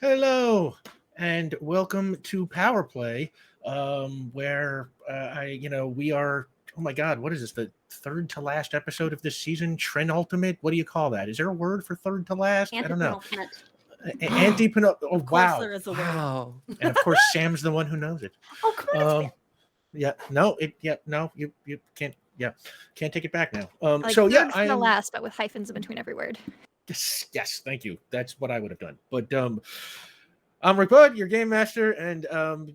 Hello, and welcome to Power Play, where we are. Oh my God, what is this? The third to last episode of this season? Trend Ultimate? What do you call that? Is there a word for third to last? I don't know. Anti-penultimate. Anti-penultimate. Oh Of course, wow, there is a word. Wow. and of course Sam's the one who knows it. Oh, come on, it's Um, yeah, no, no, you can't. Yeah, can't take it back now. Like So yeah, third I from the am. last, but with hyphens in between every word. Yes, thank you. That's what I would have done. But I'm Rick Bud, your game master, and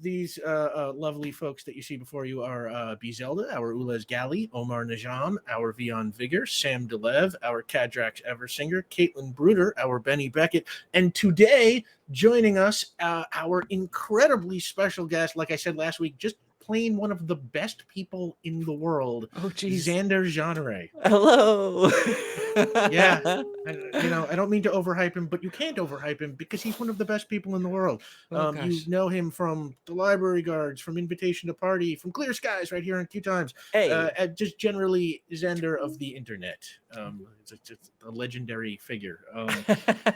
these lovely folks that you see before you are B. Zelda, our Ulez Gali, Omar Najam, our Vion Vigor, Sam Delev, our Kadrax Eversinger, Caitlin Bruder, our Benny Beckett, and today joining us, our incredibly special guest, like I said last week, just plain one of the best people in the world, Oh, geez. Xander Jeanneret. Hello. Yeah, I don't mean to overhype him, but you can't overhype him because he's one of the best people in the world. Oh, You gosh. know him from the Library Guards, from Invitation to Party, from Clear Skies right here on QueueTimes, Hey. and just generally Xander of the internet. It's a legendary figure.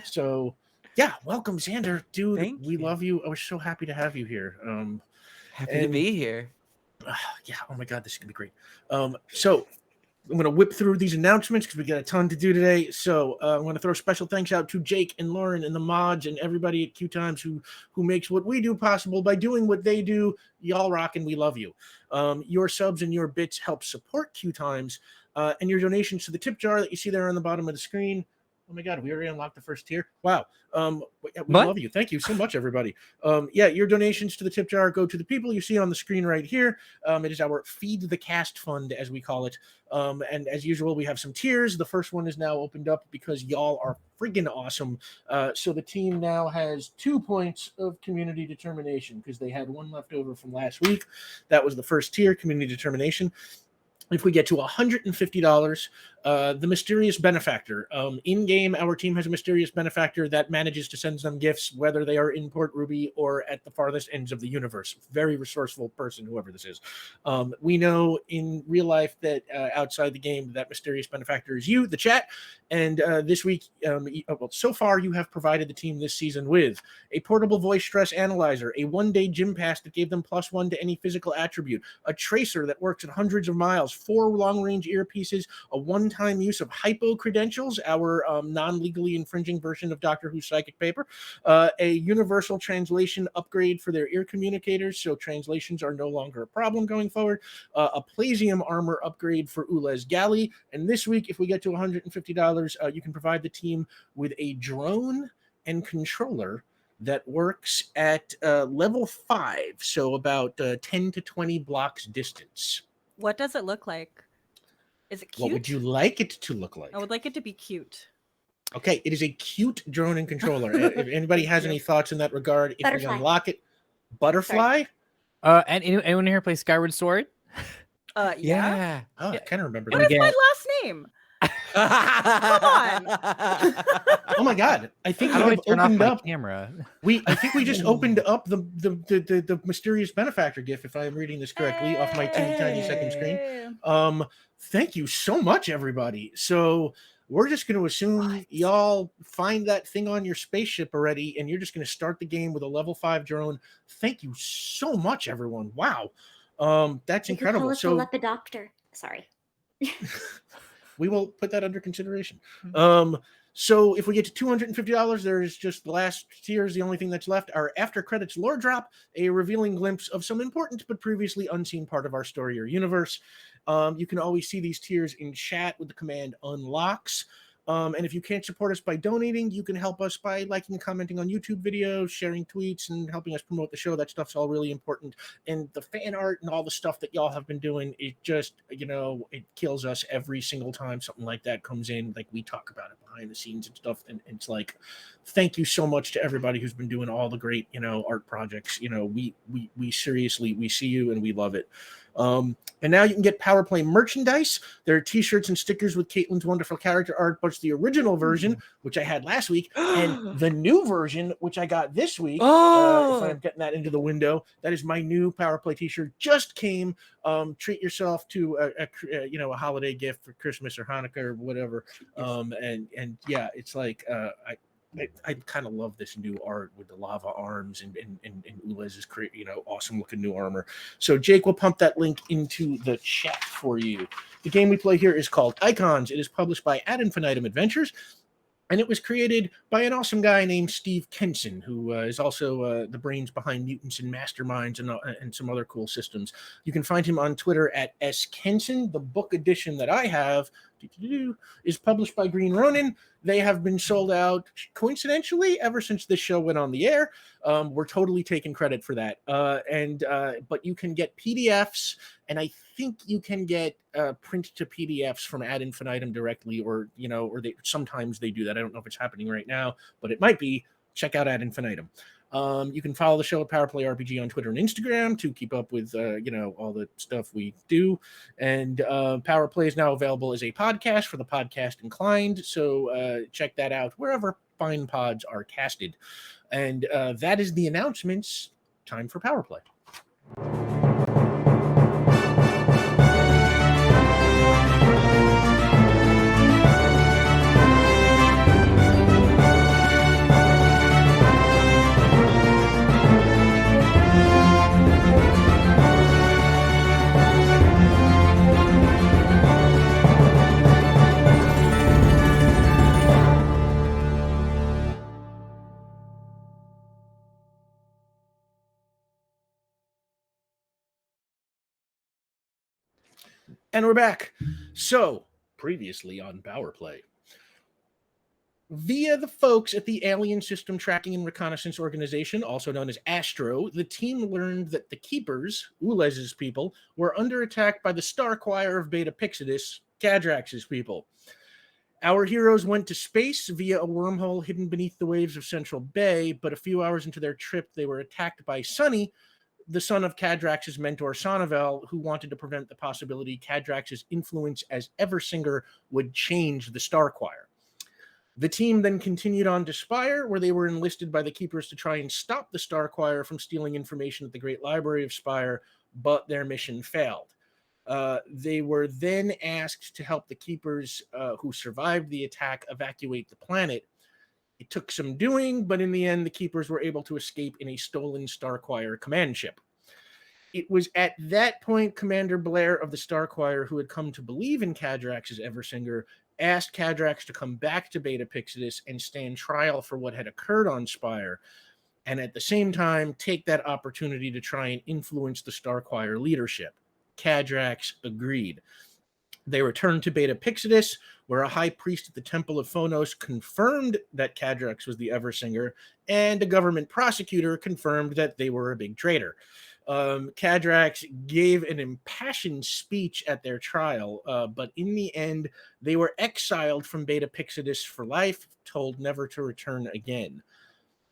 So, yeah, welcome, Xander, dude. Thank we you. love you. I was so happy to have you here. Happy to and- be here. Yeah, oh my God, this is gonna be great. So I'm going to whip through these announcements because we got a ton to do today. So I'm going to throw special thanks out to Jake and Lauren and the mods and everybody at QueueTimes who makes what we do possible by doing what they do. Y'all rock and we love you. Your subs and your bits help support QueueTimes, and your donations to the tip jar that you see there on the bottom of the screen. Oh my God, we already unlocked the first tier. Wow. We What? love you. Thank you so much, everybody. Your donations to the tip jar go to the people you see on the screen right here. It is our Feed the Cast Fund, as we call it. And as usual, we have some tiers. The first one is now opened up because y'all are friggin' awesome. So the team now has 2 points of community determination because they had one left over from last week. That was the first tier, community determination. If we get to $150, the mysterious benefactor. In game, our team has a mysterious benefactor that manages to send them gifts, whether they are in Port Ruby or at the farthest ends of the universe. Very resourceful person, whoever this is. We know in real life that outside the game, that mysterious benefactor is you, the chat. And this week, so far, you have provided the team this season with a portable voice stress analyzer, a one-day gym pass that gave them +1 to any physical attribute, a tracer that works at hundreds of miles, 4 long-range earpieces, a one-time use of hypo credentials, our non-legally infringing version of Doctor Who's psychic paper, a universal translation upgrade for their ear communicators, so translations are no longer a problem going forward, a Plasium armor upgrade for Ulez Gali, and this week, if we get to $150, you can provide the team with a drone and controller that works at level 5, so about 10 to 20 blocks distance. What does it look like? Is it cute? What would you like it to look like? I would like it to be cute. Okay, it is a cute drone and controller. If anybody has any thoughts in that regard, if Butterfly. we unlock it, butterfly. And anyone here play Skyward Sword? Yeah. Yeah. Oh, I kind of remember What that. is my last name? Come Oh my God! I think How do I I've turn off opened my up. camera? I think we just opened up the mysterious benefactor GIF. If I'm reading this correctly, off my tiny second screen. Hey. Thank you so much, everybody. So we're just going to assume y'all find that thing on your spaceship already, and you're just going to start the game with a level 5 drone. Thank you so much, everyone. Wow, that's You could incredible. tell us to So let the doctor. Sorry. we will put that under consideration. So if we get to $250, there's just the last tier is the only thing that's left. Our after credits lore drop, a revealing glimpse of some important but previously unseen part of our story or universe. You can always see these tiers in chat with the command unlocks. And if you can't support us by donating, you can help us by liking and commenting on YouTube videos, sharing tweets, and helping us promote the show. That stuff's all really important. And the fan art and all the stuff that y'all have been doing, it just, it kills us every single time something like that comes in. Like, we talk about it behind the scenes and stuff. And it's like, thank you so much to everybody who's been doing all the great, art projects. We seriously, we see you and we love it. And now you can get Power Play merchandise. There are t-shirts and stickers with Caitlin's wonderful character art, but it's the original version, which I had last week, and the new version, which I got this week. If I'm getting that into the window, that is my new Power Play t-shirt. Just came. Treat yourself to a holiday gift for Christmas or Hanukkah or whatever. And yeah, it's like I kind of love this new art with the lava arms and Ulez's awesome looking new armor. So Jake will pump that link into the chat for you. The game we play here is called Icons. It is published by Ad Infinitum Adventures, and it was created by an awesome guy named Steve Kenson, who is also the brains behind Mutants and Masterminds and some other cool systems. You can find him on Twitter at @skenson. The book edition that I have is published by Green Ronin. They have been sold out, coincidentally, ever since this show went on the air. We're totally taking credit for that. But you can get PDFs, and I think you can get print to PDFs from Ad Infinitum directly, or sometimes they do that. I don't know if it's happening right now, but it might be. Check out Ad Infinitum. You can follow the show at PowerPlay RPG on Twitter and Instagram to keep up with all the stuff we do. And PowerPlay is now available as a podcast for the podcast inclined. So check that out wherever fine pods are casted. And that is the announcements. Time for PowerPlay. And we're back. So, previously on PowerPlay, via the folks at the Alien System Tracking and Reconnaissance Organization, also known as ASTRO, the team learned that the Keepers, Ulez's people, were under attack by the Star Choir of Beta Pixidus, Cadrax's people. Our heroes went to space via a wormhole hidden beneath the waves of Central Bay, but a few hours into their trip, they were attacked by Sunny, the son of Cadrax's mentor Sonivel, who wanted to prevent the possibility Cadrax's influence as Eversinger would change the Star Choir. The team then continued on to Spire, where they were enlisted by the Keepers to try and stop the Star Choir from stealing information at the Great Library of Spire, but their mission failed. They were then asked to help the Keepers who survived the attack evacuate the planet. It took some doing, but in the end, the Keepers were able to escape in a stolen Star Choir command ship. It was at that point Commander Blair of the Star Choir, who had come to believe in Cadrax's Eversinger, asked Cadrax to come back to Beta Pixidus and stand trial for what had occurred on Spire, and at the same time take that opportunity to try and influence the Star Choir leadership. Cadrax agreed. They returned to Beta Pixidus, where a high priest at the Temple of Phonos confirmed that Cadrax was the Eversinger, and a government prosecutor confirmed that they were a big traitor. Cadrax gave an impassioned speech at their trial, but in the end, they were exiled from Beta Pixidus for life, told never to return again.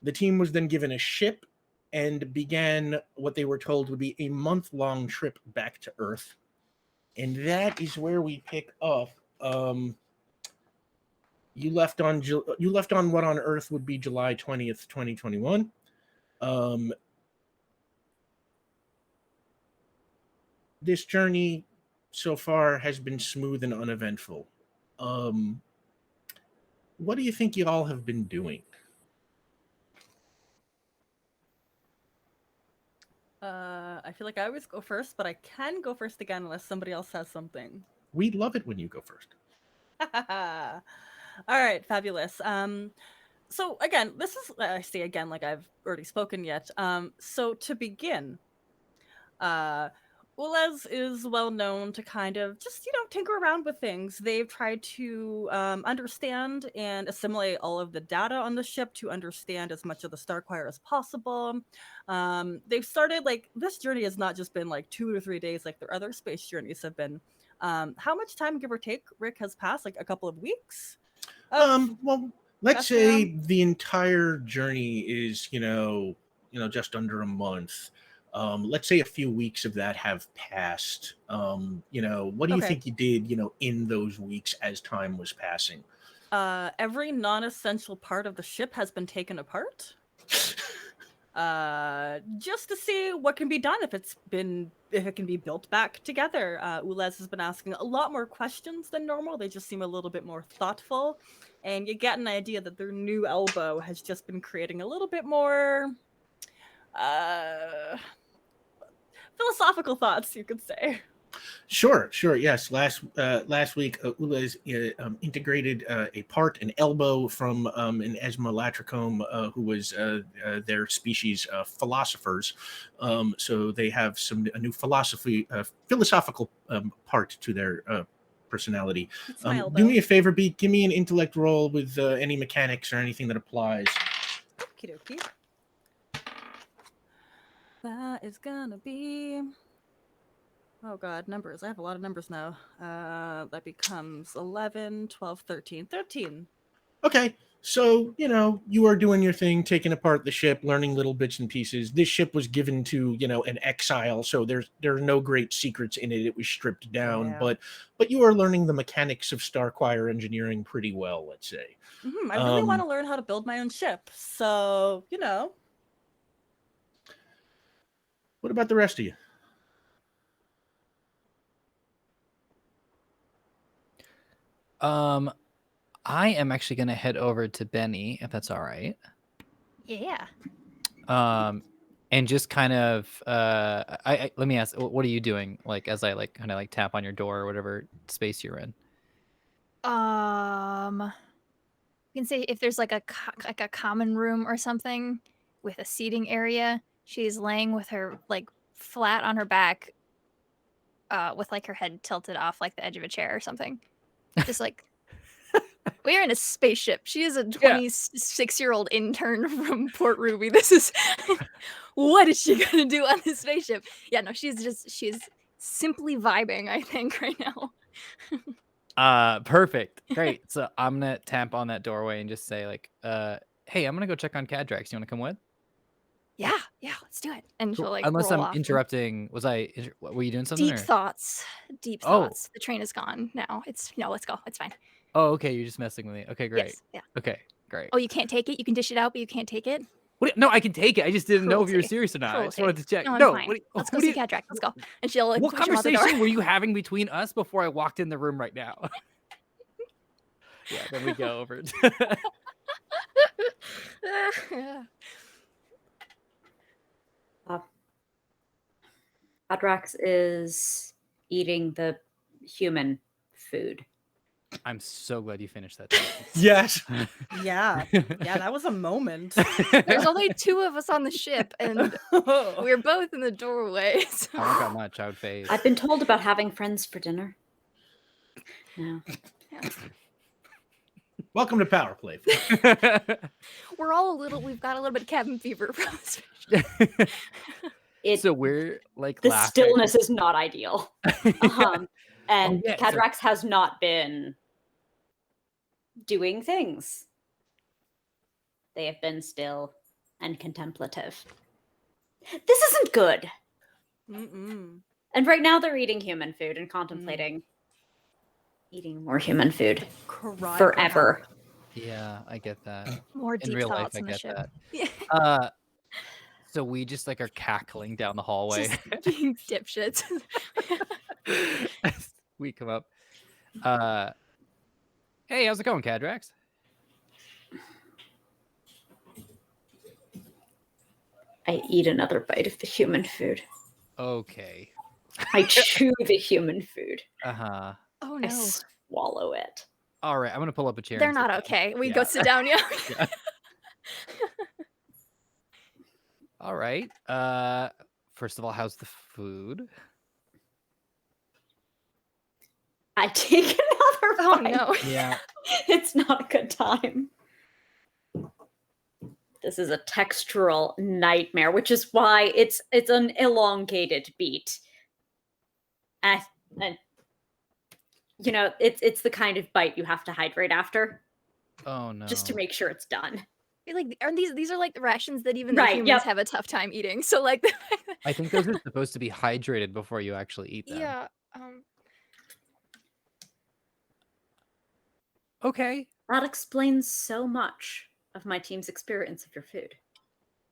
The team was then given a ship and began what they were told would be a month-long trip back to Earth. And that is where we pick up. You left on what on Earth would be July 20th, 2021. This journey so far has been smooth and uneventful. What do you think you all have been doing? I feel like I always go first, but I can go first again unless somebody else has something. We'd love it when you go first. All right, fabulous. So again, this is, I say again, like I've already spoken yet. So to begin, Ulez is well known to kind of just, tinker around with things. They've tried to understand and assimilate all of the data on the ship to understand as much of the Star Choir as possible. They've started, this journey has not just been 2 to 3 days like their other space journeys have been. How much time, give or take, Rick, has passed? A couple of weeks? Well, let's say the entire journey is, just under a month. Let's say a few weeks of that have passed. What do you think you did, in those weeks as time was passing? Every non-essential part of the ship has been taken apart. Just to see what can be done if it can be built back together. Ulez has been asking a lot more questions than normal. They just seem a little bit more thoughtful and you get an idea that their new elbow has just been creating a little bit more philosophical thoughts, you could say. Sure. Yes. Last week, Ula's integrated a part, an elbow from an Esmolatricome, who was their species philosophers. So they have a new philosophical part to their personality. It's my elbow. Do me a favor, Beat. Give me an intellect roll with any mechanics or anything that applies. Okie dokie. That is gonna be... Oh god, numbers. I have a lot of numbers now. That becomes 11, 12, 13. 13. Okay. So, you are doing your thing, taking apart the ship, learning little bits and pieces. This ship was given to, an exile, so there are no great secrets in it. It was stripped down, Yeah. but you are learning the mechanics of Starquire engineering pretty well, let's say. I really want to learn how to build my own ship. So, What about the rest of you? I am actually gonna head over to Benny, if that's all right. Yeah. And just kind of I let me ask, what are you doing? Like as I kind of tap on your door or whatever space you're in. You can say if there's like a common room or something with a seating area. She's laying with her flat on her back, with her head tilted off the edge of a chair or something. Just we're in a spaceship. She is a 26-year-old intern from Port Ruby. This is what is she gonna do on this spaceship? Yeah, no, she's simply vibing, I think, right now. Perfect. Great. So I'm gonna tap on that doorway and just say hey, I'm gonna go check on Cadrax. You wanna come with? Yeah, let's do it. And Cool. she'll Unless roll I'm off. interrupting. Were you doing something? Deep thoughts. Oh. The train is gone now. Let's go. It's fine. Oh, okay. You're just messing with me. Okay, great. Yes, yeah. Okay, great. Oh, you can't take it? You can dish it out, but you can't take it? What? No, I can take it. I just didn't know if you were Cruelty. serious or not. I just Cruelty. wanted to check. No, I'm No, fine. what, Let's go what do see you- Cadrax. Let's go. And she'll What push him out the door. conversation were you having between us before I walked in the room right now? Yeah, then we go over. Cadrax is eating the human food. I'm so glad you finished that. Yes. Yeah, that was a moment. There's only two of us on the ship, and we're both in the doorway. So. I don't got much. I would phase. I've been told about having friends for dinner. No. Welcome to Power Play. We're all we've got a little bit of cabin fever from this. So we're The laughing. stillness is not ideal. And yeah, Cadrax has not been doing things. They have been still and contemplative. This isn't good. Mm-mm. And right now they're eating human food and contemplating eating more human food Cry forever. Yeah, I get that. More In deep real life, thoughts I on the get ship. that. Yeah. So we just are cackling down the hallway. Just being dipshits. As we come up. Hey, how's it going, Cadrax? I eat another bite of the human food. Okay. I chew the human food. Uh-huh. Oh I no. swallow it. All right, I'm gonna pull up a chair. They're and sit not down. okay. We Yeah. go sit down, yeah. Yeah. All right. First of all, how's the food? I take another Oh bite. no. Yeah. It's not a good time. This is a textural nightmare, which is why it's an elongated beat. And it's the kind of bite you have to hydrate after, Oh no. just to make sure it's done. Aren't these are the rations that even the Right, humans yep. have a tough time eating. So I think those are supposed to be hydrated before you actually eat them. yeah. Okay. That explains so much of my team's experience of your food.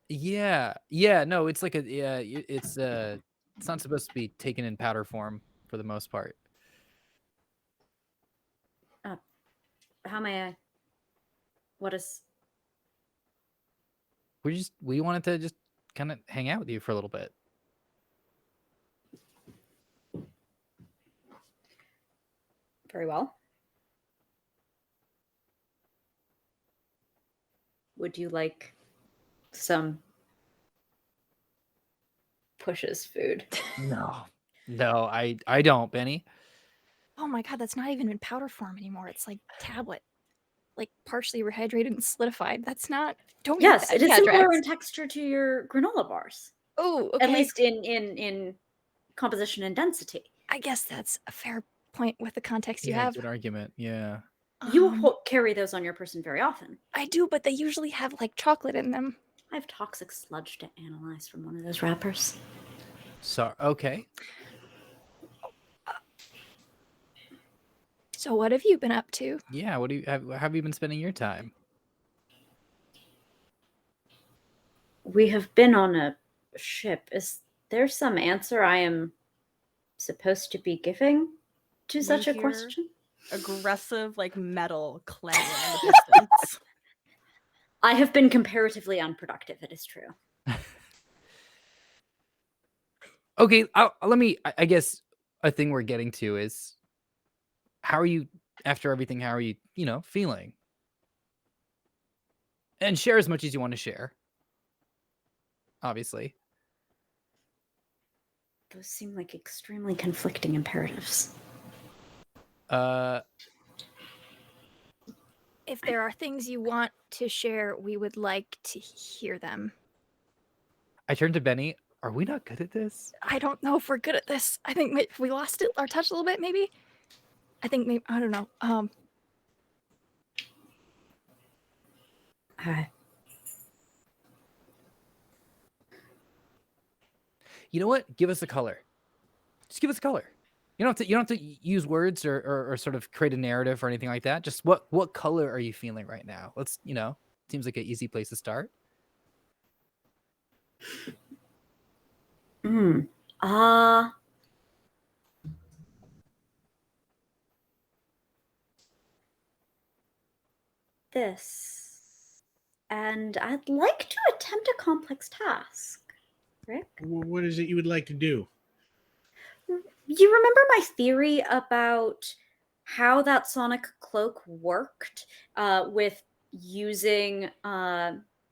Yeah. Yeah. No, it's it's not supposed to be taken in powder form for the most part. How may I What is? We wanted to just kind of hang out with you for a little bit. Very well. Would you like some Push's food? No, I don't, Benny. Oh my god, that's not even in powder form anymore. It's like tablet, like partially rehydrated and solidified. That's not. Don't eat Yes, that, it is similar Cadrax. in texture to your granola bars. Oh, okay. At least in composition and density. I guess that's a fair point with the context you Yeah, have. good argument. Yeah. You Um, carry those on your person very often. I do, but they usually have like chocolate in them. I have toxic sludge to analyze from one of those wrappers. So okay. So what have you been up to? Yeah. What do you have you been spending your time? We have been on a ship. Is there some answer I am supposed to be giving to such a hear question? Aggressive, like metal clanging in the distance. I have been comparatively unproductive, it is true. Okay. Let me. I guess a thing we're getting to is, how are you after everything? How are you? Feeling? And share as much as you want to share. Obviously. Those seem like extremely conflicting imperatives. If there are things you want to share, we would like to hear them. I turned to Benny. Are we not good at this? I don't know if we're good at this. I think we lost our touch a little bit, maybe. I think maybe I don't know. Hi. You know what? Give us a color. Just give us a color. You don't have to use words or sort of create a narrative or anything like that. Just what color are you feeling right now? Let's, seems like an easy place to start. This. And I'd like to attempt a complex task. Rick? What is it you would like to do? You remember my theory about how that sonic cloak worked with using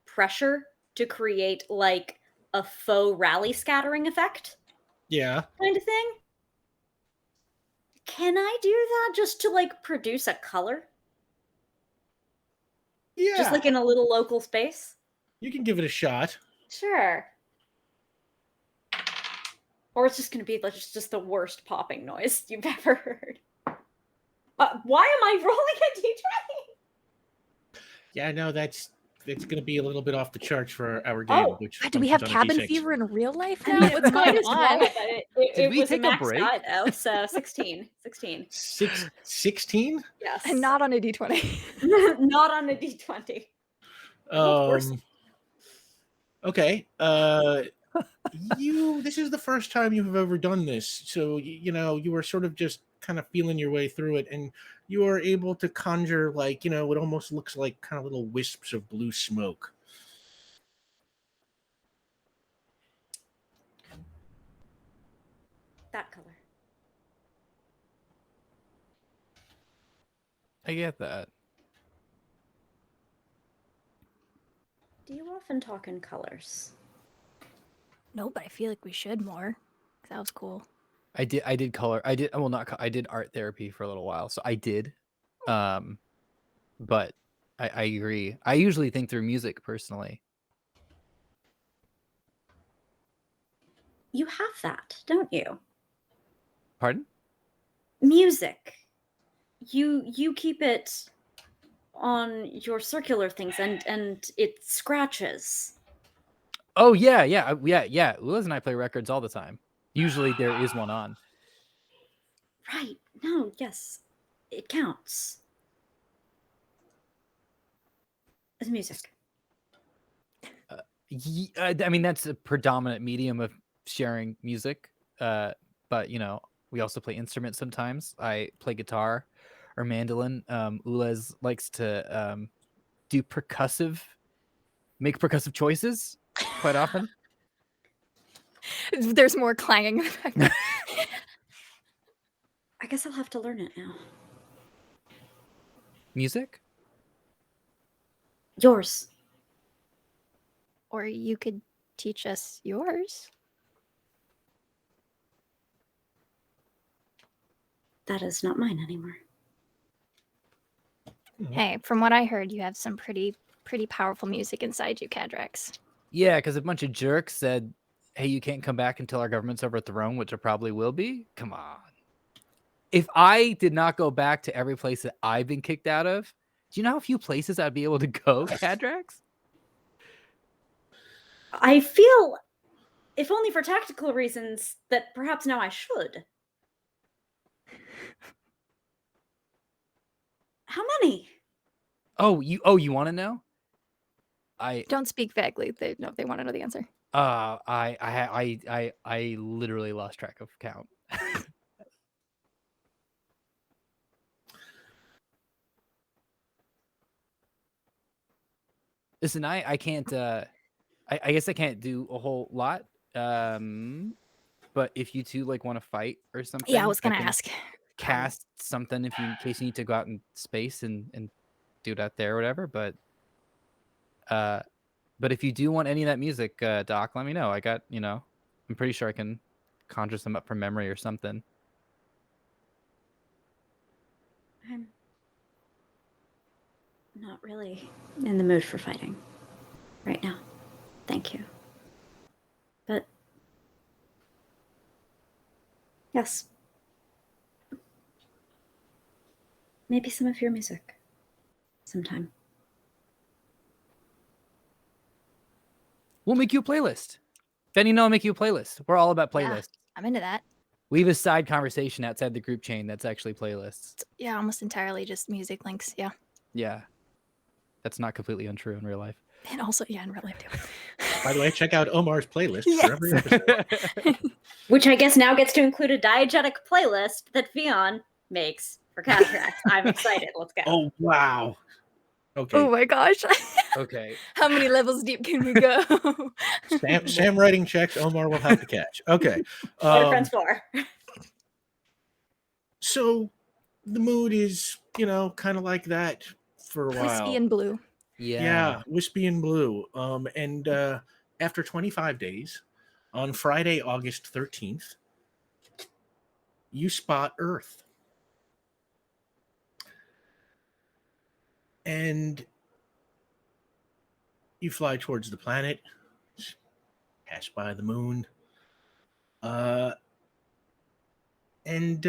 pressure to create like a faux rally scattering effect Yeah. kind of thing? Can I do that just to like produce a color? Yeah. Just like in a little local space? You can give it a shot. Sure. Or it's just going to be like just the worst popping noise you've ever heard. Why am I rolling a d20? Yeah, no, it's going to be a little bit off the charts for our game. Oh, Which do we have functions on a cabin D6. fever in real life I now? mean, What's going on? Did we was take a max break? die, though, so 16. 16. 16? Yes. And not on a d20. Not on a d20. Okay. This is the first time you have ever done this, so you were sort of just kind of feeling your way through it, and you are able to conjure what almost looks like kind of little wisps of blue smoke. That color. I get that. Do you often talk in colors? No, but I feel like we should more. That was cool. I did color. I did art therapy for a little while, so I did. But I agree. I usually think through music personally. You have that, don't you? Pardon? Music. You keep it on your circular things and it scratches. Oh yeah. Ulas and I play records all the time. Usually there is one on. Right. No, yes. It counts. It's music. I mean, that's a predominant medium of sharing music. But we also play instruments sometimes. I play guitar or mandolin. Ulas likes to make percussive choices quite often. There's more clanging in the background. I guess I'll have to learn it now. Music? Yours. Or you could teach us yours. That is not mine anymore. Hey, from what I heard, you have some pretty powerful music inside you, Cadrax. Yeah, because a bunch of jerks said, hey, you can't come back until our government's overthrown, which it probably will be. Come on. If I did not go back to every place that I've been kicked out of, do you know how few places I'd be able to go, Cadrax? I feel, if only for tactical reasons, that perhaps now I should. How many? Oh, you want to know? Don't speak vaguely. They want to know the answer. I literally lost track of count. Listen, I can't. I guess I can't do a whole lot. But if you two like want to fight or something, Yeah, I was gonna can ask. cast something if you in case you need to go out in space and do it out there or whatever. But if you do want any of that music, Doc, let me know. I got I'm pretty sure I can conjure some up from memory or something. I'm not really in the mood for fighting right now. Thank you. But yes, maybe some of your music sometime. We'll make you a playlist. Benny, I'll make you a playlist. We're all about Yeah. playlists. I'm into that. We have a side conversation outside the group chain that's actually playlists. Yeah, almost entirely just music links. Yeah. Yeah. That's not completely untrue in real life. And also, yeah, in real life too. By the way, check out Omar's playlist Yes. for every episode. Which I guess now gets to include a diegetic playlist that Vion makes for Catrax. I'm excited. Let's go. Oh, wow. Okay. Oh my gosh. Okay. How many levels deep can we go? Sam writing checks Omar will have to catch. Okay. What are friends for? So the mood is, kind of like that for a while. Crispy and blue. Yeah, wispy and blue. And after 25 days, on Friday, August 13th, you spot Earth. And you fly towards the planet, pass by the moon, and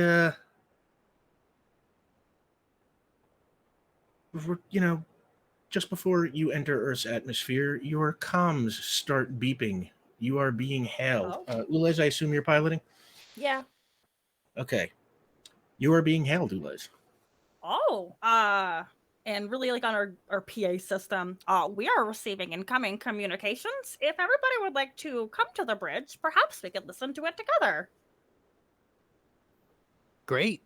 just before you enter Earth's atmosphere, your comms start beeping. You are being hailed. Ulez, I assume you're piloting? Yeah. Okay. You are being hailed, Ulez. Oh. And really, like on our PA system, we are receiving incoming communications. If everybody would like to come to the bridge, perhaps we could listen to it together. Great.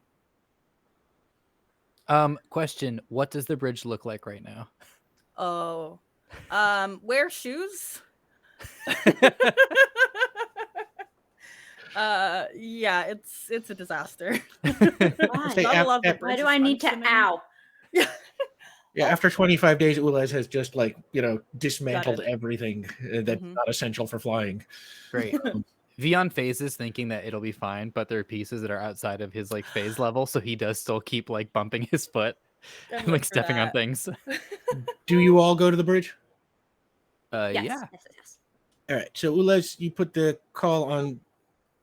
Question, what does the bridge look like right now? Oh. Wear shoes? Yeah, it's a disaster. Why? Say, Not a lot of the Why bridge do is I need to functioning. ow? Yeah, after 25 days, Ulez has just dismantled Got it. everything that's Mhm. not essential for flying. Great. Vion phases thinking that it'll be fine, but there are pieces that are outside of his phase level, so he does still keep bumping his foot I'm and like for stepping on that. things. Do you all go to the bridge? Yes. Yeah. Yes. All right. So Ulez, you put the call on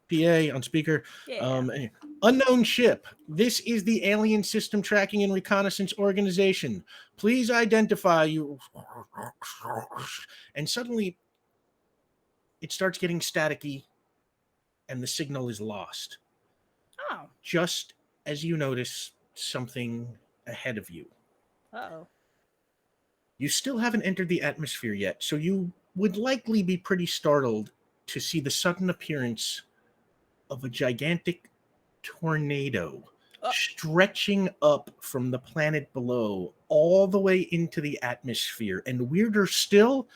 PA on speaker. Yeah. Unknown ship. This is the Alien System Tracking and Reconnaissance Organization. Please identify you. And suddenly, it starts getting staticky, and the signal is lost. Oh. Just as you notice something ahead of you. Uh-oh. You still haven't entered the atmosphere yet, so you would likely be pretty startled to see the sudden appearance of a gigantic tornado stretching up from the planet below all the way into the atmosphere. And weirder still,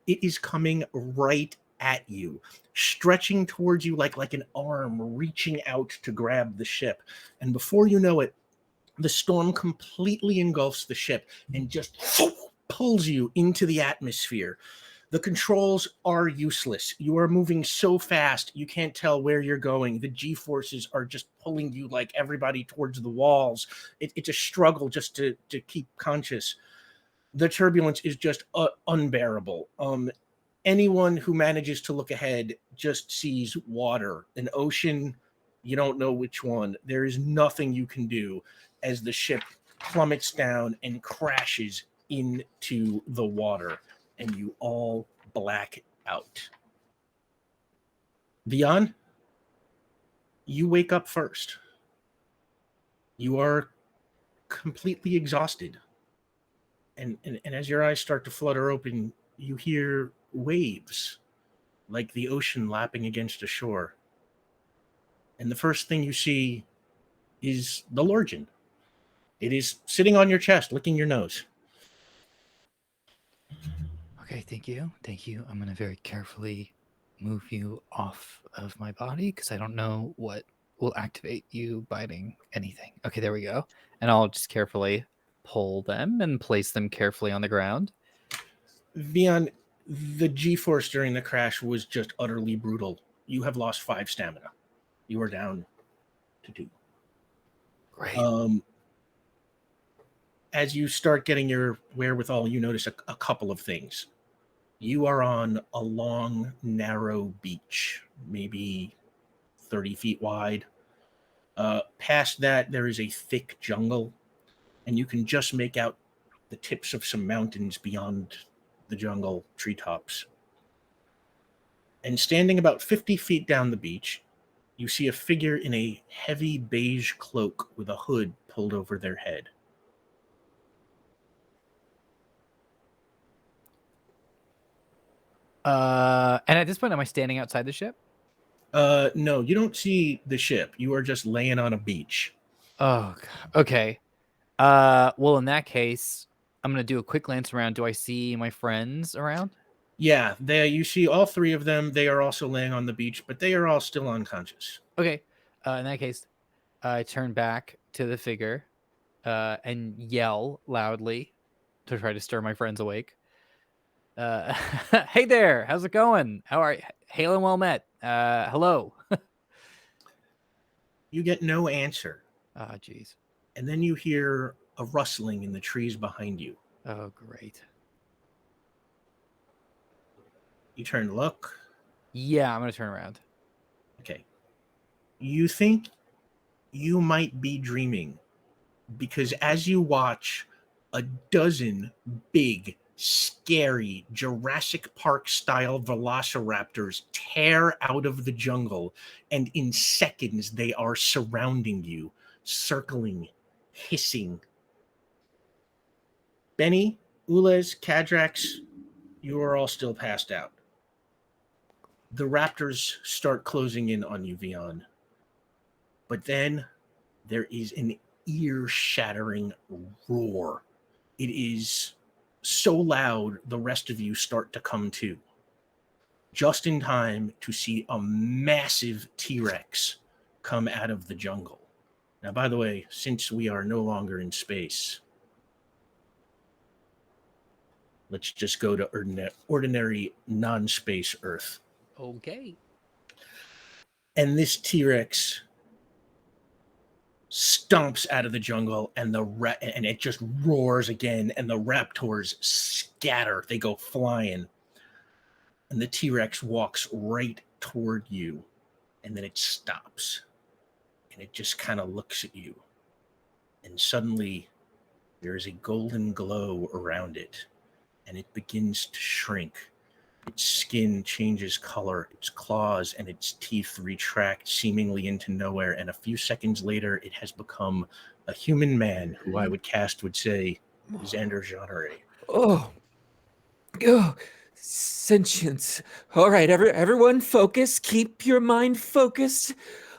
it is coming right at you, stretching towards you like an arm reaching out to grab the ship. And before you know it, the storm completely engulfs the ship and just pulls you into the atmosphere. The controls are useless. You are moving so fast, you can't tell where you're going. The G-forces are just pulling you like everybody towards the walls. It's a struggle just to keep conscious. The turbulence is just unbearable. Anyone who manages to look ahead just sees water, an ocean. You don't know which one. There is nothing you can do as the ship plummets down and crashes into the water, and you all black out. Vian, you wake up first. You are completely exhausted. And as your eyes start to flutter open, you hear waves like the ocean lapping against a shore. And the first thing you see is the Lorgen. It is sitting on your chest, licking your nose. Okay, thank you. Thank you. I'm going to very carefully move you off of my body because I don't know what will activate you biting anything. Okay, there we go. And I'll just carefully pull them and place them carefully on the ground. Vian, the G-force during the crash was just utterly brutal. You have lost 5 stamina. You are down to 2. Great. As you start getting your wherewithal, you notice a couple of things. You are on a long, narrow beach, maybe 30 feet wide. Past that, there is a thick jungle, and you can just make out the tips of some mountains beyond the jungle treetops. And standing about 50 feet down the beach, you see a figure in a heavy beige cloak with a hood pulled over their head. And at this point, am I standing outside the ship? No, you don't see the ship. You are just laying on a beach. Oh, okay. Well, in that case, I'm going to do a quick glance around. Do I see my friends around? Yeah, you see all 3 of them. They are also laying on the beach, but they are all still unconscious. Okay. In that case, I turn back to the figure and yell loudly to try to stir my friends awake. Hey there, how's it going? How are you? Hail and well met. Hello. You get no answer. Oh, jeez. And then you hear a rustling in the trees behind you. Oh, great. You turn to look. Yeah, I'm going to turn around. Okay. You think you might be dreaming because as you watch a dozen big, scary Jurassic Park style velociraptors tear out of the jungle, and in seconds they are surrounding you, circling, hissing. Benny, Ules, Kadrax, you are all still passed out. The raptors start closing in on you, Vian. But then there is an ear-shattering roar. It is so loud, the rest of you start to come to. Just in time to see a massive T-Rex come out of the jungle. Now, by the way, since we are no longer in space, let's just go to ordinary non-space Earth. Okay. And this T-Rex stomps out of the jungle, and and it just roars again, and the raptors scatter. They go flying. And the T-Rex walks right toward you, and then it stops. And it just kind of looks at you. And suddenly, there is a golden glow around it, and it begins to shrink. Its skin changes color, its claws and its teeth retract seemingly into nowhere, and a few seconds later, it has become a human man who I would say Xander Jeanneret. Oh, sentience. All right, everyone, focus. Keep your mind focused.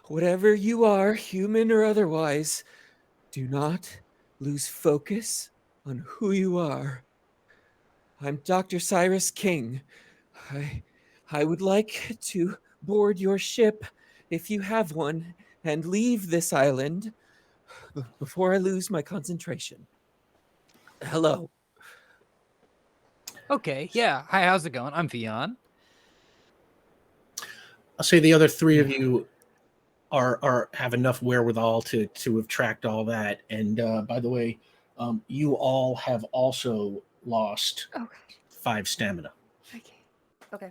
Whatever you are, human or otherwise, Do not lose focus on who you are. I'm Dr. Cyrus King. I would like to board your ship, if you have one, and leave this island before I lose my concentration. Hello. Okay, yeah. Hi, how's it going? I'm Vion. I'll say the other three of you are have enough wherewithal to have tracked all that. And by the way, you all have also lost Oh, 5 stamina. okay. Okay.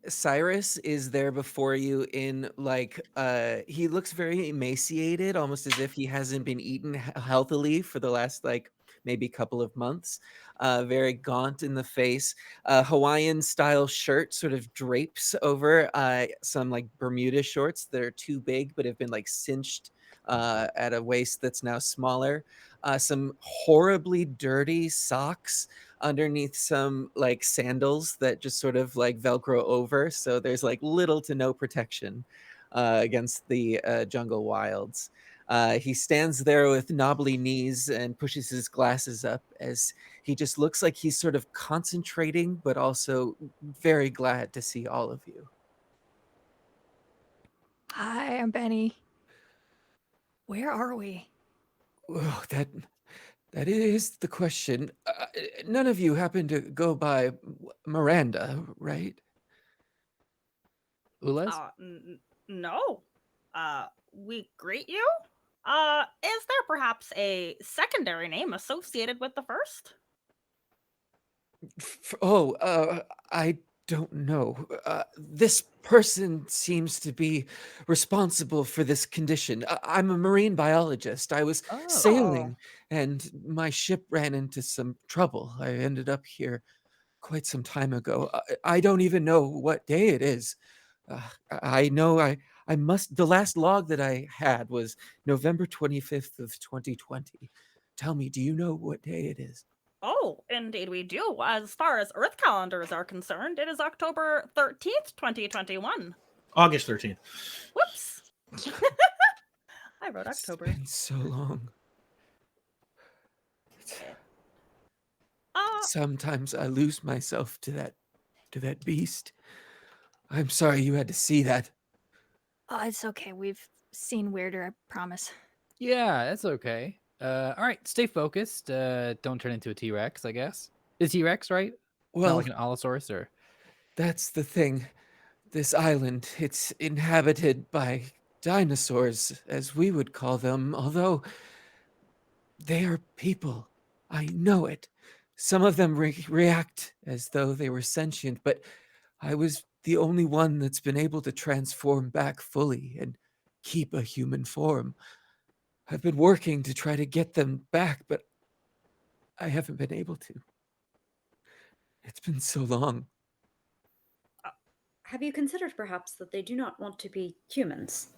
Cyrus is there before you in he looks very emaciated, almost as if he hasn't been eaten healthily for the last maybe couple of months. Very gaunt in the face. Hawaiian style shirt sort of drapes over some Bermuda shorts that are too big but have been cinched at a waist that's now smaller. Some horribly dirty socks underneath some sandals that just sort of Velcro over. So there's little to no protection against the jungle wilds. He stands there with knobbly knees and pushes his glasses up as he just looks like he's sort of concentrating, but also very glad to see all of you. Hi, I'm Benny. Where are we? Oh, that is the question. None of you happen to go by Miranda, right? Ules? No. We greet you? Is there perhaps a secondary name associated with the first? I don't know. This person seems to be responsible for this condition. I'm a marine biologist. I was Oh. sailing and my ship ran into some trouble. I ended up here quite some time ago. I don't even know what day it is. I know I must. The last log that I had was November 25th of 2020. Tell me, do you know what day it is? Oh, indeed we do. As far as Earth calendars are concerned, it is October 13th, 2021. August 13th. Whoops. I wrote October. It's been so long. Sometimes I lose myself to that beast. I'm sorry you had to see that. Oh, it's okay. We've seen weirder, I promise. Yeah, that's okay. All right, stay focused. Don't turn into a T-Rex, I guess. Is T-Rex, right? Not Well, like an Allosaurus or... that's the thing. This island, it's inhabited by dinosaurs, as we would call them, although they are people. I know it. Some of them react as though they were sentient, but I was the only one that's been able to transform back fully and keep a human form. I've been working to try to get them back, but I haven't been able to. It's been so long. Have you considered perhaps that they do not want to be humans?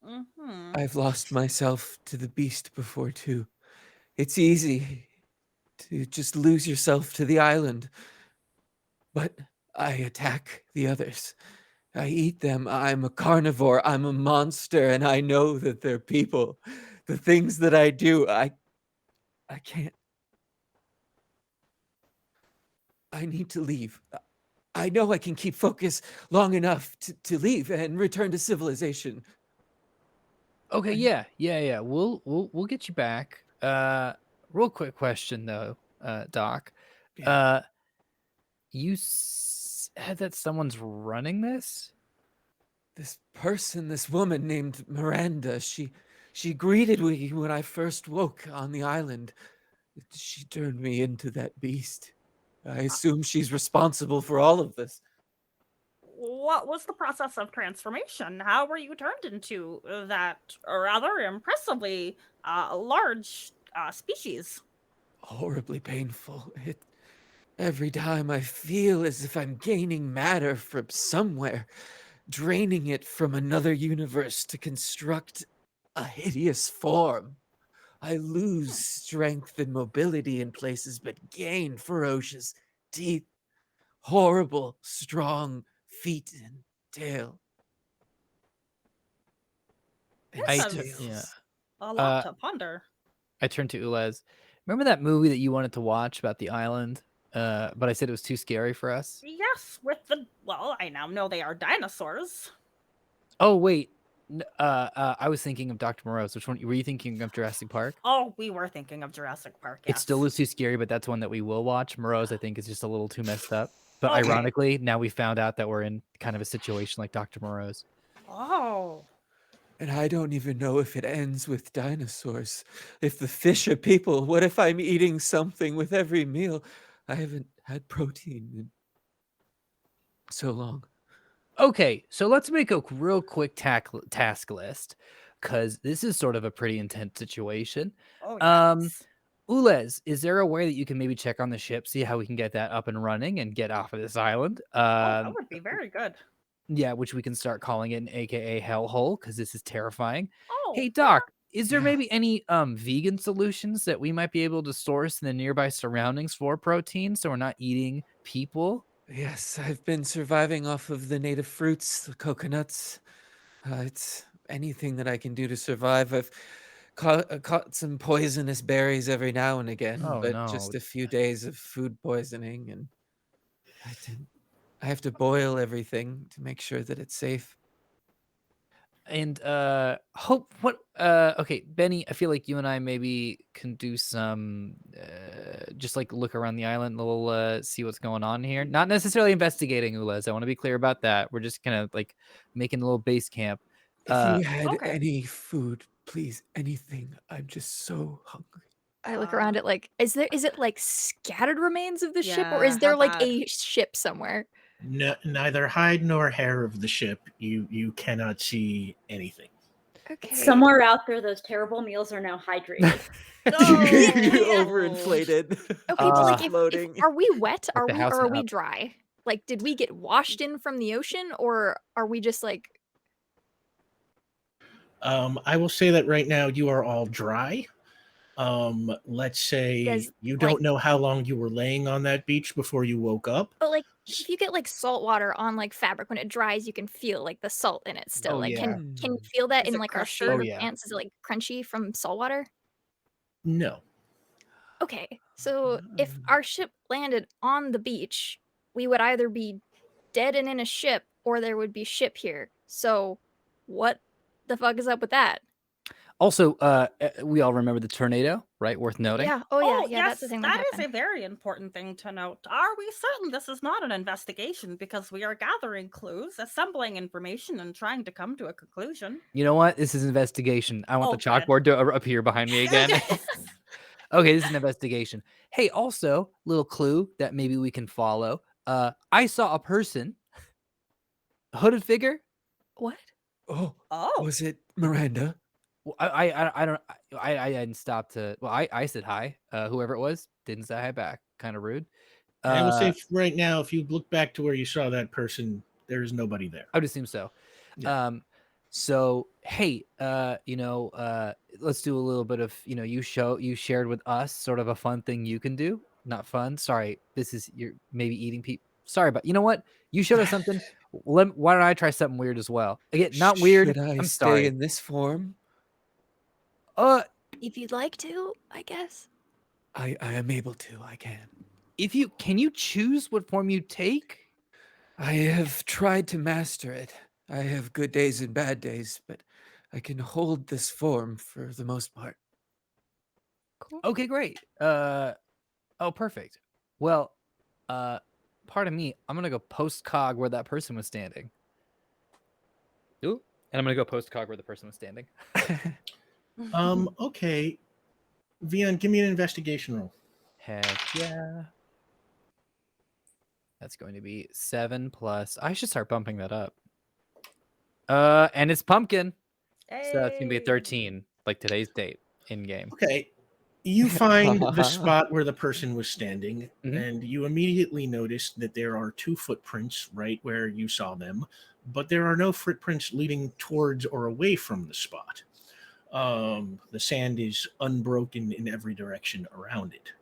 Mm-hmm. I've lost myself to the beast before, too. It's easy to just lose yourself to the island. But I attack the others. I eat them. I'm a carnivore. I'm a monster, and I know that they're people. The things that I do, I can't. I need to leave. I know I can keep focus long enough to leave and return to civilization. Okay, yeah. We'll get you back. Real quick question though, Doc. Yeah. You said that someone's running this? This woman named Miranda, she greeted me when I first woke on the island. She turned me into that beast. I assume she's responsible for all of this. What was the process of transformation? How were you turned into that rather impressively large species? Horribly painful. Every time I feel as if I'm gaining matter from somewhere, draining it from another universe to construct a hideous form. I lose strength and mobility in places, but gain ferocious teeth, horrible, strong feet and tail. This t- is yeah. a lot Uh, to ponder. I turned to Ulez. Remember that movie that you wanted to watch about the island? But I said it was too scary for us. Yes, with the I now know they are dinosaurs. Oh wait, I was thinking of Dr. Moreau's. Which one were you thinking of? Jurassic Park? Oh, we were thinking of Jurassic Park. Yes. It still is too scary, but that's one that we will watch. Moreau's, I think, is just a little too messed up. But Okay. ironically, now we found out that we're in kind of a situation like Dr. Moreau's. Oh. And I don't even know if it ends with dinosaurs. If the fish are people, what if I'm eating something with every meal? I haven't had protein in so long. Okay, so let's make a real quick task list, because this is sort of a pretty intense situation. Oh, Um, yes. Ulez, is there a way that you can maybe check on the ship, see how we can get that up and running and get off of this island? Oh, that would be very good. Yeah, which we can start calling it an AKA hellhole, because this is terrifying. Oh, Hey, Doc, is there Yeah. maybe any vegan solutions that we might be able to source in the nearby surroundings for protein so we're not eating people? Yes, I've been surviving off of the native fruits, the coconuts. It's anything that I can do to survive. I've caught some poisonous berries every now and again, Oh, but no. just a few days of food poisoning, and I have to boil everything to make sure that it's safe. And okay, Benny, I feel like you and I maybe can do some just like look around the island, a little see what's going on here. Not necessarily investigating, Ulez. I want to be clear about that. We're just kind of like making a little base camp. If you had okay. any food, please, anything. I'm just so hungry. I look around at like, is it like scattered remains of the ship, or Yeah, is there how like bad? a ship somewhere? No, neither hide nor hair of the ship. You cannot see anything. Okay. Somewhere out there, those terrible meals are now hydrated. Overinflated. Okay, but like, if Floating. are we wet? Like Are the we house or are and we up. dry? Like, did we get washed in from the ocean, or are we just like? I will say that right now you are all dry. Let's say Does, you like- don't know how long you were laying on that beach before you woke up. But like, if you get like salt water on like fabric, when it dries, you can feel like the salt in it still. Oh, like, yeah. can you feel that Is in it like our crusty? shirt Oh, or yeah. pants? Is it like crunchy from salt water? No. Okay, so if our ship landed on the beach, we would either be dead and in a ship, or there would be ship here. So, what the fuck is up with that? Also, we all remember the tornado, right? Worth noting. Yeah. Oh yeah. Oh, Yeah. yes, That's the thing that that is happened. a very important thing to note. Are we certain this is not an investigation because we are gathering clues, assembling information, and trying to come to a conclusion? You know what? This is an investigation. I want Oh, the good. chalkboard to appear behind me again. Okay, this is an investigation. Hey, also, little clue that maybe we can follow. I saw a person, a hooded figure. What? Oh, Oh, was it Miranda? Well, I didn't stop to. Well, I said hi. Whoever it was didn't say hi back. Kind of rude. I will say right now, if you look back to where you saw that person, there is nobody there. I would assume so. Yeah. So hey, let's do a little bit of, you shared with us sort of a fun thing you can do. Not fun. Sorry, this is you're maybe eating people. Sorry, but you know what? You showed us something. Why don't I try something weird as well? Again, not weird. Should I I'm stay sorry. in this form? If you'd like to, I guess. I am able to. I can. Can you choose what form you take? I have tried to master it. I have good days and bad days, but I can hold this form for the most part. Cool. Okay, great. Oh, perfect. Well, pardon me. I'm gonna go post cog where that person was standing. Ooh, and I'm gonna go post cog where the person was standing. Okay. Vian, give me an investigation roll. Heck yeah. That's going to be 7 plus. I should start bumping that up. And it's pumpkin. So that's gonna be a 13, like today's date in game. Okay. You find the spot where the person was standing, Mhm. and you immediately notice that there are 2 footprints right where you saw them, but there are no footprints leading towards or away from the spot. The sand is unbroken in every direction around it.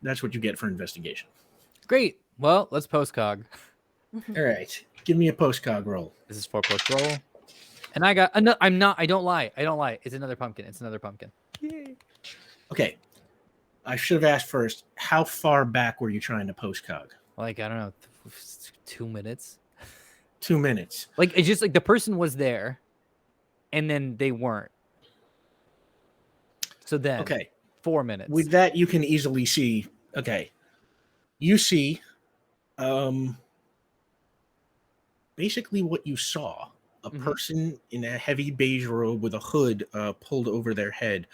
That's what you get for investigation. Great. Well, let's post cog. All right. Give me a postcog roll. This is 4 plus roll. And I got another. I'm not. I don't lie. I don't lie. It's another pumpkin. It's another pumpkin. Okay. I should have asked first, how far back were you trying to postcog? Like, I don't know, 2 minutes. 2 minutes. Like, it's just like the person was there, and then they weren't. So then, Okay. 4 minutes. With that, you can easily see. Okay. You see, basically what you saw: a person in a heavy beige robe with a hood pulled over their head.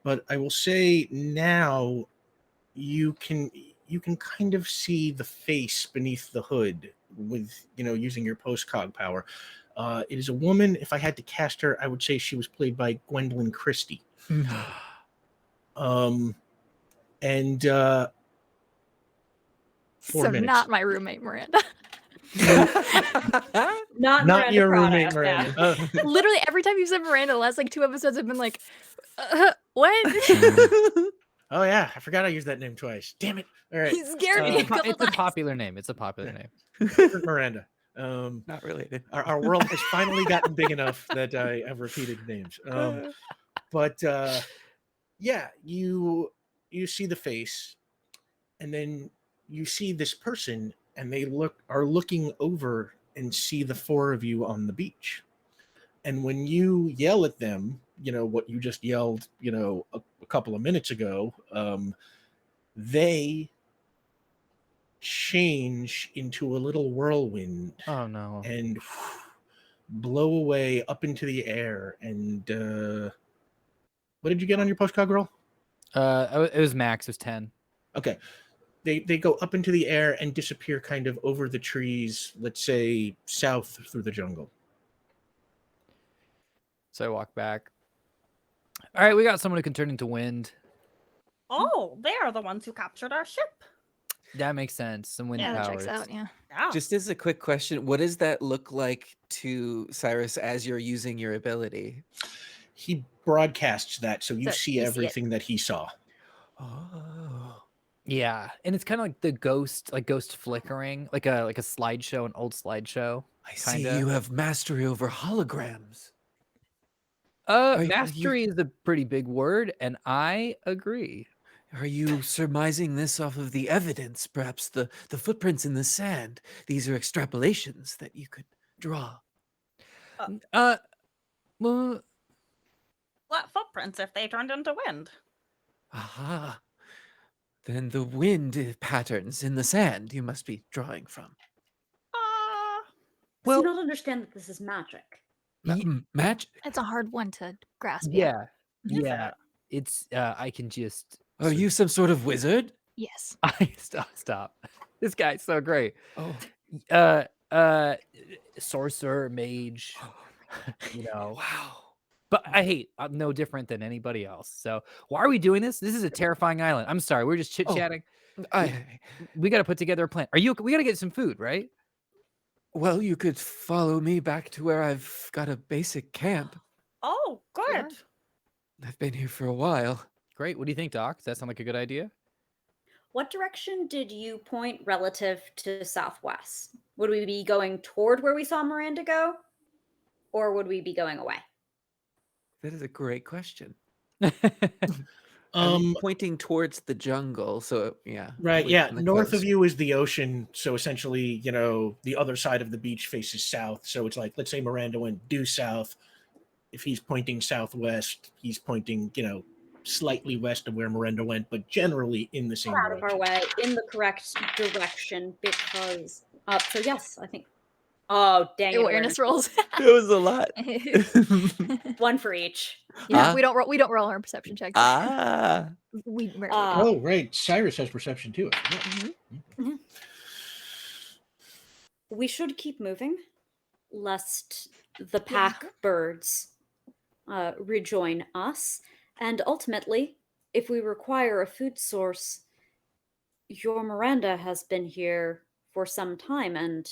But I will say now, you can kind of see the face beneath the hood with using your postcog power. It is a woman. If I had to cast her, I would say she was played by Gwendolyn Christie. And 4 So minutes. not my roommate Miranda. Not Miranda your Prado, roommate no. Miranda. Literally every time you said Miranda, the last like 2 episodes have been like, what? Oh yeah, I forgot I used that name twice. Damn it! All right, He scared me a couple It's a times. popular name. It's a popular name. different Miranda. Not related. Our world has finally gotten big enough that I have repeated names. But yeah, you see the face, and then you see this person, and they are looking over and see the four of you on the beach. And when you yell at them, what you just yelled, a couple of minutes ago, they change into a little whirlwind Oh no. and blow away up into the air. And what did you get on your postcard roll? It was max. It was 10. Okay. They go up into the air and disappear kind of over the trees, let's say south through the jungle. So I walk back. All right, we got someone who can turn into wind. Oh, they are the ones who captured our ship. That makes sense. Some wind Yeah, that powers. checks out. Yeah. Yeah. Just as a quick question, what does that look like to Cyrus as you're using your ability? He broadcasts that, so you So see you see it. everything that he saw. Oh. Yeah, and it's kind of like the ghost flickering, like a slideshow, an old slideshow. I see Kinda. you have mastery over holograms. Are you- Mastery is a pretty big word, and I agree. Are you surmising this off of the evidence, perhaps the footprints in the sand? These are extrapolations that you could draw. Well, What footprints if they turned into wind? Aha. Then the wind patterns in the sand you must be drawing from. Does he not understand that this is magic? Magic? It's a hard one to grasp. yeah. Yeah. It's I can just. Are you some sort of wizard? Yes. Stop. This guy's so great. Oh. Sorcerer, mage, Wow. But I'm no different than anybody else. So why are we doing this? This is a terrifying island. I'm sorry, we're just chit chatting. We got to put together a plan. We got to get some food, right? Well, you could follow me back to where I've got a basic camp. Oh, good. I've been here for a while. Great. What do you think, Doc? Does that sound like a good idea? What direction did you point relative to southwest? Would we be going toward where we saw Miranda go? Or would we be going away? That is a great question. Um, I'm pointing towards the jungle, so yeah. right, like yeah. kinda North close. of you is the ocean, so essentially, the other side of the beach faces south. So it's like, let's say Miranda went due south. If he's pointing southwest, he's pointing, slightly west of where Miranda went, but generally in the same Out of direction. our way, in the correct direction, because so yes, I think. Oh, dang it! Awareness rolls. It was a lot. One for each. Yeah, Ah. we don't roll our perception checks. Ah. We rarely do. Oh, right. Cyrus has perception too. I forgot. We should keep moving, lest the pack birds rejoin us. And ultimately, if we require a food source, your Miranda has been here for some time and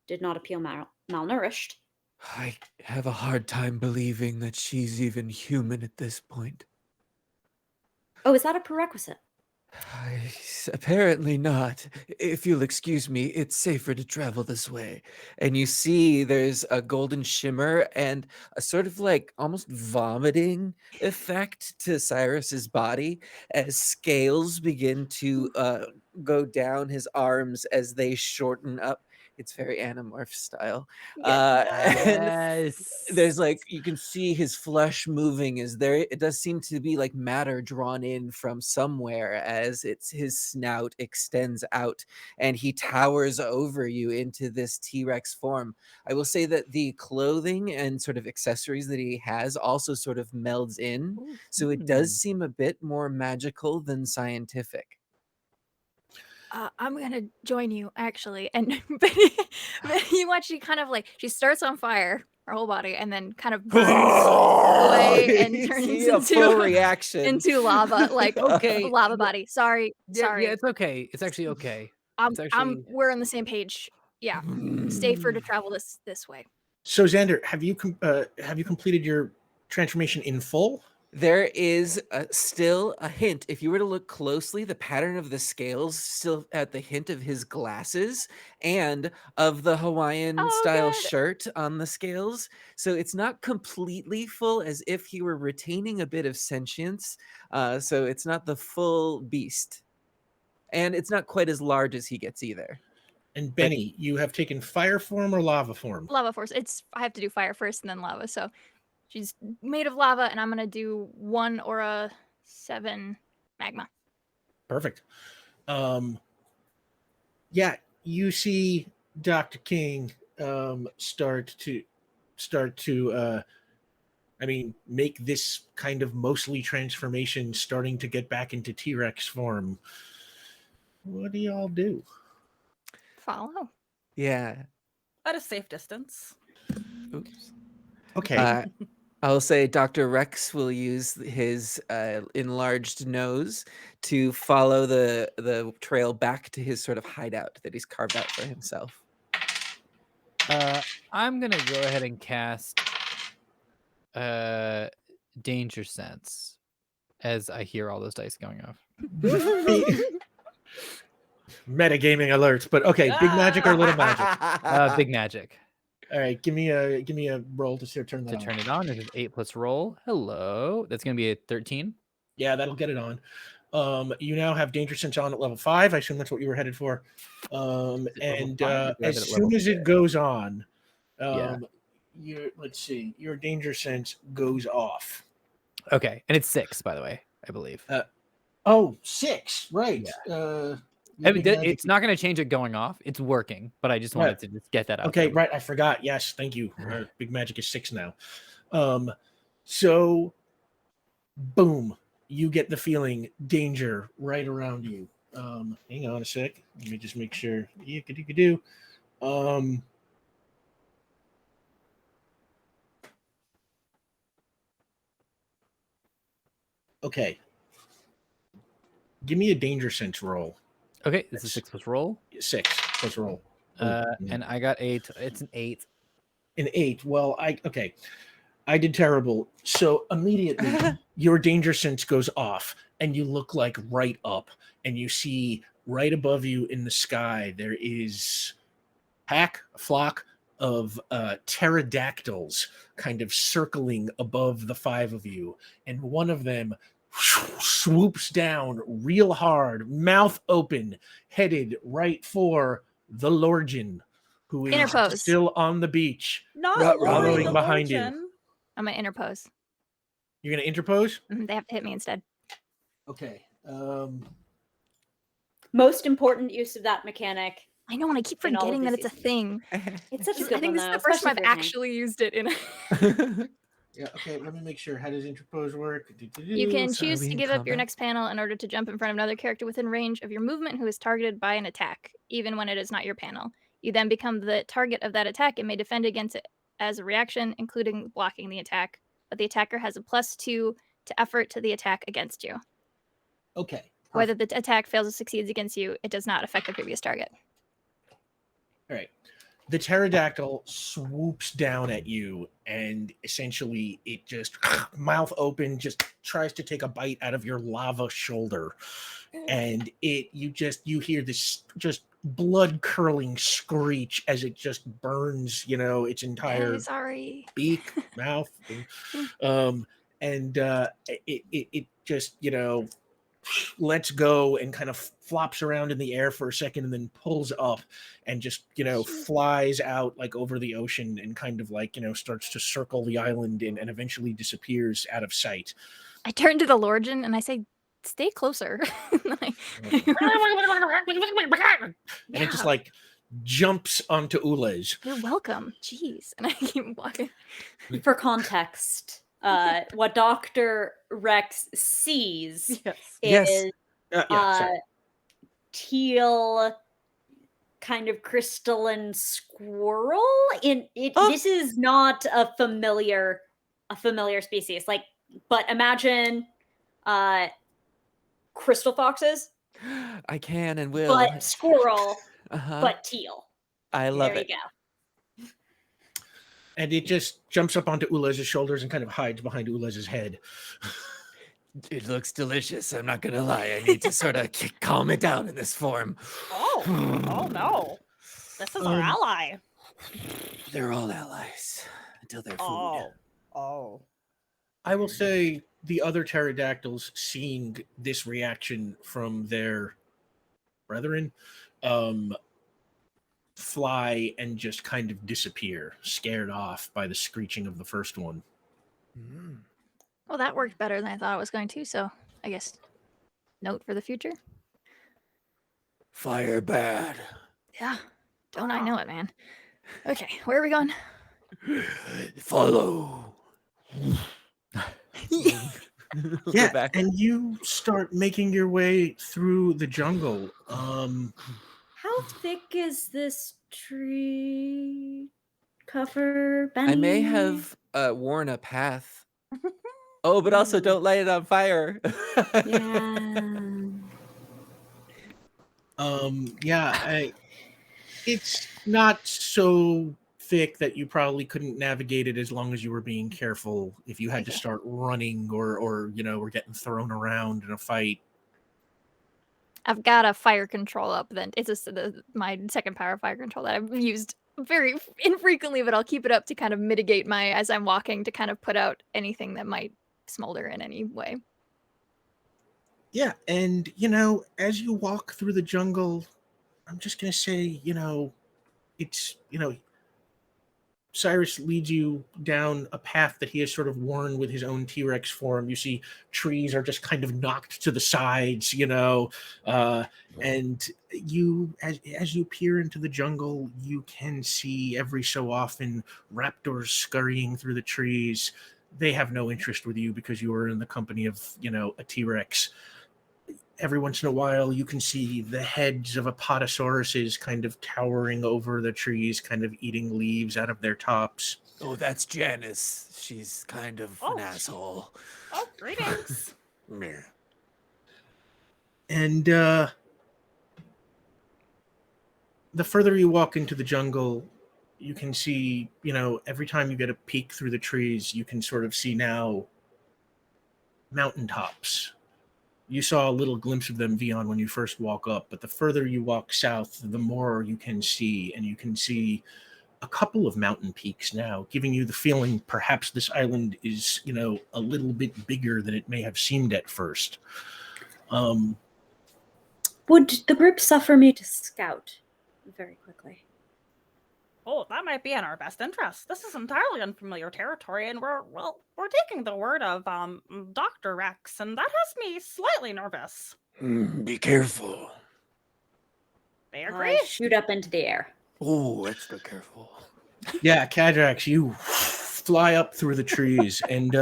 did not appear malnourished. I have a hard time believing that she's even human at this point. Oh, is that a prerequisite? Apparently not. If you'll excuse me, it's safer to travel this way. And you see there's a golden shimmer and a sort of like almost vomiting effect to Cyrus's body as scales begin to go down his arms as they shorten up. It's very Animorph style. And Yes. there's like you can see his flesh moving. Is there? It does seem to be like matter drawn in from somewhere as his snout extends out, and he towers over you into this T-Rex form. I will say that the clothing and sort of accessories that he has also sort of melds in, so it does seem a bit more magical than scientific. I'm gonna join you actually, and you watch she kind of like she starts on fire, her whole body, and then kind of burns away and You turns see a full into reaction. into lava, like Okay. lava body. Sorry, Yeah, it's okay. It's actually okay. It's actually we're on the same page. Yeah, safer to travel this way. So Xander, have you completed your transformation in full? There is still a hint. If you were to look closely, the pattern of the scales still at the hint of his glasses and of the Hawaiian style good. shirt on the scales. So it's not completely full, as if he were retaining a bit of sentience. So it's not the full beast. And it's not quite as large as he gets either. And Benny, you have taken fire form or lava form? Lava force. I have to do fire first and then lava. So she's made of lava, and I'm gonna do 1 or a 7 magma. Perfect. Yeah, you see Dr. King start to make this kind of mostly transformation, starting to get back into T-Rex form. What do y'all do? Follow. Yeah. At a safe distance. Oops. Okay. I'll say Dr. Rex will use his enlarged nose to follow the trail back to his sort of hideout that he's carved out for himself. I'm gonna go ahead and cast Danger Sense as I hear all those dice going off. Metagaming alert, but okay, big magic or little magic? Big magic. All right, give me a roll to turn that To on. turn it on, it is 8 plus roll. Hello. That's gonna be a 13. Yeah, that'll get it on. You now have Danger Sense on at level 5. I assume that's what you were headed for. Is it level And 5 or do I have as it at soon level as it 6? goes on, Yeah. let's see, your Danger Sense goes off. Okay, and it's 6, by the way, I believe. 6, right? Yeah. Your I mean, big magic- it's not going to change it going off. It's working, but I just wanted to just get that out. Okay, there. right. I forgot. Yes, thank you. Big magic is 6 now. So, boom, you get the feeling danger right around you. Hang on a sec. Let me just make sure. You could do. Okay. Give me a danger sense roll. Okay, this is 6 plus roll. 6 plus roll. And I got 8. It's an 8. An 8. Well, I did terrible. So immediately your danger sense goes off and you look like right up and you see right above you in the sky there is a flock of pterodactyls kind of circling above the 5 of you, and one of them swoops down real hard, mouth open, headed right for the Lorgin, who is Interpose. still on the beach. Not Following Lori the behind you. Lorgin. I'm gonna interpose. You're gonna interpose? They have to hit me instead. Okay. Most important use of that mechanic. I know, and I keep In all of forgetting that these it's a thing. It's such a I good think one, this is though, the first time especially I've for a tank. actually used it in. Yeah, okay, let me make sure. How does interpose work? You can Sorry, choose we to in give up your combat? next panel in order to jump in front of another character within range of your movement who is targeted by an attack, even when it is not your panel. You then become the target of that attack and may defend against it as a reaction, including blocking the attack. But the attacker has a +2 to effort to the attack against you. Okay. Whether the attack fails or succeeds against you, it does not affect the previous target. All right. the pterodactyl swoops down at you, and essentially it just mouth open, just tries to take a bite out of your lava shoulder, and you hear this just blood curdling screech as it just burns, its entire Sorry. beak, mouth, and it just lets go and kind of flops around in the air for a second and then pulls up and just flies out like over the ocean and kind of like starts to circle the island and eventually disappears out of sight. I turn to the Lorgen and I say, "Stay closer." And it just like jumps onto Ulez. You're welcome. Jeez. And I keep walking. For context, what Dr. Rex sees Yes. is Sorry. teal kind of crystalline squirrel. This is not a familiar species. But imagine crystal foxes, I can and will. but squirrel, Uh-huh. but teal. I love There it. you go. And it just jumps up onto Ulez's shoulders and kind of hides behind Ulez's head. It looks delicious. I'm not gonna lie. I need to sort of calm it down in this form. Oh no. This is our ally. They're all allies until they're food. Oh. I will say the other pterodactyls, seeing this reaction from their brethren, fly and just kind of disappear, scared off by the screeching of the first one. Well, that worked better than I thought it was going to, so I guess note for the future. Fire bad. Yeah. Don't I know it, man. Okay, where are we going? Follow. Yeah, back. and you start making your way through the jungle. How thick is this tree cover, Benny? I may have worn a path. Oh, but also don't light it on fire. Yeah. It's not so thick that you probably couldn't navigate it as long as you were being careful. If you had to start running or were getting thrown around in a fight. I've got a fire control up. Then it's my second power fire control that I've used very infrequently, but I'll keep it up to kind of mitigate as I'm walking to kind of put out anything that might smolder in any way. Yeah, and as you walk through the jungle, I'm just gonna say, it's Cyrus leads you down a path that he has sort of worn with his own T-Rex form. You see trees are just kind of knocked to the sides, and you, as you peer into the jungle, you can see every so often raptors scurrying through the trees. They have no interest with you because you are in the company of, a T-Rex. Every once in a while, you can see the heads of apatosauruses kind of towering over the trees, kind of eating leaves out of their tops. Oh, that's Janice. She's kind of an asshole. Oh, greetings. And the further you walk into the jungle, you can see, every time you get a peek through the trees, you can sort of see now mountaintops. You saw a little glimpse of them, Vion, when you first walk up, but the further you walk south, the more you can see, and you can see a couple of mountain peaks now, giving you the feeling perhaps this island is, a little bit bigger than it may have seemed at first. Would the group suffer me to scout very quickly? Oh, that might be in our best interest. This is entirely unfamiliar territory, and we're taking the word of Dr. Rex, and that has me slightly nervous. Be careful. They agree. Shoot up into the air. Oh, extra careful. Yeah, Cadrax, you fly up through the trees, and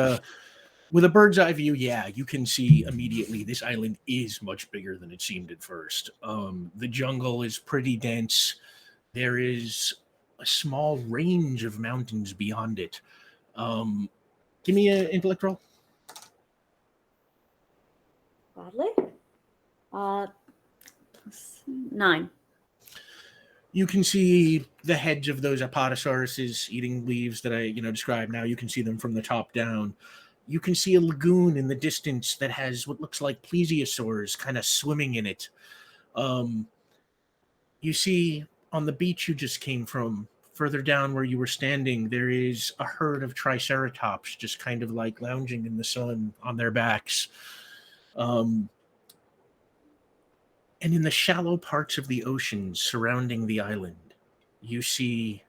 with a bird's eye view, you can see immediately this island is much bigger than it seemed at first. The jungle is pretty dense. There is a small range of mountains beyond it. Give me an intellect roll. Godly? 9. You can see the heads of those apatosauruses eating leaves that I, described. Now you can see them from the top down. You can see a lagoon in the distance that has what looks like plesiosaurs kind of swimming in it. You see on the beach you just came from, further down where you were standing, there is a herd of triceratops just kind of like lounging in the sun on their backs. And in the shallow parts of the ocean surrounding the island, you see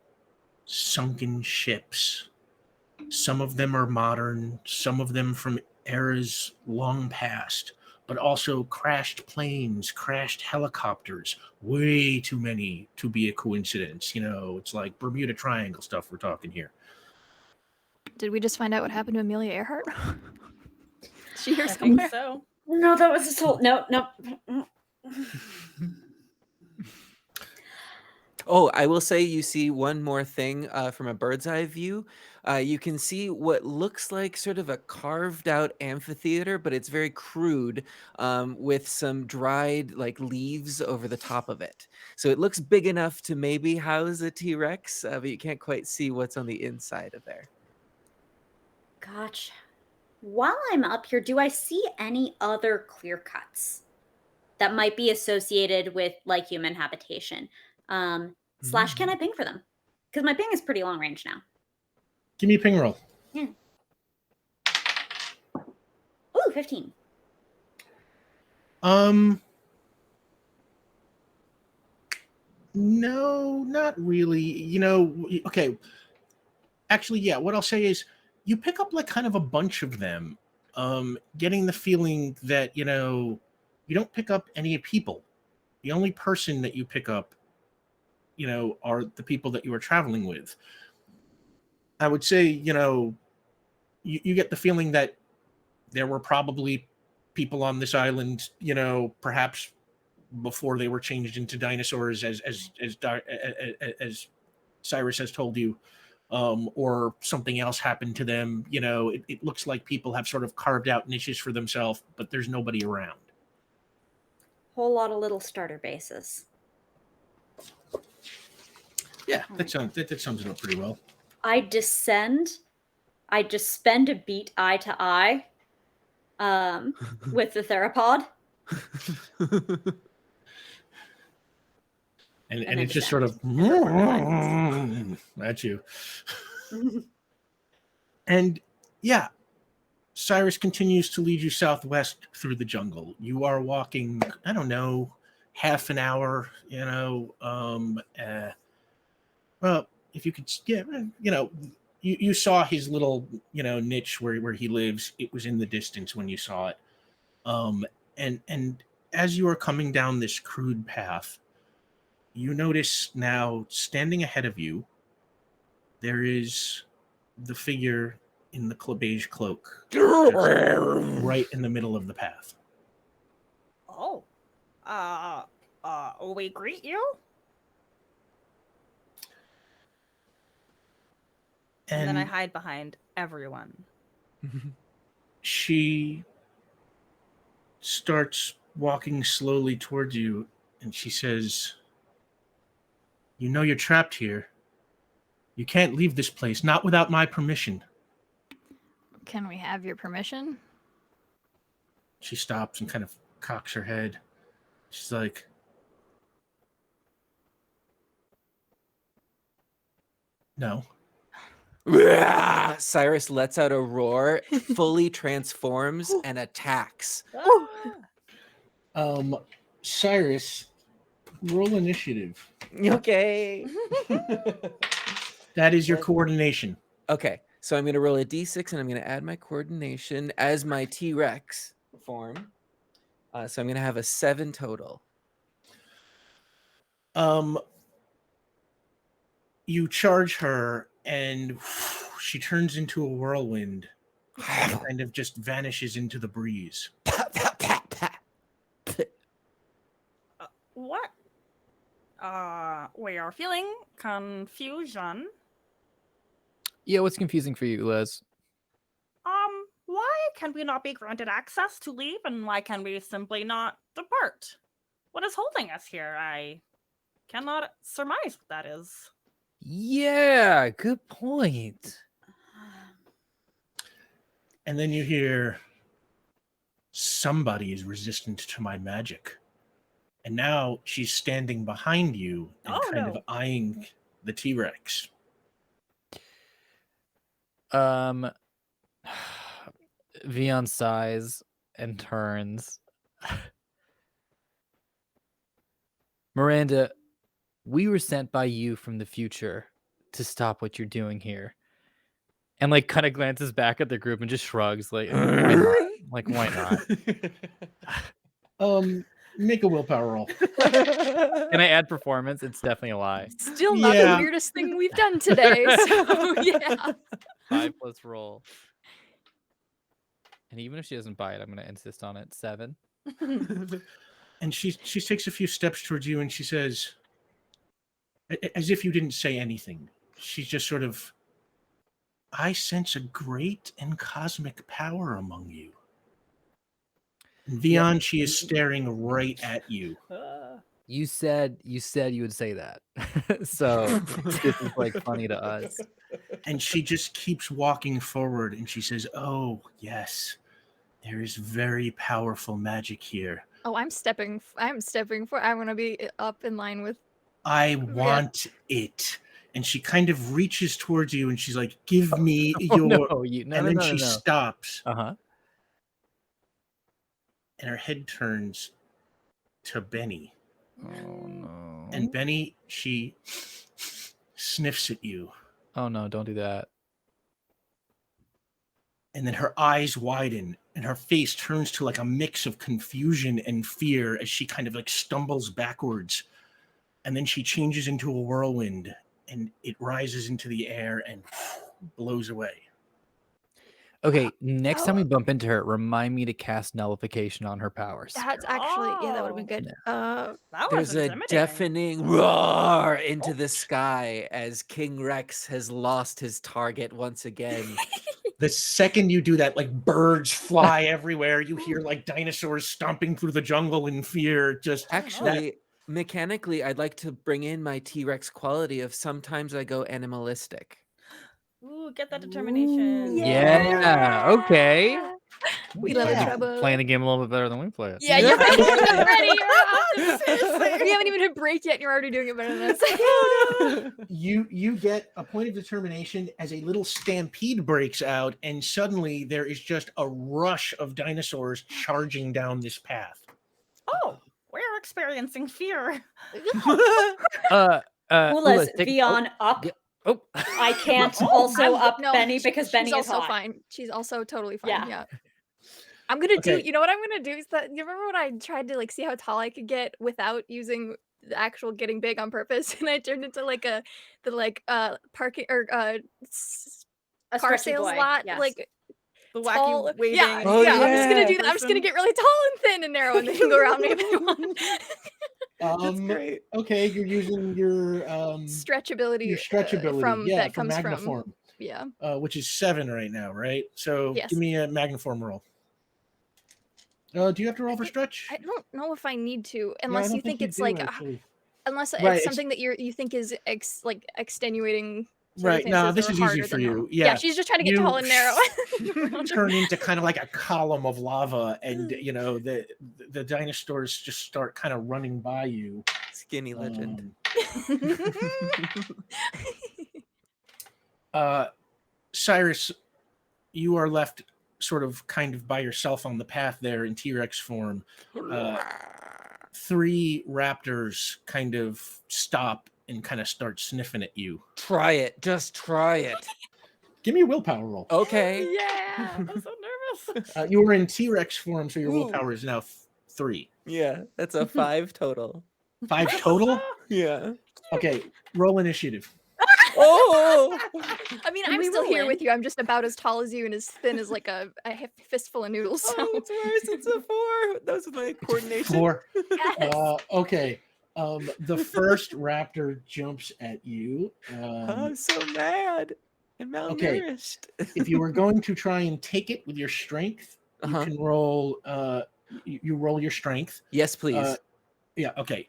sunken ships. Some of them are modern, some of them from eras long past, but also crashed planes, crashed helicopters, way too many to be a coincidence. It's like Bermuda Triangle stuff we're talking here. Did we just find out what happened to Amelia Earhart? Is she here I somewhere? think so. No, that was his whole. No. Oh, I will say you see one more thing from a bird's eye view. You can see what looks like sort of a carved out amphitheater, but it's very crude with some dried like leaves over the top of it. So it looks big enough to maybe house a T-Rex, but you can't quite see what's on the inside of there. Gotcha. While I'm up here, do I see any other clear cuts that might be associated with like human habitation? Slash, can I ping for them? Because my ping is pretty long range now. Give me a ping roll. Yeah. Ooh, 15. No, not really. Okay. Actually, yeah, what I'll say is you pick up like kind of a bunch of them, getting the feeling that, you don't pick up any people. The only person that you pick up, are the people that you are traveling with. I would say, you get the feeling that there were probably people on this island, perhaps before they were changed into dinosaurs, as Cyrus has told you, or something else happened to them. It looks like people have sort of carved out niches for themselves, but there's nobody around. Whole lot of little starter bases. Yeah, that sums it up pretty well. I descend. I just spend a beat eye to eye with the theropod. And it's just sort of at you. And yeah, Cyrus continues to lead you southwest through the jungle. You are walking, I don't know, half an hour, well, if you could, you saw his little, niche where he lives. It was in the distance when you saw it. And as you are coming down this crude path, you notice now standing ahead of you, there is the figure in the beige cloak, right in the middle of the path. Oh. We greet you? And then I hide behind everyone. She starts walking slowly towards you, and she says, "You know you're trapped here. You can't leave this place, not without my permission." Can we have your permission? She stops and kind of cocks her head. She's like, "No." Cyrus lets out a roar, fully transforms, and attacks. Cyrus, roll initiative. Okay. That is your coordination. Okay, so I'm going to roll a d6 and I'm going to add my coordination as my T-Rex form. So I'm going to have a 7 total. You charge her, and she turns into a whirlwind, and kind of just vanishes into the breeze. What? We are feeling confusion. Yeah, what's confusing for you, Liz? Why can we not be granted access to leave, and why can we simply not depart? What is holding us here? I cannot surmise what that is. Yeah, good point. And then you hear, somebody is resistant to my magic. And now she's standing behind you and of eyeing the T-Rex. Vion sighs and turns. Miranda, we were sent by you from the future to stop what you're doing here. And like kind of glances back at the group and just shrugs like, why not? Like, why not? Make a willpower roll. Can I add performance? It's definitely a lie. Still not the weirdest thing we've done today. So yeah. 5 plus roll. And even if she doesn't buy it, I'm going to insist on it. 7. And she takes a few steps towards you and she says, as if you didn't say anything, she's just sort of, I sense a great and cosmic power among you. And Vion, she is staring right at you. You said you would say that. So this is like funny to us. And she just keeps walking forward and she says, oh, yes, there is very powerful magic here. Oh, I'm stepping for. I want to be up in line with. I want it. And she kind of reaches towards you and she's like, give me she stops. Uh-huh. And her head turns to Benny. Oh no. And Benny, she sniffs at you. Oh no, don't do that. And then her eyes widen and her face turns to like a mix of confusion and fear as she kind of like stumbles backwards. And then she changes into a whirlwind and it rises into the air and blows away. Okay, next time we bump into her, remind me to cast Nullification on her powers. That's actually, that would have been good. There's a deafening roar into the sky as King Rex has lost his target once again. The second you do that, like birds fly everywhere. You hear like dinosaurs stomping through the jungle in fear. Actually, mechanically, I'd like to bring in my T-Rex quality of sometimes I go animalistic. Ooh, get that determination. Yeah. Okay. We love trouble. Playing the game a little bit better than we play it. Yeah, you're ready. We haven't even hit break yet. And you're already doing it better than us. You get a point of determination as a little stampede breaks out, and suddenly there is just a rush of dinosaurs charging down this path. Oh, we're experiencing fear. Ula's Vion up. Oh, I can't also up Benny because Benny is also hot. fine. She's also totally fine. Yeah. I'm gonna do. You know what I'm gonna do is that you remember when I tried to like see how tall I could get without using the actual getting big on purpose, and I turned into like parking or A car stretchy sales boy, lot yes. like. The Tall, wacky waving. yeah, Oh, yeah, I'm just gonna yeah. do that. I'm just gonna get really tall and thin and narrow, and they can go around me if they want. That's great. Okay, you're using your Stretchability. your stretchability from yeah, that from comes Magniform, from yeah. Which is 7 right now, right? So Yes. give me a Magniform roll. Do you have to roll for stretch? I don't know if I need to, Yeah, I unless don't you think you it's do, like, actually. unless Right, it's something that you think is extenuating. Right, no, this is easy for you. Yeah, she's just trying to get tall and narrow. turn into kind of like a column of lava, and the dinosaurs just start kind of running by you. Skinny legend. Cyrus, you are left sort of kind of by yourself on the path there in T-Rex form. 3 raptors kind of stop and kind of start sniffing at you. Try it. Just try it. Give me a willpower roll. Okay. Yeah, I'm so nervous. You were in T-Rex form, so your willpower is now 3. Yeah, that's a 5 total. 5 total? Yeah. Okay, roll initiative. Oh! I mean, I'm still here with you. I'm just about as tall as you and as thin as like a fistful of noodles. So. Oh, it's worse. It's a 4. That was my coordination. 4. Yes. Okay. The first raptor jumps at you. I'm so mad and malnourished. If you were going to try and take it with your strength, you can roll. You roll your strength. Yes, please. Yeah. Okay.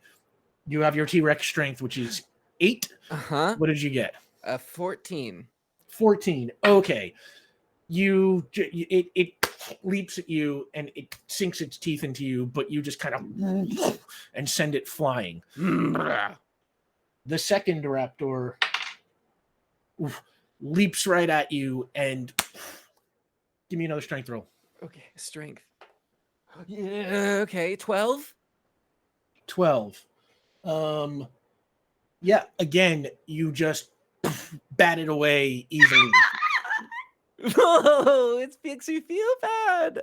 You have your T-Rex strength, which is 8. Uh-huh. What did you get? 14. 14. Okay. It leaps at you and it sinks its teeth into you, but you just kind of and send it flying. The second raptor leaps right at you and give me another strength roll. Okay, strength. Yeah, okay, 12. 12. Yeah, again, you just bat it away easily. Oh, it makes me feel bad.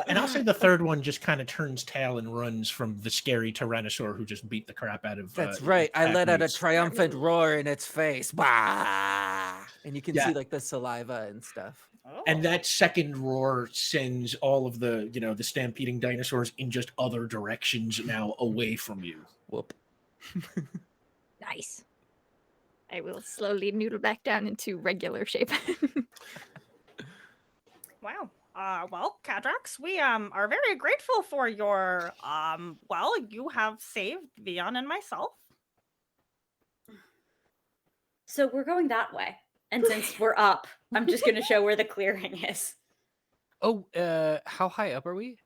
And I'll say the third one just kind of turns tail and runs from the scary Tyrannosaur who just beat the crap out of. That's right. I let out a mates. triumphant roar in its face. Bah! And you can Yeah. see like the saliva and stuff. And that second roar sends all of the, the stampeding dinosaurs in just other directions now away from you. Whoop. Nice. I will slowly noodle back down into regular shape. Wow. Well, Cadrax, we are very grateful for your you have saved Vion and myself. So we're going that way. And since we're up, I'm just going to show where the clearing is. Oh, how high up are we?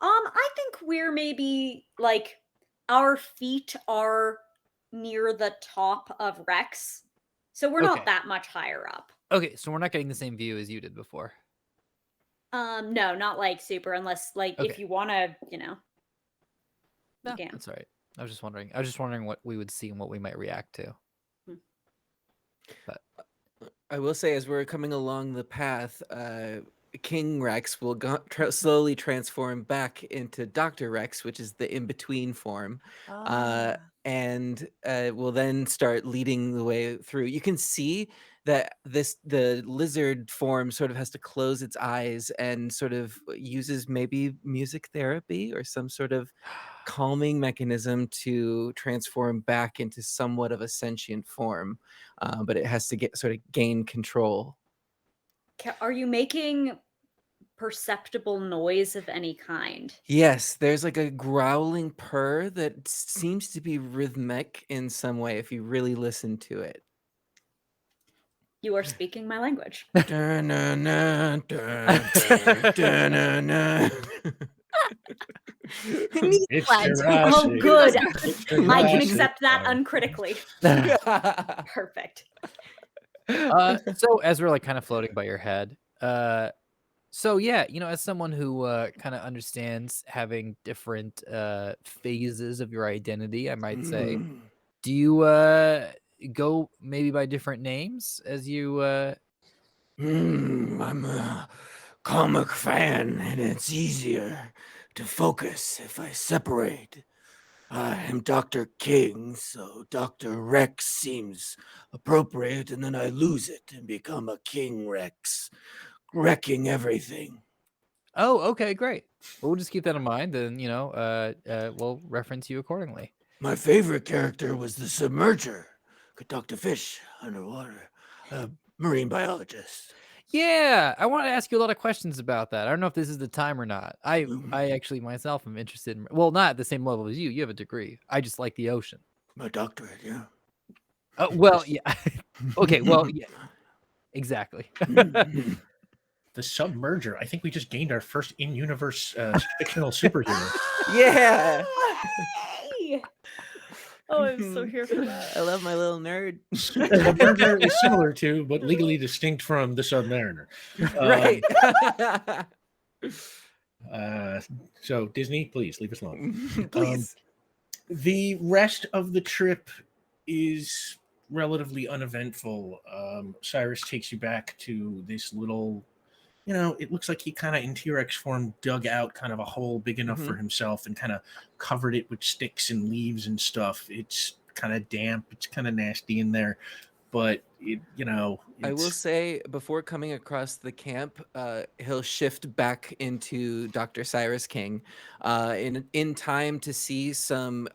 I think we're maybe like our feet are near the top of Rex. So we're Okay. not that much higher up. Okay, so we're not getting the same view as you did before. No, not like super, unless like Okay. if you want to, No, you can. that's all right. I was just wondering what we would see and what we might react to. But I will say, as we're coming along the path, King Rex will slowly transform back into Dr. Rex, which is the in-between form, and will then start leading the way through. You can see that the lizard form sort of has to close its eyes and sort of uses maybe music therapy or some sort of calming mechanism to transform back into somewhat of a sentient form, but it has to gain control. Are you making perceptible noise of any kind? Yes, there's like a growling purr that seems to be rhythmic in some way if you really listen to it. You are speaking my language. Dun-na-na, dun, dun, dun-na-na. It's Flags. Oh, Jurassic. good. It's I can Jurassic accept that Park. uncritically. Perfect. so as we're like kind of floating by your head, so yeah, as someone who kind of understands having different phases of your identity, I might say, do you go maybe by different names as you I'm a comic fan, and it's easier to focus if I separate. I am Dr. King, so Dr. Rex seems appropriate, and then I lose it and become a King Rex, wrecking everything. Oh, okay, great. Well, we'll just keep that in mind, and we'll reference you accordingly. My favorite character was the Submerger. Could talk to fish underwater. Marine biologist. Yeah, I want to ask you a lot of questions about that. I don't know if this is the time or not. I actually myself am interested in, well, not at the same level as you. You have a degree. I just like the ocean. My doctorate, yeah. Well, yeah. Okay, well, yeah. Exactly. The Submerger. I think we just gained our first in-universe fictional superhero. Yeah. Hey! Oh, I'm so here for that. I love my little nerd. The Submerger is similar to, but legally distinct from, the Submariner. Right. So Disney, please leave us alone. Please. The rest of the trip is relatively uneventful. Cyrus takes you back to this little, it looks like he kind of in T-Rex form dug out kind of a hole big enough for himself and kind of covered it with sticks and leaves and stuff. It's kind of damp. It's kind of nasty in there, but I will say, before coming across the camp, he'll shift back into Dr. Cyrus King, in time to see some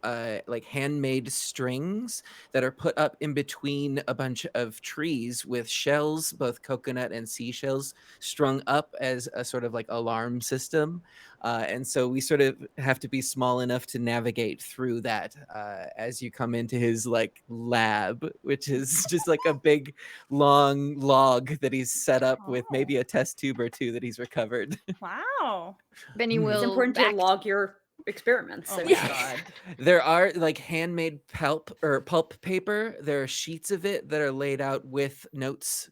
like handmade strings that are put up in between a bunch of trees with shells, both coconut and seashells, strung up as a sort of like alarm system. And so we sort of have to be small enough to navigate through that as you come into his like lab, which is just like a big long log that he's set up with maybe a test tube or two that he's recovered. Wow. Benny Mm. will It's important to back log your experiments. Oh So my yeah. god. There are like handmade pulp paper. There are sheets of it that are laid out with notes.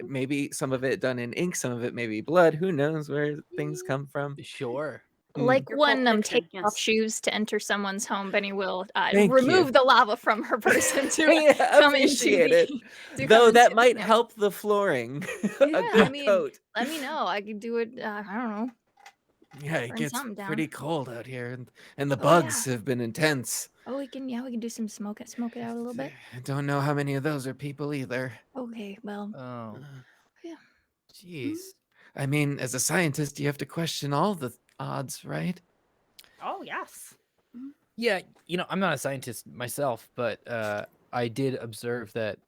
Maybe some of it done in ink, some of it maybe blood. Who knows where things come from? Sure. Like Your one Pulp takes Fiction, off yes. shoes to enter someone's home, Benny will Thank remove you. the lava from her person to I come into appreciate the. it. To come Though that into- might yeah. help the flooring. Yeah, A good I mean, coat. let me know. I could do it. I don't know. Yeah, it burn gets something down. pretty cold out here, and the Oh, bugs yeah. have been intense. Oh, we can. Yeah, we can do some smoke it out a little bit. I don't know how many of those are people either. Okay, well, Oh, yeah. jeez. I mean, as a scientist, you have to question all the odds, right? Oh yes. Yeah, I'm not a scientist myself, but I did observe that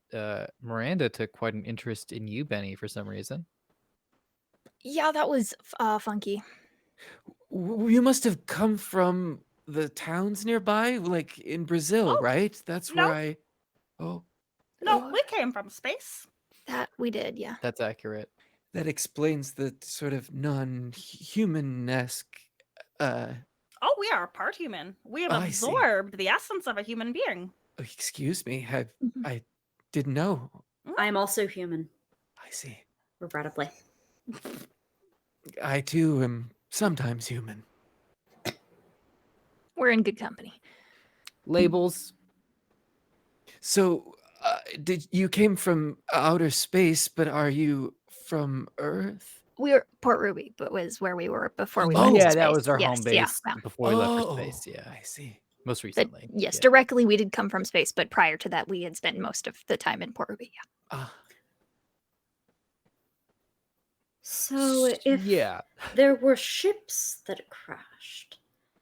Miranda took quite an interest in you, Benny, for some reason. Yeah, that was funky. You must have come from the towns nearby, like in Brazil, Oh, right? That's no. where I. Oh, No, Oh. we came from space. That we did, yeah. That's accurate. that explains the sort of non-human-esque. Oh, we are part human. We have I see. absorbed the essence of a human being. Excuse me, Mhm. I didn't know. I am also human, I see. regrettably. I too am sometimes human. We're in good company. Labels. So, did you came from outer space? But are you from Earth? We were Port Ruby, but was where we were before we Oh, went to yeah, space. that was our Yes, home base yeah. before we left for Oh, space. Yeah, I see. most But recently. yes, yeah. directly we did come from space, but prior to that, we had spent most of the time in Port Ruby. Yeah. Ah, So if Yeah. there were ships that crashed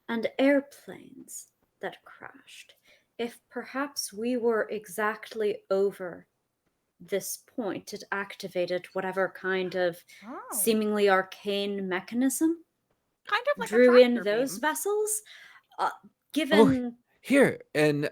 and airplanes that crashed, if perhaps we were exactly over this point, it activated whatever kind of Oh. seemingly arcane mechanism Kind of like drew a in tractor those beam. vessels. Given here, and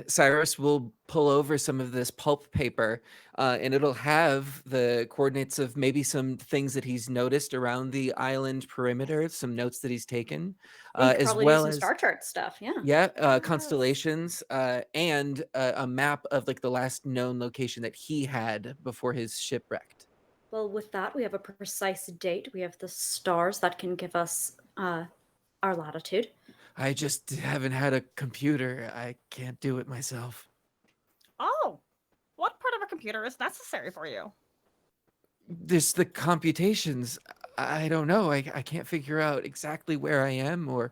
Cyrus will pull over some of this pulp paper, and it'll have the coordinates of maybe some things that he's noticed around the island perimeter, some notes that he's taken, we could as probably well do some as star chart stuff, yeah. Yes. constellations, and a map of like the last known location that he had before his ship wrecked. Well, with that, we have a precise date. We have the stars that can give us our latitude. I just haven't had a computer. I can't do it myself. Oh, what part of a computer is necessary for you? There's the computations. I don't know. I can't figure out exactly where I am or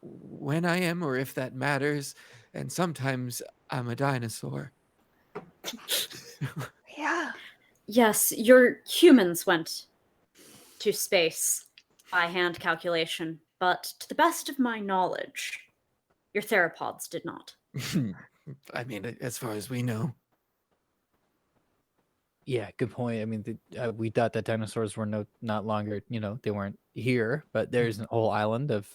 when I am or if that matters. And sometimes I'm a dinosaur. Yeah. Yes, your humans went to space by hand calculation, but to the best of my knowledge, your theropods did not. I mean, as far as we know. Yeah, good point. I mean, we thought that dinosaurs were not longer, they weren't here, but there's a whole island of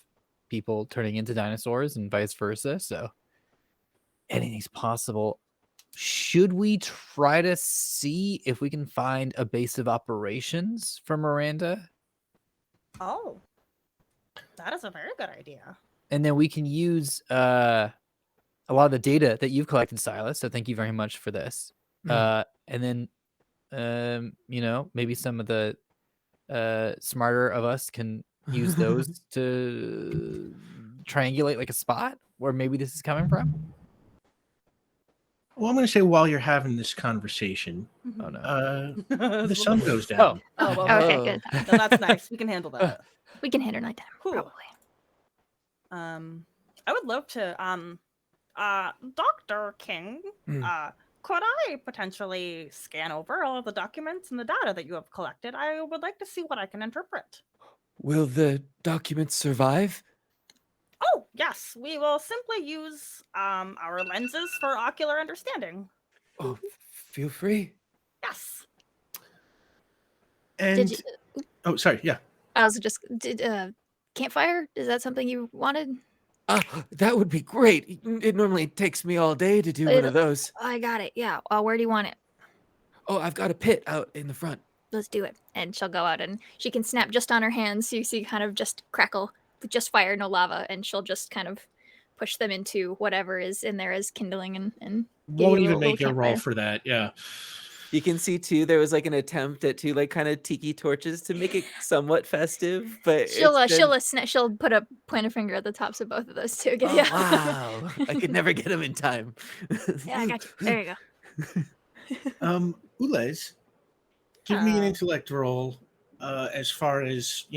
people turning into dinosaurs and vice versa. So anything's possible. Should we try to see if we can find a base of operations for Miranda? Oh, that is a very good idea. And then we can use a lot of the data that you've collected, Silas. So thank you very much for this. And then maybe some of the smarter of us can use those to triangulate like a spot where maybe this is coming from. Well, I'm going to say while you're having this conversation, Oh no. the sun goes down. Oh, well, Okay, Oh. good. then that's nice. We can handle that. We can hit her nighttime, Cool. probably. I would love to Dr. King, Mm. could I potentially scan over all of the documents and the data that you have collected? I would like to see what I can interpret. Will the documents survive? Oh, yes, we will simply use our lenses for ocular understanding. Oh, feel free. Yes. And Did you, oh, sorry, yeah. I was just did campfire? Is that something you wanted? That would be great. It normally takes me all day to do one It'll- of those. I got it. Yeah. Where do you want it? Oh, I've got a pit out in the front. Let's do it. And she'll go out and she can snap just on her hands. So you see kind of just crackle, just fire, no lava. And she'll just kind of push them into whatever is in there as kindling and give Won't you a even little make you a roll campfire. for that. Yeah. You can see too, there was like an attempt at 2 like kind of tiki torches to make it somewhat festive, but She'll it's been... she'll put a pointer finger at the tops of both of those too. Oh, Yeah. wow. I could never get them in time. Yeah, I got you. There you go. Ulez, give me an intellect roll as far as,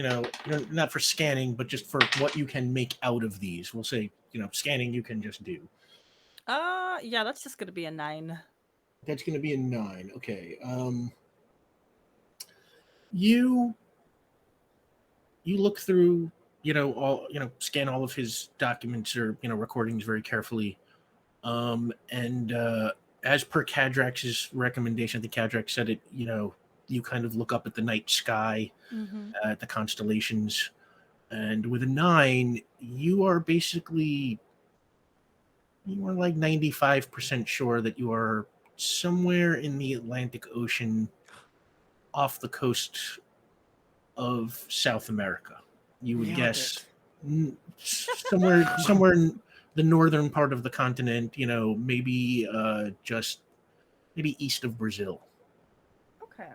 not for scanning, but just for what you can make out of these. We'll say, scanning you can just do. Yeah, that's just gonna be a 9. That's going to be a 9. Okay. You look through, scan all of his documents or, recordings very carefully. And as per Cadrax's recommendation, the Cadrax said it, you kind of look up at the night sky, at the constellations. And with a 9, you are like 95% sure that you are somewhere in the Atlantic Ocean off the coast of South America. You would guess somewhere in the northern part of the continent, maybe maybe east of Brazil. Okay.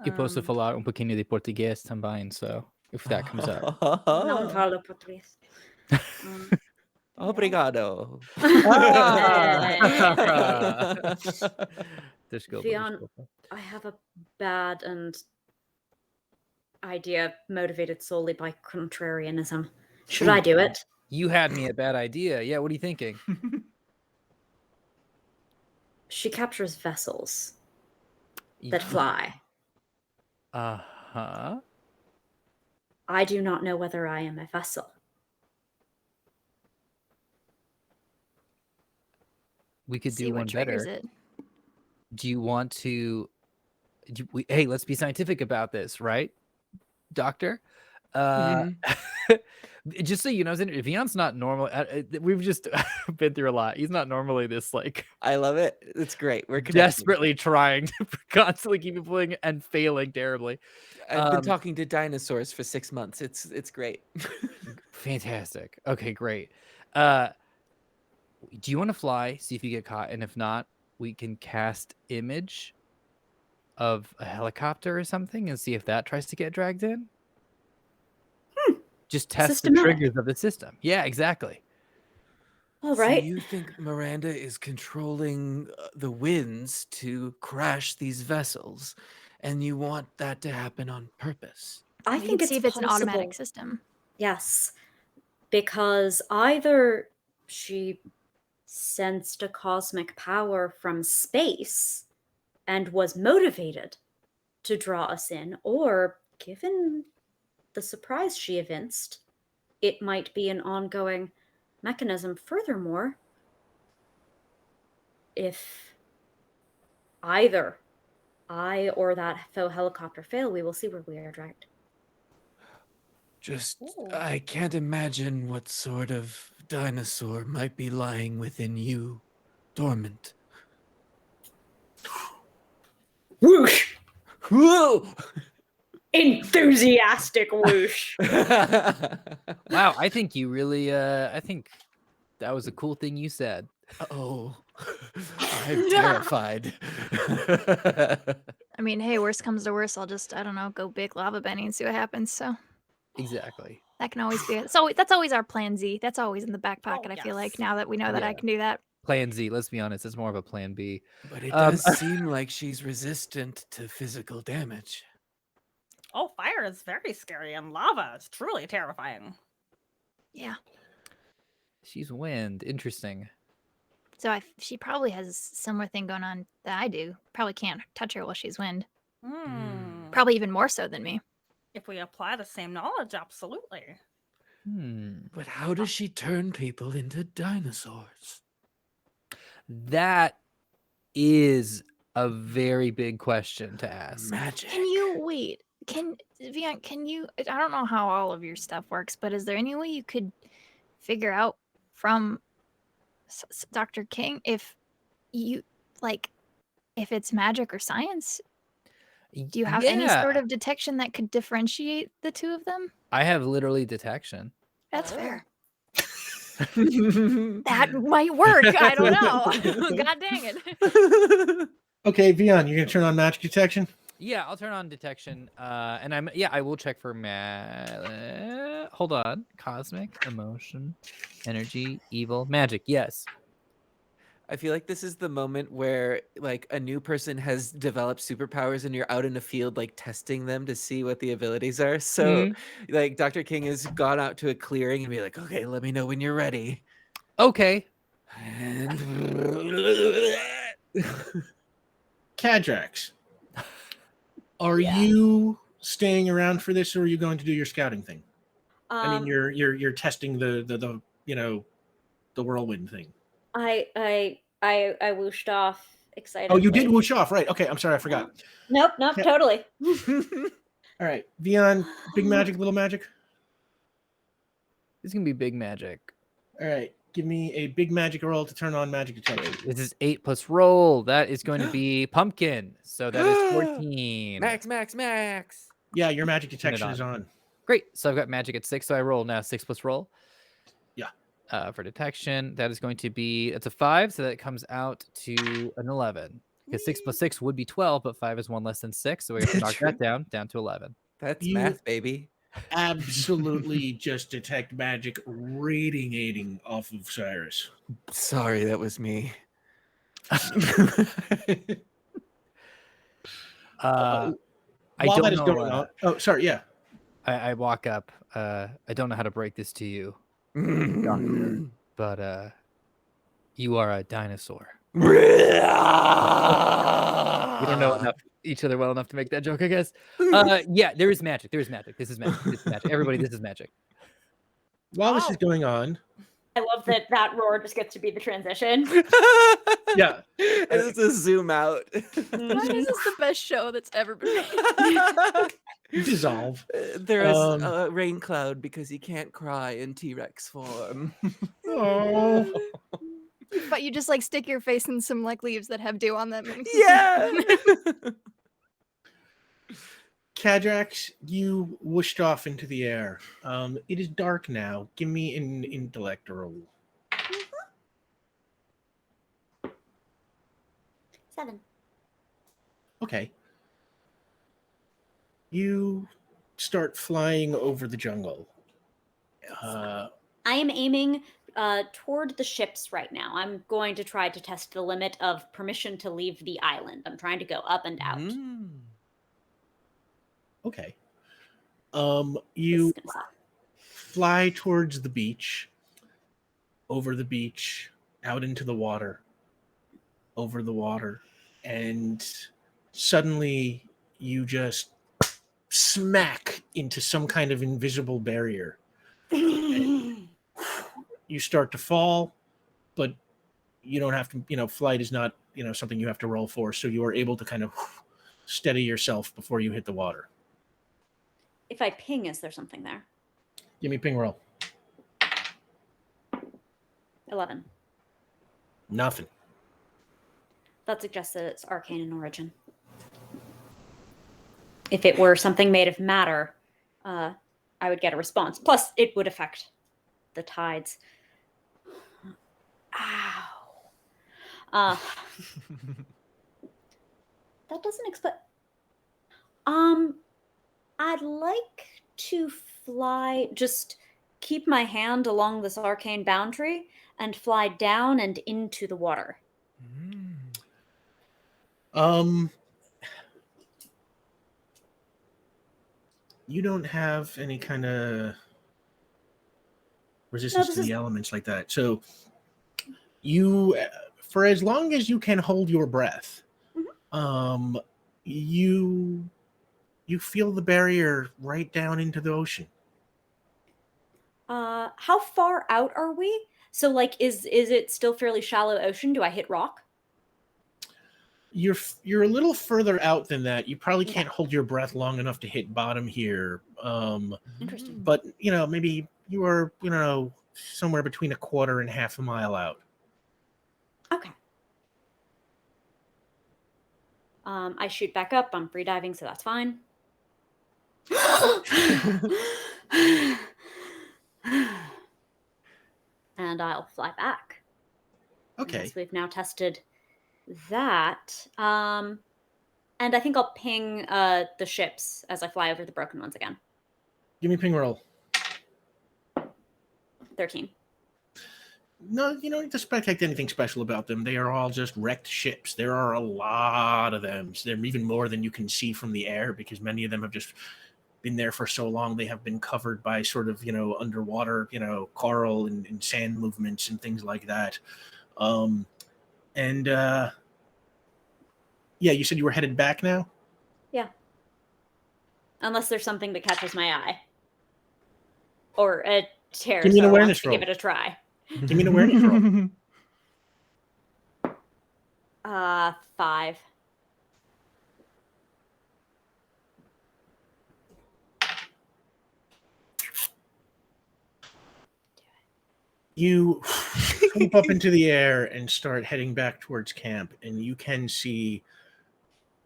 You posso falar pouquinho de português também, so if that comes up. Não falo português. Obrigado. Desculpa, Vian, desculpa. I have a bad idea motivated solely by contrarianism. Should I do it? You had me a bad idea. Yeah, what are you thinking? She captures vessels that fly. Uh-huh. I do not know whether I am a vessel. We could See do what one triggers better. it. Do you want to... hey, let's be scientific about this, right, Doctor? Just so you know, Vian's not normal. We've just been through a lot. He's not normally this like... I love it. It's great. We're desperately trying to constantly keep it pulling and failing terribly. I've been talking to dinosaurs for 6 months. It's great. Fantastic. Okay, great. Do you want to fly? See if you get caught, and if not, we can cast image of a helicopter or something and see if that tries to get dragged in. Just test the triggers of the system. Yeah, exactly. All right. So you think Miranda is controlling the winds to crash these vessels, and you want that to happen on purpose? I think it's see if it's an automatic possible. system. Yes, because either she sensed a cosmic power from space and was motivated to draw us in, or given the surprise she evinced, it might be an ongoing mechanism. Furthermore, if either I or that faux helicopter fail, we will see where we are dragged. I can't imagine what sort of dinosaur might be lying within you, dormant. Whoosh! Whoa! Enthusiastic whoosh. Wow, I think you really I think that was a cool thing you said. Oh, I'm terrified. I mean, hey, worst comes to worst, I'll just, I don't know, go big lava bending and see what happens. So Exactly. that can always be so that's always our plan Z. That's always in the back pocket. I feel like now that we know that I Yeah. can do that. Plan Z, let's be honest, it's more of a plan B. But it does seem like she's resistant to physical damage. Oh, fire is very scary, and lava is truly terrifying. Yeah. She's wind. Interesting. So she probably has a similar thing going on that I do. Probably can't touch her while she's wind. Probably even more so than me. If we apply the same knowledge, absolutely. But how does she turn people into dinosaurs? That is a very big question to ask. Magic. Can you wait? Vian, can you? I don't know how all of your stuff works, but is there any way you could figure out from Dr. King if you if it's magic or science? Do you have any sort of detection that could differentiate the two of them? I have literally detection. That's fair. That might work. I don't know. God dang it. Okay, Vian, you're gonna turn on magic detection. Yeah, I'll turn on detection. And I will check for hold on. Cosmic, emotion, energy, evil, magic. Yes. I feel like this is the moment where like a new person has developed superpowers and you're out in the field like testing them to see what the abilities are. So like Dr. King has gone out to a clearing and be like, okay, let me know when you're ready. Okay. And Cadrax, are you staying around for this, or are you going to do your scouting thing? I mean, you're testing the the whirlwind thing. I whooshed off excitedly. Oh, you did whoosh off, right? Okay, I'm sorry, I forgot. Nope, totally. All right, Vian, big magic, little magic. This can be big magic. All right, give me a big magic roll to turn on magic detection. This is 8 plus roll. That is going to be pumpkin. So that is 14. Max. Yeah, your magic detection is on. Great. So I've got magic at 6. So I roll now 6 plus roll. Yeah. For detection, that is going to be, it's a 5. So that comes out to an 11. Because 6 plus 6 would be 12, but 5 is 1 less than 6. So we have to knock that down to 11. That's math, baby. Absolutely just detect magic radiating off of Cyrus. Sorry, that was me. I While don't that is know, going on. Oh, sorry, yeah. I walk up. I don't know how to break this to you, Doctor, but you are a dinosaur. We don't know enough each other well enough to make that joke, I guess. Yeah, there is magic. This is magic. This is magic. Everybody, this is magic. While this is going on, I love that roar just gets to be the transition. yeah, and it's a zoom out. Why is this the best show that's ever been made? you dissolve. There is a rain cloud because he can't cry in T-Rex form. Oh, But you just like stick your face in some like leaves that have dew on them. Yeah. Cadrax, you whooshed off into the air. It is dark now. Give me an intellect roll. 7. Okay. You start flying over the jungle. I am aiming toward the ships right now. I'm going to try to test the limit of permission to leave the island. I'm trying to go up and out. Okay. You fly towards the beach, over the beach, out into the water, over the water, and suddenly you just smack into some kind of invisible barrier. You start to fall, but you don't have to, flight is not, something you have to roll for, so you are able to kind of steady yourself before you hit the water. If I ping, is there something there? Give me ping roll. 11. Nothing. That suggests that it's arcane in origin. If it were something made of matter, I would get a response. Plus, it would affect the tides. Ow. That doesn't explain. I'd like to fly, just keep my hand along this arcane boundary and fly down and into the water. You don't have any kind of resistance to the elements like that. So you for as long as you can hold your breath, Mhm. you feel the barrier right down into the ocean. How far out are we? So, like, is it still fairly shallow ocean? Do I hit rock? You're a little further out than that. You probably Okay. can't hold your breath long enough to hit bottom here. Interesting. But maybe you are somewhere between a quarter and half a mile out. Okay. I shoot back up. I'm free diving, so that's fine. And I'll fly back. Okay. Yes, we've now tested that. And I think I'll ping the ships as I fly over the broken ones again. Give me a ping roll. 13. No, you don't need to expect anything special about them. They are all just wrecked ships. There are a lot of them. So they're even more than you can see from the air because many of them have just been there for so long. They have been covered by sort of, underwater, coral and sand movements and things like that. Yeah, you said you were headed back now? Yeah. Unless there's something that catches my eye. Or a Give me an pterosaur awareness wants to give roll. it a try. Give me an awareness roll. 5. You swoop up into the air and start heading back towards camp, and you can see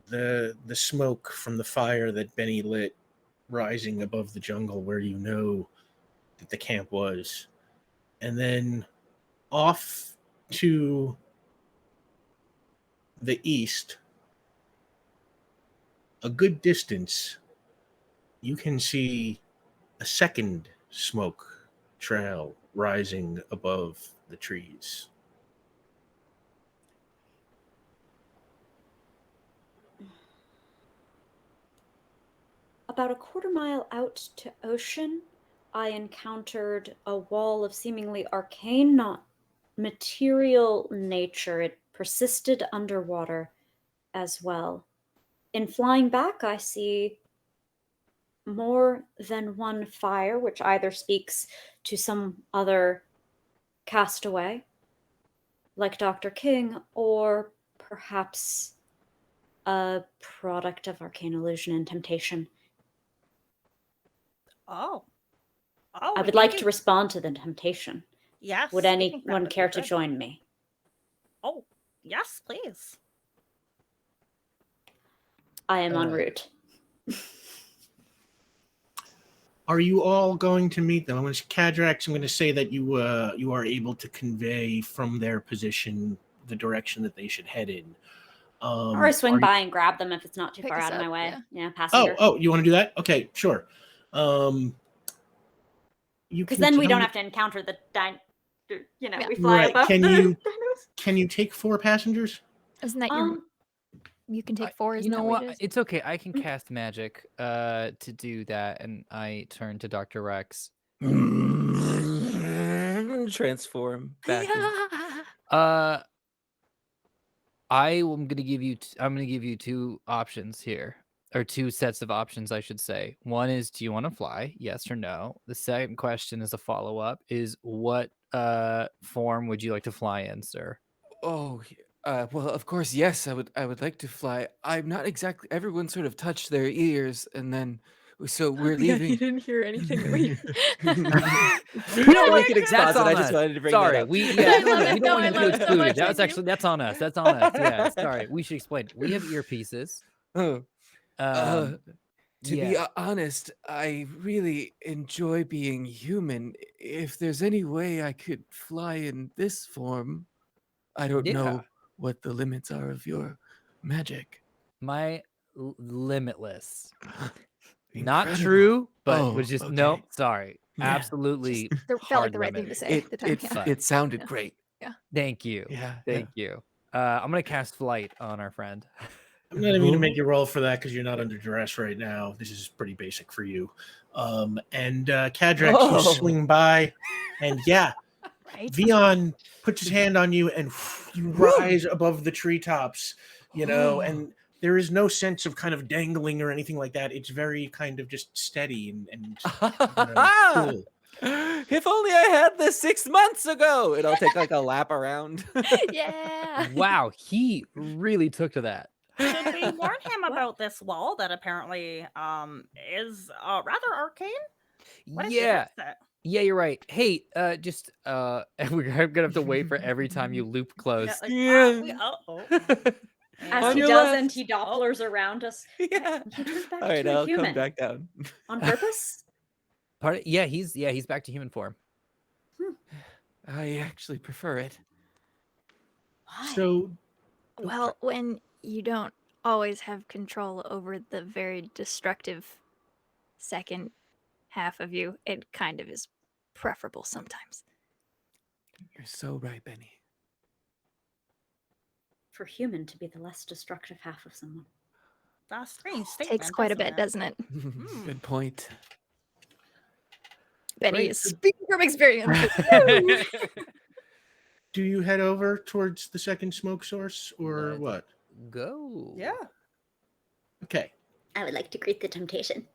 the smoke from the fire that Benny lit rising above the jungle where you know that the camp was. And then off to the east, a good distance, you can see a second smoke trail rising above the trees. About a quarter mile out to ocean, I encountered a wall of seemingly arcane, not material nature. It persisted underwater as well. In flying back, I see more than one fire, which either speaks to some other castaway, like Dr. King, or perhaps a product of arcane illusion and temptation. Oh. I would like to respond to the temptation. Yes. Would I think that anyone would be care to good. join me? Oh, yes, please. I am en route. Are you all going to meet them? I'm going to Cadrax. I'm going to say that you are able to convey from their position the direction that they should head in. Or I swing by and grab them if it's not too Pick far us out of my up, way. yeah. Yeah, passenger. Oh, you want to do that? Okay, sure. Because then we don't have to encounter the Yeah. we fly Right. above Can the you- dinos. Can you take 4 passengers? Isn't that your? You can take 4. You Isn't know that what? it is? It's okay. I can Mm. cast magic to do that, and I turn to Dr. Rex. Transform back. I'm gonna give you. I'm gonna give you 2 options here, or 2 sets of options, I should say. One is, do you want to fly? Yes or no. The second question is a follow up. Is what form would you like to fly in, sir? Oh, well, of course, yes. I would like to fly. I'm not exactly. Everyone sort of touched their ears, and then so we're leaving. didn't hear anything. You know what? We can exposit. That's on I just us. wanted to bring that Sorry, up. we I love we it. don't No, want I to love be it so excluded. much. That was Thank you. actually that's on us. That's on us. Yeah, sorry. We should explain. We have earpieces. Oh, Um, to be yeah. honest, I really enjoy being human. If there's any way I could fly in this form, I don't Yeah. know what the limits are of your magic. My limitless. Not Incredible. true, but Oh, was just okay. nope. Sorry, Yeah, absolutely. Felt like hard the right thing to limit. say at the time. Yeah. It sounded Yeah. great. Thank you. Yeah. Thank you. I'm gonna cast flight on our friend. I'm not even going to make you roll for that because you're not under duress right now. This is pretty basic for you. And Cadrax, you Oh. swing by, and yeah, Right? Vion puts his hand on you, and you rise above the treetops, and there is no sense of kind of dangling or anything like that. It's very kind of just steady and cool. If only I had this 6 months ago. And I'll take like a lap around. Yeah. Wow, he really took to that. Should we warn him about this wall that apparently is rather arcane? What is Yeah. it? Yeah, you're right. Hey, we're gonna have to wait for every time you loop close. As On he your does, left. and he dopplers around us. Yeah. He turns back All right, to a I'll human. come back down. On purpose? He's back to human form. I actually prefer it. Why? So Well, when you don't always have control over the very destructive second half of you, it kind of is preferable sometimes. You're so right, Benny. For human to be the less destructive half of someone. That's strange. Takes quite a bit, doesn't it? Good point. Benny Great. is speaking from experience. do you head over towards the second smoke source or Let's what? Go. Yeah. Okay. I would like to greet the temptation.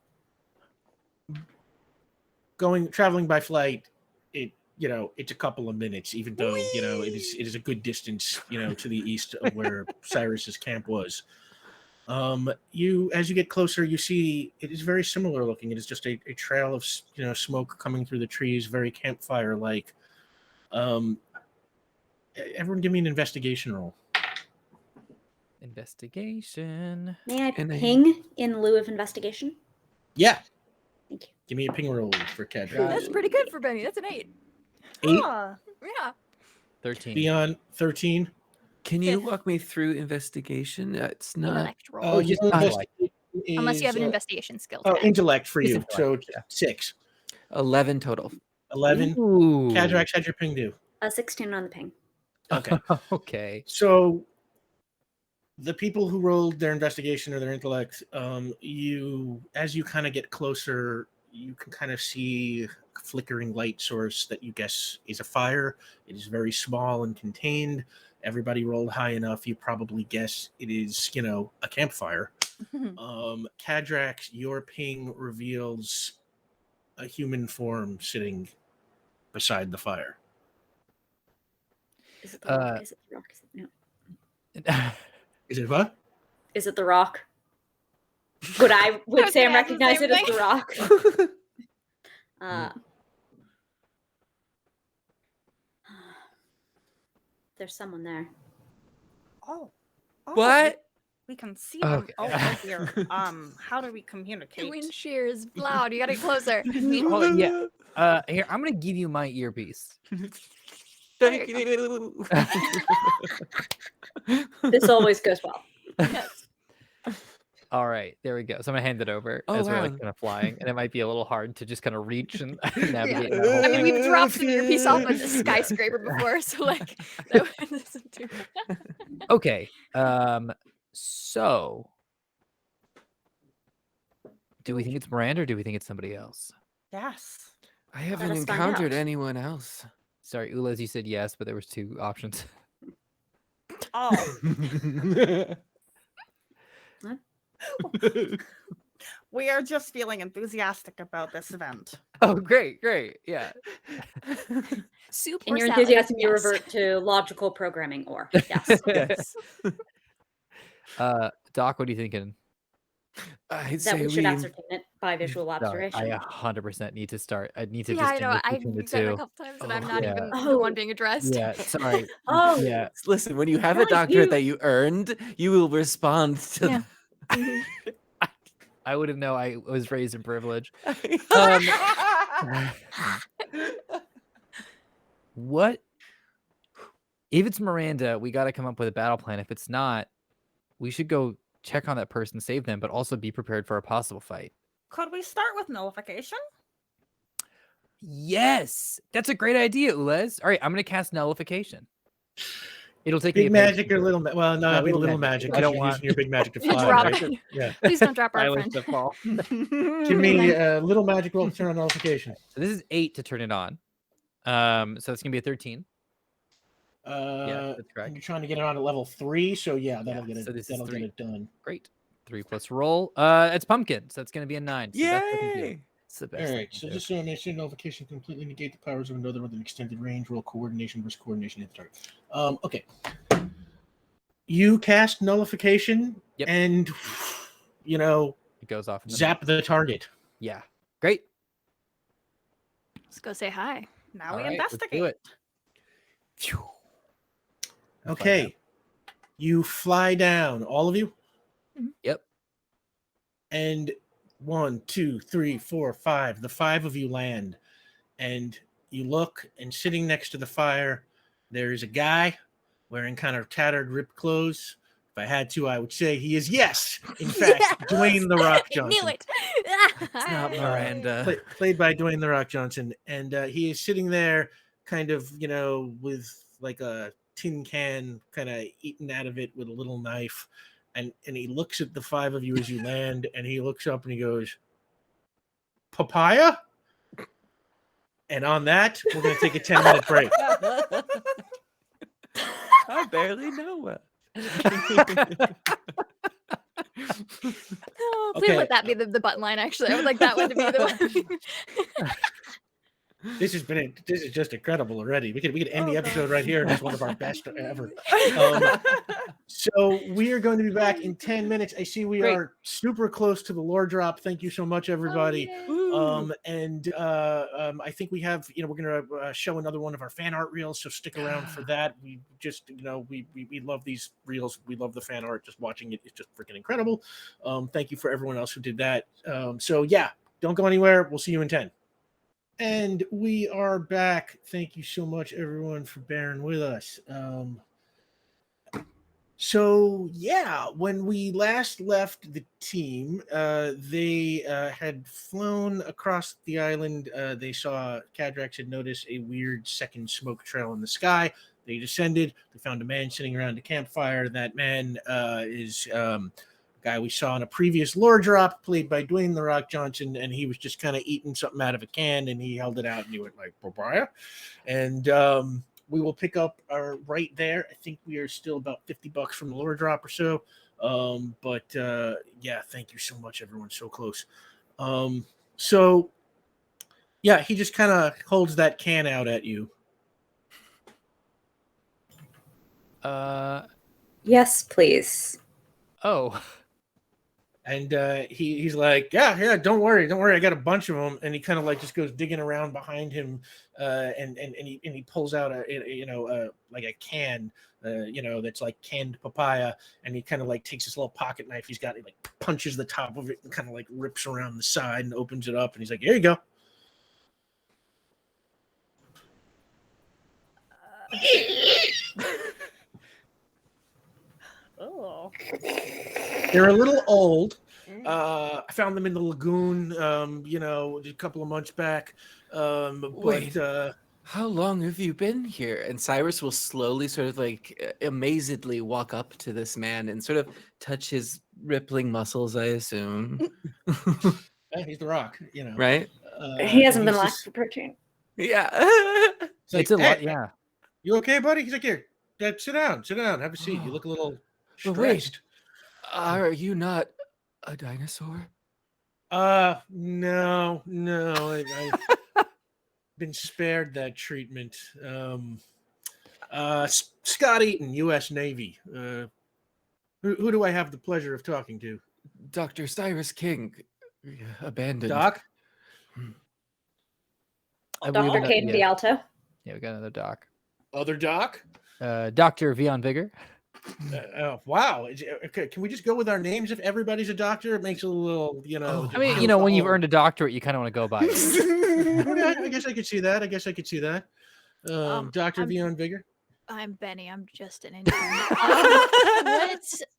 Traveling by flight, it's a couple of minutes, even though, it is a good distance, to the east of where Cyrus's camp was. As you get closer, you see it is very similar looking. It is just a trail of, smoke coming through the trees, very campfire like. Everyone give me an investigation roll. Investigation. May I And I- ping in lieu of investigation? Yeah. Thank you. Give me a ping roll for Kedra. That's pretty good for Benny. That's an 8. 8. Yeah. 13. Beyond 13. Can you walk me through investigation? It's not. Intellect roll. Oh, just intellect. Unless you have an is, investigation skill. Oh, tag. intellect for It's you. So intellect, yeah. 6. 11 total. 11. Ooh. Kadrax, how'd your ping do? 16 on the ping. Okay. Okay. So the people who rolled their investigation or their intellect, as you kind of get closer, you can kind of see a flickering light source that you guess is a fire. It is very small and contained. Everybody rolled high enough. You probably guess it is, a campfire. Kadrax, your ping reveals a human form sitting beside the fire. Is it the rock? Is it the rock? No. Is it what? Is it the rock? Would was Sam gonna ask the recognize same it as thing. the rock? There's someone there. Oh. What? We can see them Okay. over here. How do we communicate? Wind shear is loud. You gotta get closer. Hold on, yeah. Here, I'm gonna give you my earpiece. Thank you. This always goes well. All right, there we go. So I'm gonna hand it over Oh, as we're like wow. kind of flying, and it might be a little hard to just kind of reach and navigate. Yeah. that whole I mean, thing. we've dropped some earpiece off of the skyscraper before, so like that isn't too Okay. So do we think it's Miranda or do we think it's somebody else? Yes. I haven't us find encountered out. anyone else. Sorry, Ulez, you said yes, but there was 2 options. Oh, we are just feeling enthusiastic about this event. Oh, great, yeah. soup. In or your salad, enthusiasm, you yes. revert to logical programming, or yes. Yes. Doc, what are you thinking? I'd That say we should ascertain it by visual Sorry, observation. I 100% need to start. I need to Yeah, I know. distinguish I've between the done it a 2. couple times, and I'm Oh, not yeah. even the Oh. one being addressed. Yeah, sorry. Oh. Yeah. Listen, when you have a Right, doctorate that you earned, you will respond to Yeah. Mm-hmm. I wouldn't know I was raised in privilege. What? If it's Miranda, we got to come up with a battle plan. If it's not, we should go check on that person, save them, but also be prepared for a possible fight. Could we start with nullification? Yes, that's a great idea, Ulez. All right, I'm going to cast Nullification. It'll take me Big a minute magic to or little well, no, it'd be little little magic. magic. I don't You're want- using your big magic to You fly, drop right? it. Yeah. Please don't drop our silence friend. to fall. Give me a little magic roll to turn on nullification. So this is 8 to turn it on. So it's gonna be a 13. Yeah, that's And correct. you're trying to get it on at level 3, so yeah, that'll Yeah, get it. so this is That'll get 3. it done. Great. 3 plus roll. It's pumpkin, so it's gonna be a 9. So that's what I can do. Yay! It's the All best. right, so this animation nullification completely negate the powers of another with an extended range. Roll coordination versus coordination hit the target. Okay. You cast nullification, Yep. and It goes off. In the zap the target. Yeah. Great. Let's go say hi. Now All we right, let's do investigate. it. Phew. I'll find Okay. out. You fly down, all of you, Yep. and 1, 2, 3, 4, 5. The 5 of you land, and you look, and sitting next to the fire, there is a guy wearing kind of tattered, ripped clothes. If I had to, I would say he is, yes, in fact, Dwayne The Rock I Johnson. knew it. It's not Miranda. Played by Dwayne The Rock Johnson, and he is sitting there, kind of, with like a tin can, kind of eating out of it with a little knife, and he looks at the 5 of you as you land, and he looks up and he goes, "Papaya." And on that, we're gonna take a 10-minute break. I barely know it. Oh, please let that be the button line. Actually, I would like that one to be the one. This is just incredible already. We could end the episode right here, and it's one of our best ever. So we are going to be back in 10 minutes. I see we Great. are super close to the lore drop. Thank you so much, everybody. Oh, I think we have, we're going to show another one of our fan art reels, so stick around for that. We just, we love these reels. We love the fan art. Just watching it is just freaking incredible. Thank you for everyone else who did that. So yeah, don't go anywhere. We'll see you in 10. And we are back. Thank you so much, everyone, for bearing with us. So yeah, when we last left the team, they had flown across the island. They saw Cadrax had noticed a weird second smoke trail in the sky. They descended. They found a man sitting around a campfire. That man is a guy we saw in a previous lore drop, played by Dwayne The Rock Johnson, and he was just kind of eating something out of a can, and he held it out, and he went like, "Papaya," and we will pick up right there. I think we are still about $50 from the lore drop or so. But yeah, thank you so much, everyone. So close. So yeah, he just kind of holds that can out at you. Yes, please. Oh. And he's like, yeah, don't worry, I got a bunch of them. And he kind of like just goes digging around behind him, and he pulls out like a can, that's like canned papaya, and he kind of like takes this little pocket knife he's got, he like punches the top of it and kind of like rips around the side and opens it up, and he's like, here you go. Oh. They're a little old. I found them in the lagoon, a couple of months back. Wait. How long have you been here? And Cyrus will slowly sort of like amazedly walk up to this man and sort of touch his rippling muscles, I assume. He's the Rock, Right? He hasn't been he's lacking just- for protein. Yeah. It's a lot, yeah. You okay, buddy? He's like, here, Dad, sit down, have a seat. You look a little But wait. stressed. Are you not a dinosaur? No, I've been spared that treatment. Scott Eaton, U.S. Navy. Who do I have the pleasure of talking to? Dr. Cyrus King. Abandoned. Doc? Dr. Caden yeah. D'Alto. Yeah, we got another doc. Other Doc? Dr. Vion Vigor. Wow. Okay, can we just go with our names if everybody's a doctor? It makes it a little, I mean, when you've earned a doctorate, you kind of want to go by it. I guess I could see that. Dr. Vion Vigor? I'm Benny. I'm just an intern.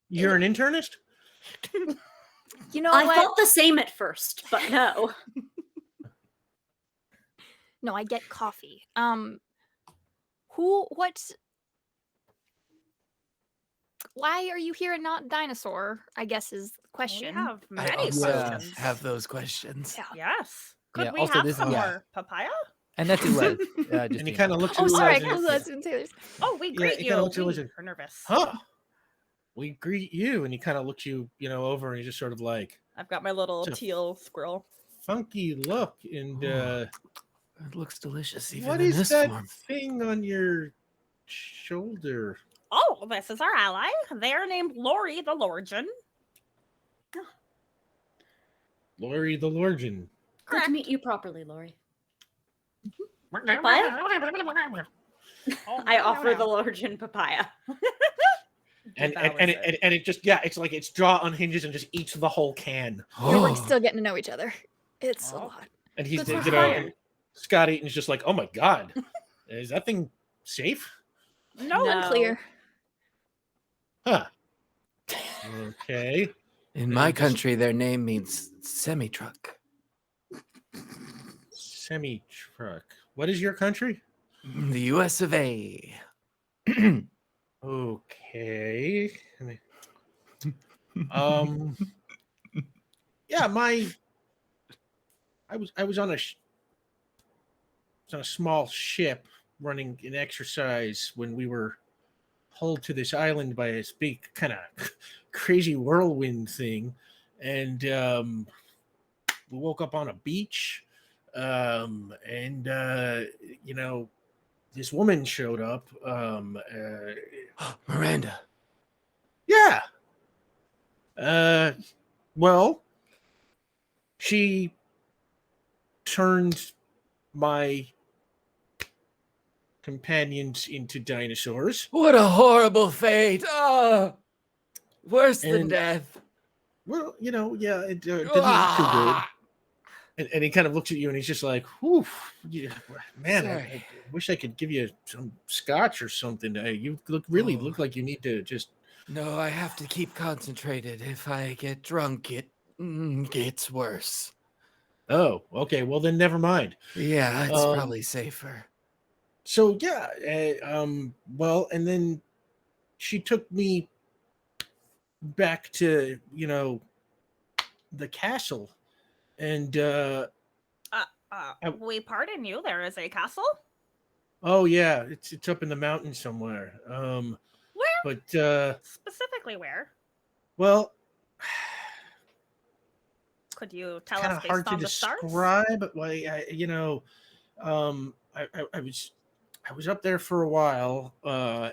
You're an internist? You know I what? thought the same at first, but no. No, I get coffee. Why are you here and not dinosaur? I guess is the question. We have I many also questions. have those questions. Yeah. Yes. Could Yeah, we also have this- some yeah. more papaya? And that's Ulez. And he kind of looks at Oh, sorry, I Ulez got and- lost in Taylor's. Oh, we Yeah, greet he you. kinda looks at We Elizabeth. are nervous. Huh? We greet you, and he kind of looks you, over, and he's just sort of like I've got my little It's a- teal squirrel. funky look. And It looks delicious even what in is this that form. thing on your shoulder? Oh, this is our ally. They're named Lori the Lorgian. Lori the Lorgian. Good to meet you properly, Lori. Papaya? I offer the Lorgian papaya. And Devours it just it's like its jaw unhinges and just eats the whole can. We're still getting to know each other. It's a Oh. lot. And he's Good for and fire. Scott Eaton's just like, oh my god, is that thing safe? No, No. Unclear. Huh. Okay. In my just- country, their name means semi-truck. Semi truck. What is your country? The US of A. Okay. Yeah, I was on a small ship running an exercise when we were pulled to this island by this big kind of crazy whirlwind thing, and we woke up on a beach, and this woman showed up. Miranda. Yeah. Well, she turned my companions into dinosaurs. What a horrible fate. Ah, worse than And- death. Well, yeah, it didn't look too good. Ah. And he kind of looks at you and he's just like, whew, yeah, man, I Sorry. wish I could give you some scotch or something. You really Oh. look like you need to just. No, I have to keep concentrated. If I get drunk, it gets worse. Oh, okay. Well, then never mind. Yeah, it's Um, probably safer. So yeah, well, and then she took me back to the castle, and we pardon you. There is a castle. oh yeah, it's up in the mountains somewhere. Where But specifically? Where? well, Could you tell kind us of based hard to on the stars? describe. But I was up there for a while,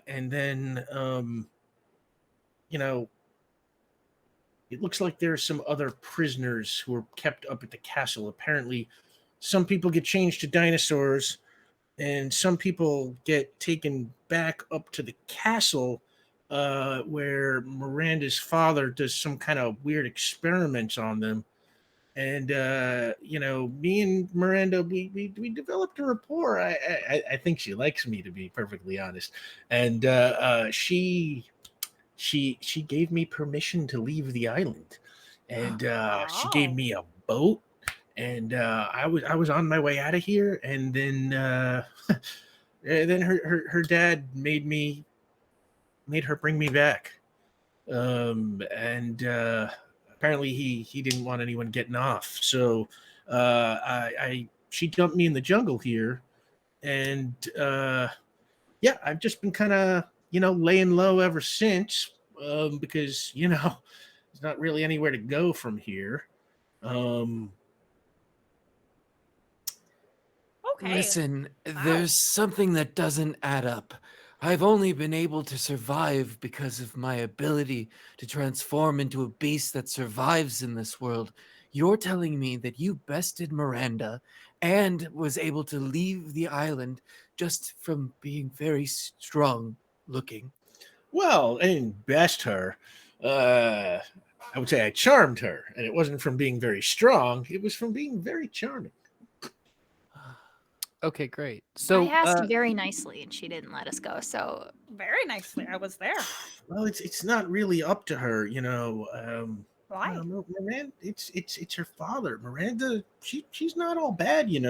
and then it looks like there's some other prisoners who are kept up at the castle. Apparently, some people get changed to dinosaurs, and some people get taken back up to the castle, where Miranda's father does some kind of weird experiments on them. And me and Miranda, we developed a rapport. I think she likes me, to be perfectly honest. And she gave me permission to leave the island, and she gave Oh. me a boat, and I was on my way out of here, and then then her dad made her bring me back, and apparently he didn't want anyone getting off, so she dumped me in the jungle here, and yeah, I've just been kind of laying low ever since, because there's not really anywhere to go from here. Okay. Listen, there's something that doesn't add up. I've only been able to survive because of my ability to transform into a beast that survives in this world. You're telling me that you bested Miranda and was able to leave the island just from being very strong looking. Well, I didn't best her. I would say I charmed her, and it wasn't from being very strong. It was from being very charming. Okay, great. So I asked very nicely, and she didn't let us go. So Very nicely. I was there. Well, it's not really up to her, Why? Miranda, it's her father. Miranda, she's not all bad, She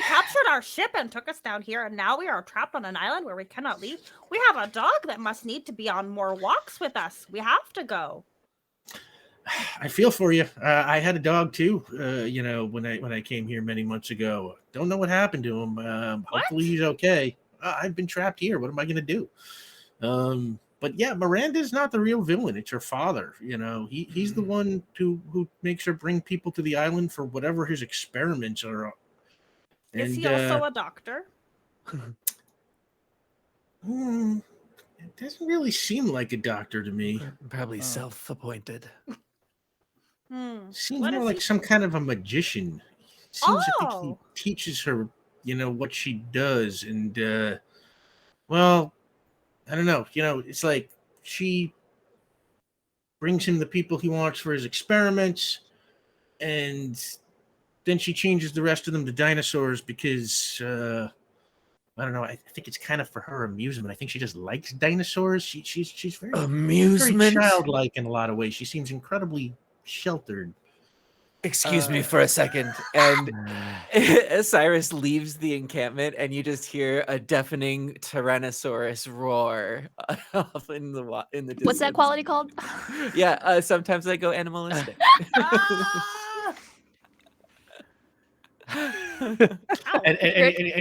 captured our ship and took us down here, and now we are trapped on an island where we cannot leave. We have a dog that must need to be on more walks with us. We have to go. I feel for you. I had a dog too. When I came here many months ago. Don't know what happened to him. Hopefully he's okay. I've been trapped here. What am I going to do? But yeah, Miranda's not the real villain. It's her father. He's the one who makes her bring people to the island for whatever his experiments are. Is he also a doctor? It doesn't really seem like a doctor to me. Probably self-appointed. Seems What more is like he? some kind of a magician. Seems I think Oh. he teaches her, what she does, and well, I don't know. It's like she brings him the people he wants for his experiments, and then she changes the rest of them to dinosaurs because I don't know. I think it's kind of for her amusement. I think she just likes dinosaurs. She's very Amusement. childlike in a lot of ways. She seems incredibly sheltered. Excuse me for a second. And Cyrus leaves the encampment, and you just hear a deafening Tyrannosaurus roar off in the distance. What's that quality called? Yeah, sometimes I go animalistic. And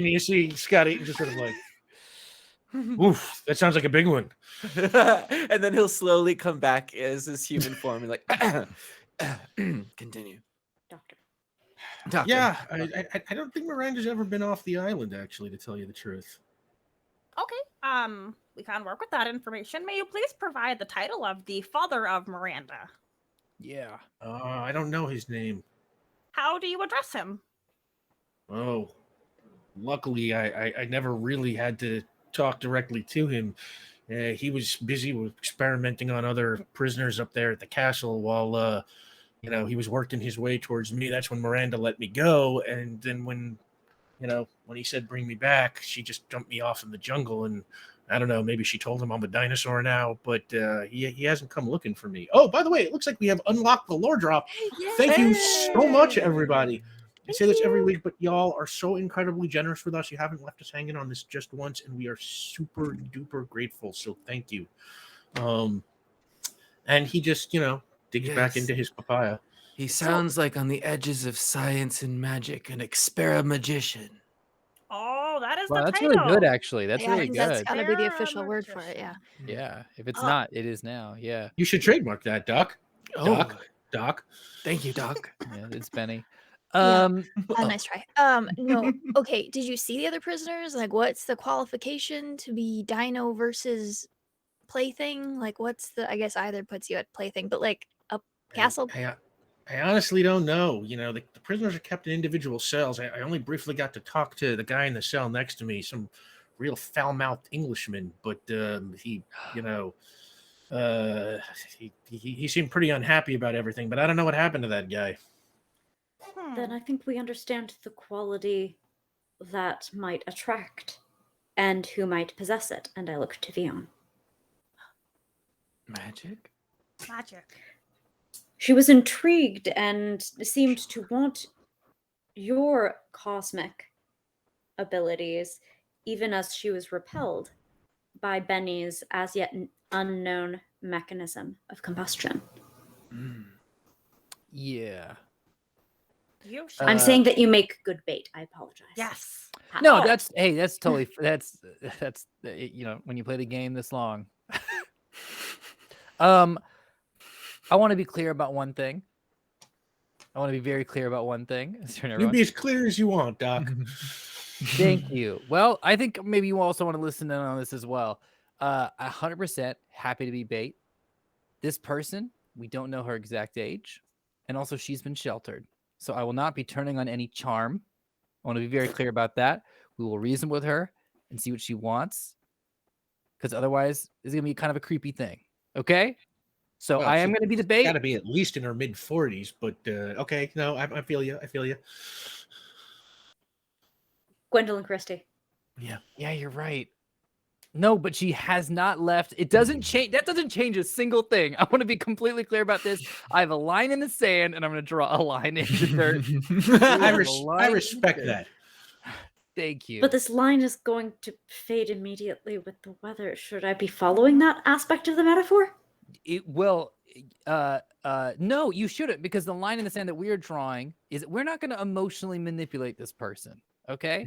you see Scotty just sort of like, oof, that sounds like a big one. And then he'll slowly come back as his human form and like continue. Doctor. Yeah, I don't think Miranda's ever been off the island, actually, to tell you the truth. Okay. We can work with that information. May you please provide the title of the father of Miranda? Yeah. I don't know his name. How do you address him? Oh, luckily I never really had to talk directly to him. He was busy with experimenting on other prisoners up there at the castle while he was working his way towards me. That's when Miranda let me go, and then when he said bring me back, she just dumped me off in the jungle. And I don't know, maybe she told him I'm a dinosaur now, but he hasn't come looking for me. Oh, by the way, it looks like we have unlocked the lore drop. Thank you so much, everybody. I say this every week, but y'all are so incredibly generous with us. You haven't left us hanging on this just once, and we are super duper grateful. So thank you. And he just, digs back into his papaya. He sounds like on the edges of science and magic, an experimagician. Oh, that is Wow, the that's title. really good, actually. That's Yeah, I really think that's good. gotta be the They're a official word for it. Yeah. magician. Yeah. If it's not, it is now. Yeah. You should trademark that, Doc. Doc. Thank you, Doc. Yeah. It's Benny. Yeah. Nice try. No. Okay. Did you see the other prisoners? Like, what's the qualification to be dino versus plaything? Like, what's the? I guess either puts you at plaything, but like a castle. I honestly don't know. The prisoners are kept in individual cells. I only briefly got to talk to the guy in the cell next to me, some real foul-mouthed Englishman, but he seemed pretty unhappy about everything, but I don't know what happened to that guy. Then I think we understand the quality that might attract and who might possess it. And I look to Vion. Magic? Magic. She was intrigued and seemed to want your cosmic abilities, even as she was repelled by Benny's as yet unknown mechanism of combustion. Yeah. You should. I'm saying that you make good bait. I apologize. Yes. No, Oh. that's totally that's when you play the game this long. I want to be clear about one thing. I want to be very clear about one thing. You be as clear as you want, Doc. Thank you. Well, I think maybe you also want to listen in on this as well. 100% happy to be bait. This person, we don't know her exact age, and also she's been sheltered. So I will not be turning on any charm. I want to be very clear about that. We will reason with her and see what she wants, because otherwise it's going to be kind of a creepy thing. Okay? So I am going to be the bait. Got to be at least in her mid-40s, but okay. No, I feel you. I feel you. Gwendolyn Christie. Yeah, you're right. No, but she has not left. It doesn't change. That doesn't change a single thing. I want to be completely clear about this. I have a line in the sand, and I'm going to draw a line in the dirt. I respect that. Thank you. But this line is going to fade immediately with the weather. Should I be following that aspect of the metaphor? No, you shouldn't, because the line in the sand that we're drawing is we're not going to emotionally manipulate this person. Okay,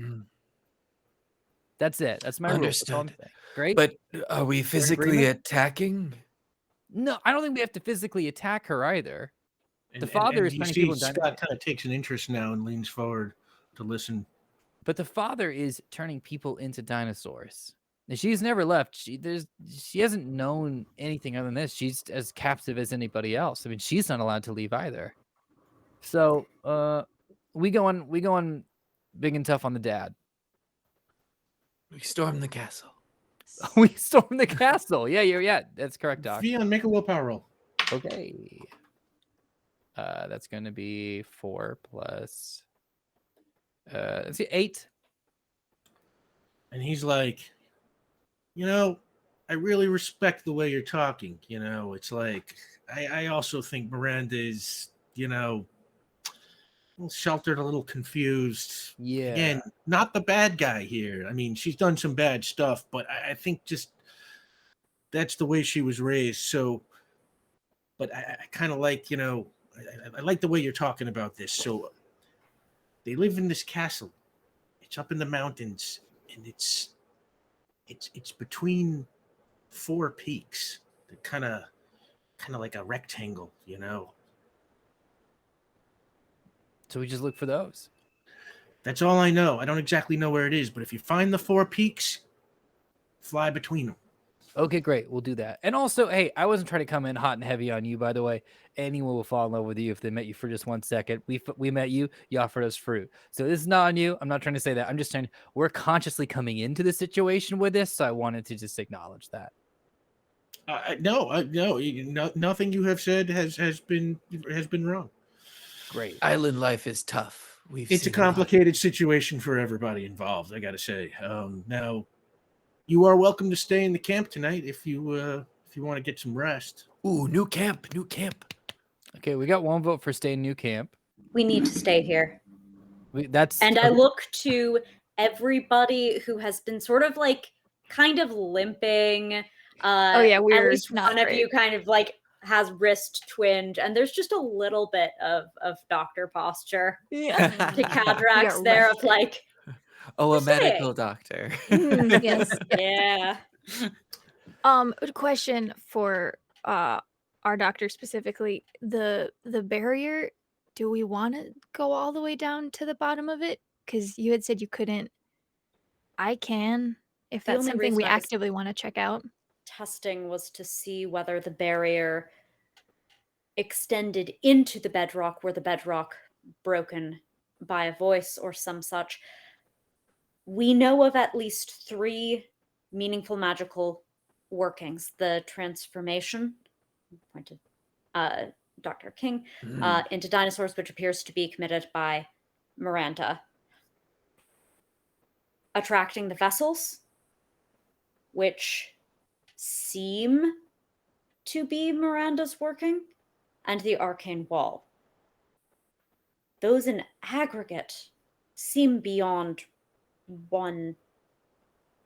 that's it. That's my rule. That's all I'm Understood. saying. Great. But are we physically agreement? attacking? No, I don't think we have to physically attack her either. And, The father is you turning see people into Scott kind of takes an interest now and leans forward to listen. But the father is turning people into dinosaurs. And she's never left. She hasn't known anything other than this. She's as captive as anybody else. I mean, she's not allowed to leave either. So we go on big and tough on the dad. We storm the castle. We storm the castle. Yeah, that's correct, Doc. Vion, make a willpower roll. Okay. That's gonna be 4 plus let's see, 8. And he's like, I really respect the way you're talking. It's like, I also think Miranda is, a little sheltered, a little confused. Yeah. Again, not the bad guy here. I mean, she's done some bad stuff, but I think just that's the way she was raised. So, but I kind of like, I like the way you're talking about this. So they live in this castle. It's up in the mountains, and it's between 4 peaks. They're kind of like a rectangle, So we just look for those. That's all I know. I don't exactly know where it is, but if you find the 4 peaks, fly between them. Okay, great. We'll do that. And also, hey, I wasn't trying to come in hot and heavy on you, by the way. Anyone will fall in love with you if they met you for just 1 second. We met you. You offered us fruit. So this is not on you. I'm not trying to say that. I'm just saying we're consciously coming into the situation with this, so I wanted to just acknowledge that. No, nothing you have said has been wrong. Great. Island life is tough. It's a complicated situation for everybody involved, I got to say. Now, you are welcome to stay in the camp tonight if you want to get some rest. Ooh, new camp. Okay, we got 1 vote for staying new camp. We need to stay here. And I look to everybody who has been sort of like kind of limping. At we're least not one of great. you kind of like has wrist twinge, and there's just a little bit of doctor posture Yeah. to Cadrax got there of rested. like, Oh, a Just saying. medical doctor. Yes. yeah. Question for our doctor specifically. The barrier, do we want to go all the way down to the bottom of it? Because you had said you couldn't. I can, if The that's only something we reason I was- actively want to check out. Testing was to see whether the barrier extended into the bedrock, were the bedrock broken by a voice or some such. We know of at least 3 meaningful magical workings: the transformation, pointed Dr. King, into dinosaurs, which appears to be committed by Miranda; attracting the vessels, which seem to be Miranda's working; and the arcane wall. Those in aggregate seem beyond one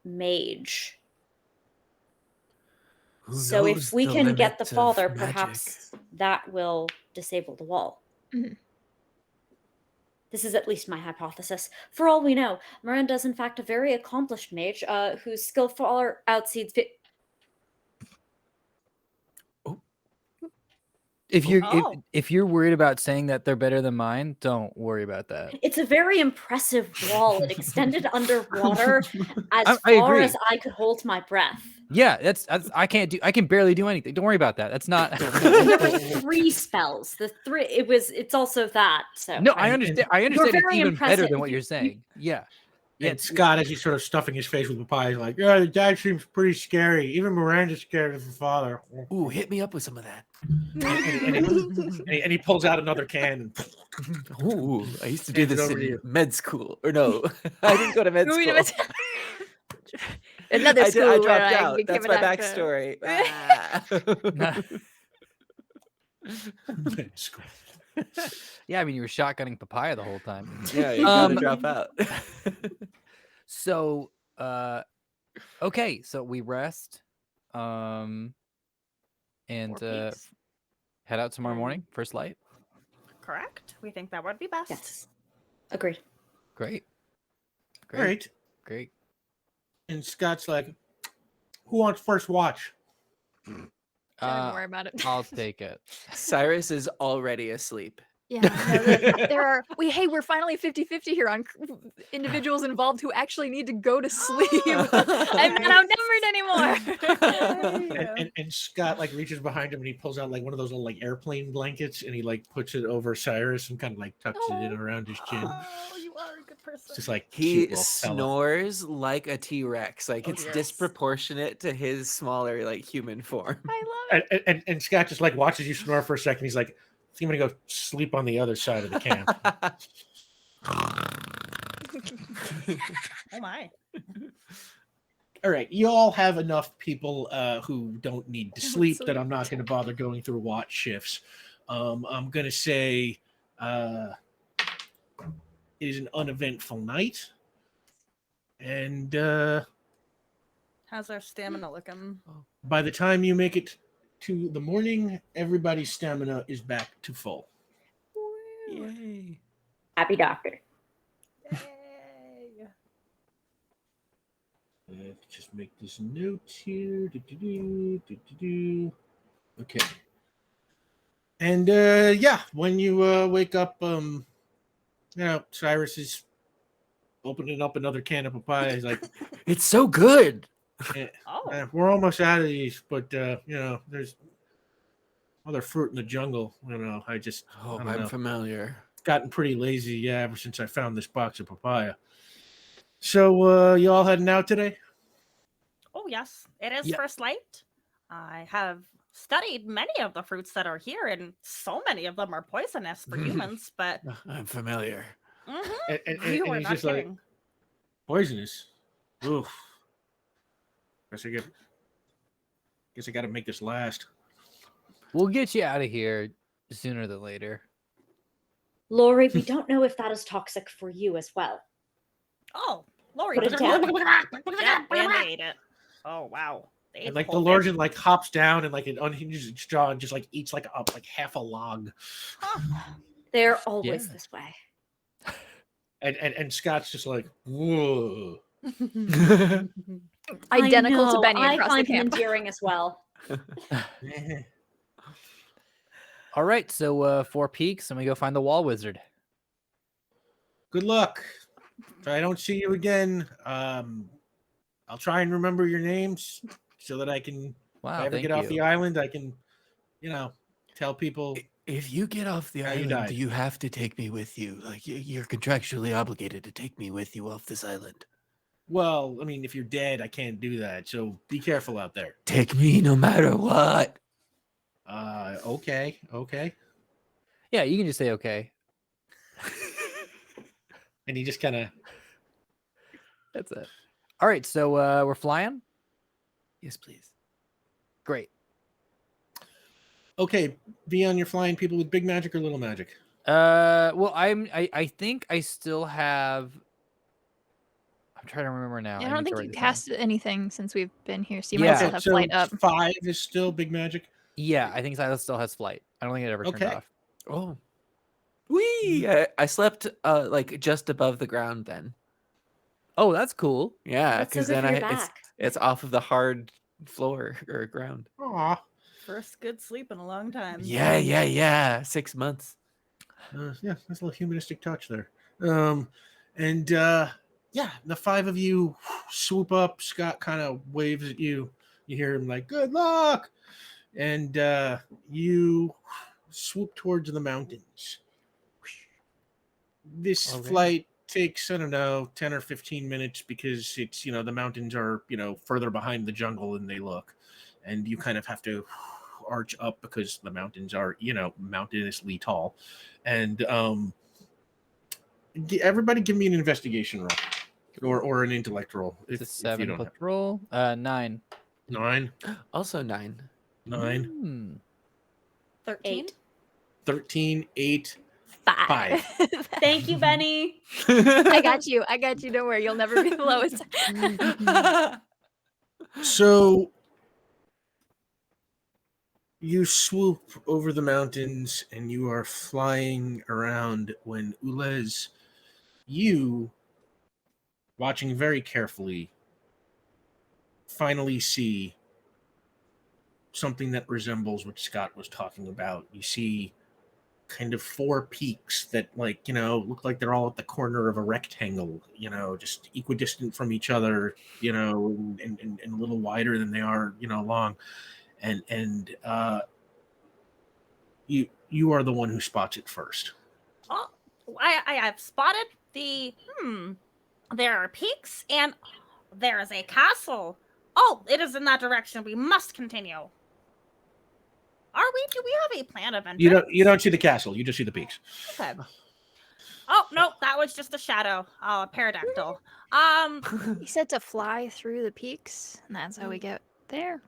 mage. Who So if knows we the can get the limits of father, magic? perhaps that will disable the wall. Mhm. This is at least my hypothesis. For all we know, Miranda is in fact a very accomplished mage whose skill far exceeds. If you're Oh. if you're worried about saying that they're better than mine, don't worry about that. It's a very impressive wall. It extended underwater as I far agree. as I could hold my breath. Yeah, that's I can barely do anything. Don't worry about that. That's not. And there were 3 spells. It's also that. So No, I understand. I understand it's very even better impressive. than what you're saying. Yeah. Yeah, And Scott, as he's sort of stuffing his face with papaya, is like, "Yeah, the dad seems pretty scary. Even Miranda's scared of the father." Ooh, hit me up with some of that. And he pulls out another can. Ooh, I used to do Hand it this over to in you. med school. Or no, I didn't go to med Wait school. a minute. Another I school dropped where I out. became That's a my doctor. backstory. School. Yeah, I mean you were shotgunning papaya the whole time. Yeah, you gotta Um, drop out. So okay, so we rest. and 4 peaks. head out tomorrow Um, morning, first light. Correct. We think that would be best. Yes. Agreed. Great. All right. Great. And Scott's like, who wants first watch? Don't even worry about it. I'll take it. Cyrus is already asleep. Yeah, no, there are. We're finally 50-50 here on individuals involved who actually need to go to sleep. I'm not outnumbered anymore. And Scott like reaches behind him and he pulls out like one of those little like airplane blankets and he like puts it over Cyrus and kind of like tucks it in around his chin. Oh, you are a good person. It's just like He cute little fella. snores like a T-Rex. Like Oh, it's dear. disproportionate to his smaller like human form. I love it. And Scott just like watches you snore for a second. He's like, I think I'm gonna go sleep on the other side of the camp. Oh my. All right, you all have enough people who don't need to sleep so that I'm not going to bother going through watch shifts. I'm going to say it is an uneventful night, and How's our stamina looking? by the time you make it to the morning, everybody's stamina is back to full. Yay. Happy doctor. Yay. Let's just make this note here. Okay. And yeah, when you wake up, Cyrus is opening up another can of papaya. He's like, It's so good. Oh. we're almost out of these, but there's other fruit in the jungle. I don't know. Familiar. Gotten pretty lazy, ever since I found this box of papaya. So you all heading out today? Oh yes, it is Yeah. first light. I have studied many of the fruits that are here, and so many of them are poisonous for humans. But I'm familiar. And you are he's not just like, kidding. poisonous. Oof. Guess I got to make this last. We'll get you out of here sooner than later. Lori, we don't know if that is toxic for you as well. Oh, Lori, Put it down. Yeah, and they ate it. Oh wow. They ate And like the whole Lord thing. like hops down and like it unhinges its jaw and just like eats like half a log. They're always Yeah. this way. And Scott's just like, whoa. Identical to know, Benny I across find the him camp. endearing as well. All right, so 4 peaks, and we go find the wall wizard. Good luck. If I don't see you again, I'll try and remember your names so that I can, if Wow, I ever thank get off the you. island, I can, tell people. If you get off the How you island, died. you have to take me with you. Like you're contractually obligated to take me with you off this island. Well, I mean, if you're dead, I can't do that. So be careful out there. Take me no matter what. Okay. Yeah, you can just say okay. And he just kind of. That's it. All right, so we're flying. Yes, please. Great. Okay, Beyond, you're flying people with big magic or little magic? Well, I think I still have. I'm trying to remember now. I need don't to think write you this down. casted anything since we've been here, so you Yeah. might still have flight up. 5 is still big magic. Yeah, I think Silas still has flight. I don't think it ever turned Okay. off. Oh. Wee! I slept like just above the ground then. Oh, that's cool. Yeah, That's so because good then for your it's back. it's off of the hard floor or ground. Aw. First good sleep in a long time. Yeah. 6 months. Yeah, that's a little humanistic touch there. And yeah, the 5 of you swoop up. Scott kind of waves at you. You hear him like, "Good luck," and you swoop towards the mountains. This Okay. flight takes, I don't know, 10 or 15 minutes because it's, the mountains are, further behind the jungle than they look. And you kind of have to arch up because the mountains are, mountainously tall. And everybody give me an investigation roll or an intellect roll. It's a If you 7 don't plus have. roll. 9. 9. Also 9. 9. 13. 8. 13. 8. 5. Thank you, Benny. I got you. Don't worry. You'll never be the lowest. So You swoop over the mountains and you are flying around when Ulez, you, watching very carefully, finally see something that resembles what Scott was talking about. You see kind of 4 peaks that, like, look like they're all at the corner of a rectangle, just equidistant from each other, and a little wider than they are, long. And you are the one who spots it first. Oh, I have spotted the there are peaks and there is a castle. Oh, it is in that direction. We must continue. Do we have a plan of entrance? You don't see the castle, you just see the peaks. Okay. Oh no, that was just a shadow. Oh, a pterodactyl. He said to fly through the peaks, and that's how we get there.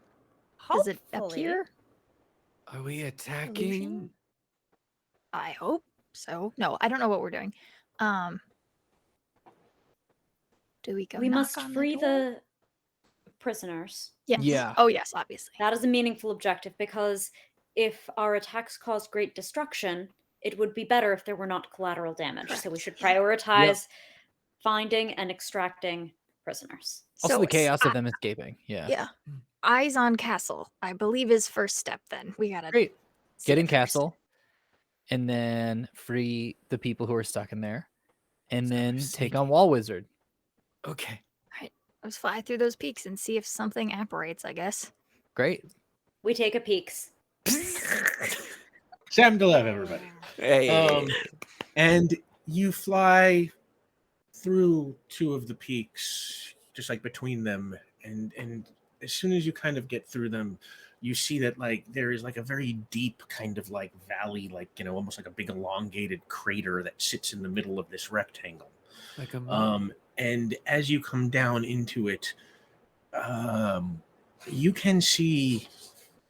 Does it hopefully- appear? Are we attacking? Illusion? I hope so. No, I don't know what we're doing. Do we go? We knock must on free the door? the prisoners. Yes. Yeah. Oh yes, obviously. That is a meaningful objective because if our attacks cause great destruction, it would be better if there were not collateral damage. So we should prioritize finding and extracting prisoners. Also, So the it's- chaos of them escaping. Yeah. Yeah. Eyes on castle, I believe, is first step. Then we gotta Great. see Get it in first. castle, and then free the people who are stuck in there, and then take on Wall Wizard. Okay. Let's fly through those peaks and see if something apparates. I guess. Great. We take a peeks. Sam Delev, everybody. Hey. And you fly through 2 of the peaks, just like between them, and as soon as you kind of get through them, you see that like there is like a very deep kind of like valley, like almost like a big elongated crater that sits in the middle of this rectangle. Like a And as you come down into it, you can see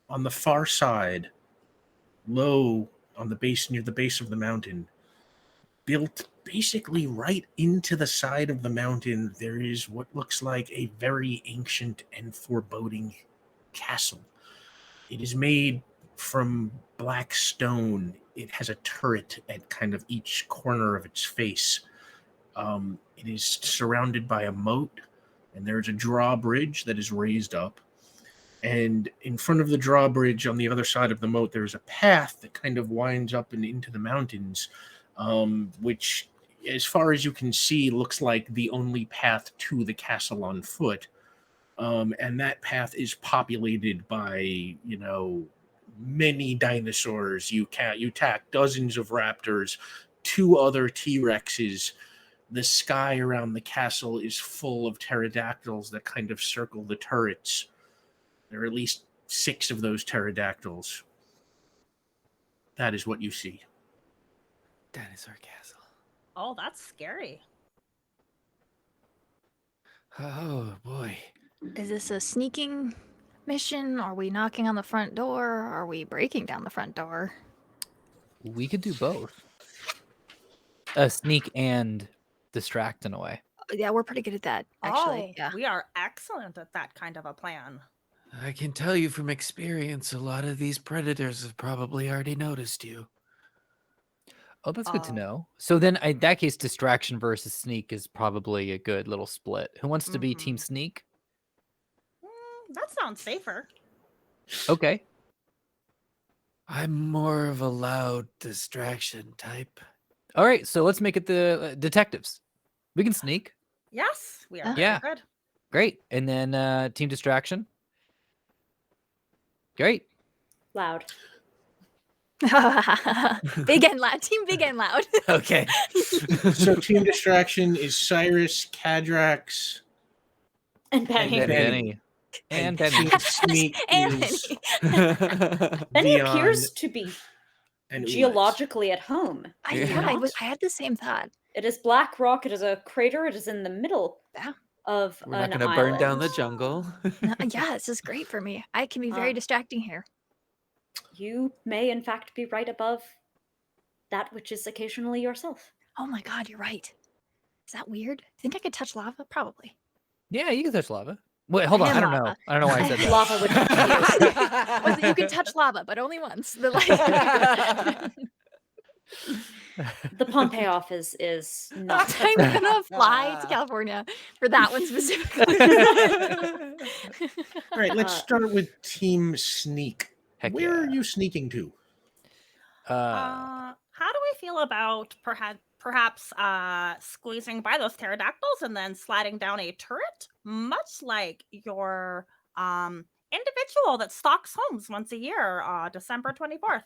on the far side, low on the base, near the base of the mountain, built basically right into the side of the mountain, there is what looks like a very ancient and foreboding castle. It is made from black stone. It has a turret at kind of each corner of its face. It is surrounded by a moat, and there's a drawbridge that is raised up. And in front of the drawbridge, on the other side of the moat, there's a path that kind of winds up and into the mountains, which, as far as you can see, looks like the only path to the castle on foot. And that path is populated by, many dinosaurs. You tack dozens of raptors, 2 other T-Rexes. The sky around the castle is full of pterodactyls that kind of circle the turrets. There are at least 6 of those pterodactyls. That is what you see. dinosaur castle. Oh, that's scary. Oh boy. Is this a sneaking mission? Are we knocking on the front door? Are we breaking down the front door? We could do both. Sneak and distract in a way. Yeah, we're pretty good at that, actually. Oh, Yeah. we are excellent at that kind of a plan. I can tell you from experience, a lot of these predators have probably already noticed you. Oh, that's good to Oh. know. So then, in that case, distraction versus sneak is probably a good little split. Who wants to be team Mhm. sneak? That sounds safer. Okay. I'm more of a loud distraction type. All right. So let's make it the detectives. We can sneak. Yes, we are very Yeah. good. Great. And then team distraction. Great. Loud. Big and loud. Team big and loud. Okay. So team distraction is Cyrus, Cadrax, And Benny. then- Benny. And Benny. team sneak And is Benny Dion appears to be and Ulez. geologically at home. Yeah. I had the same thought. It is black rock. It is a crater. It is in the middle Yeah. of We're not an going to burn down the island. jungle. Yeah, this is great for me. I can be very Ah. distracting here. You may, in fact, be right above that which is occasionally yourself. Oh my god, you're right. Is that weird? Think I could touch lava? Probably. Yeah, you can touch lava. Wait, hold on. I And don't know. lava. I don't know why I said that. Lava would confuse. Was that you can touch lava, but only once. The like, The pump payoff is not. I'm gonna fly to California for that one specifically. All right, let's Uh, start with Team Sneak. Heck Where are yeah. you sneaking to? How do we feel about perhaps squeezing by those pterodactyls and then sliding down a turret, much like your individual that stalks homes once a year, December 24th?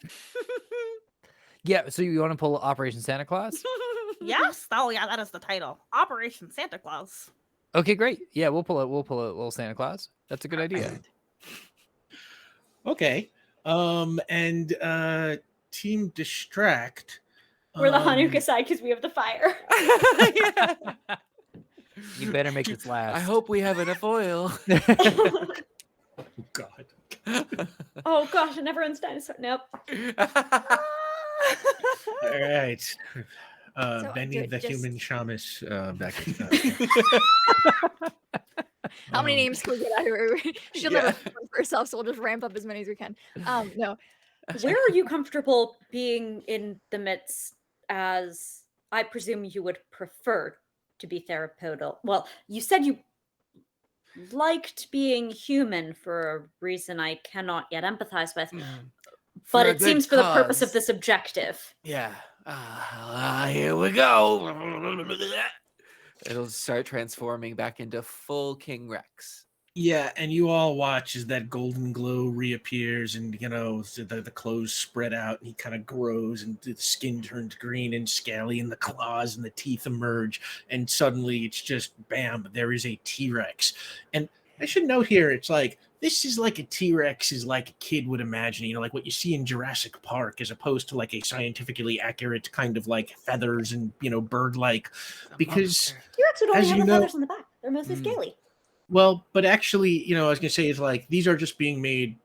Yeah, so you want to pull Operation Santa Claus? Yes. Oh, yeah, that is the title. Operation Santa Claus. Okay, great. Yeah, we'll pull a little Santa Claus. That's a good idea. Okay. And Team Distract. We're the Hanukkah side because we have the fire. You better make this last. I hope we have enough oil. Oh, God. Oh gosh, and everyone's dinosaur. Nope. All right. So, Benny dude, the just- human shamus back. How many Um, names can we get out of her? She'll never find one for herself, so we'll just ramp up as many as we can. No. Where are you comfortable being in the midst, as I presume you would prefer to be therapeutic? Well, you said you liked being human for a reason I cannot yet empathize with, For but a it good seems for the purpose of cause. this objective. Yeah. Here we go. It'll start transforming back into full King Rex. Yeah, and you all watch as that golden glow reappears, and so the clothes spread out, and he kind of grows, and the skin turns green and scaly, and the claws and the teeth emerge, and suddenly it's just bam, there is a T-Rex. And I should note here, it's like this is like a T-Rex is like a kid would imagine, like what you see in Jurassic Park, as opposed to like a scientifically accurate kind of like feathers and bird-like, because T-Rex would only As have you the know- feathers on the back. They're mostly scaly. well, but actually, I was gonna say is like these are just being made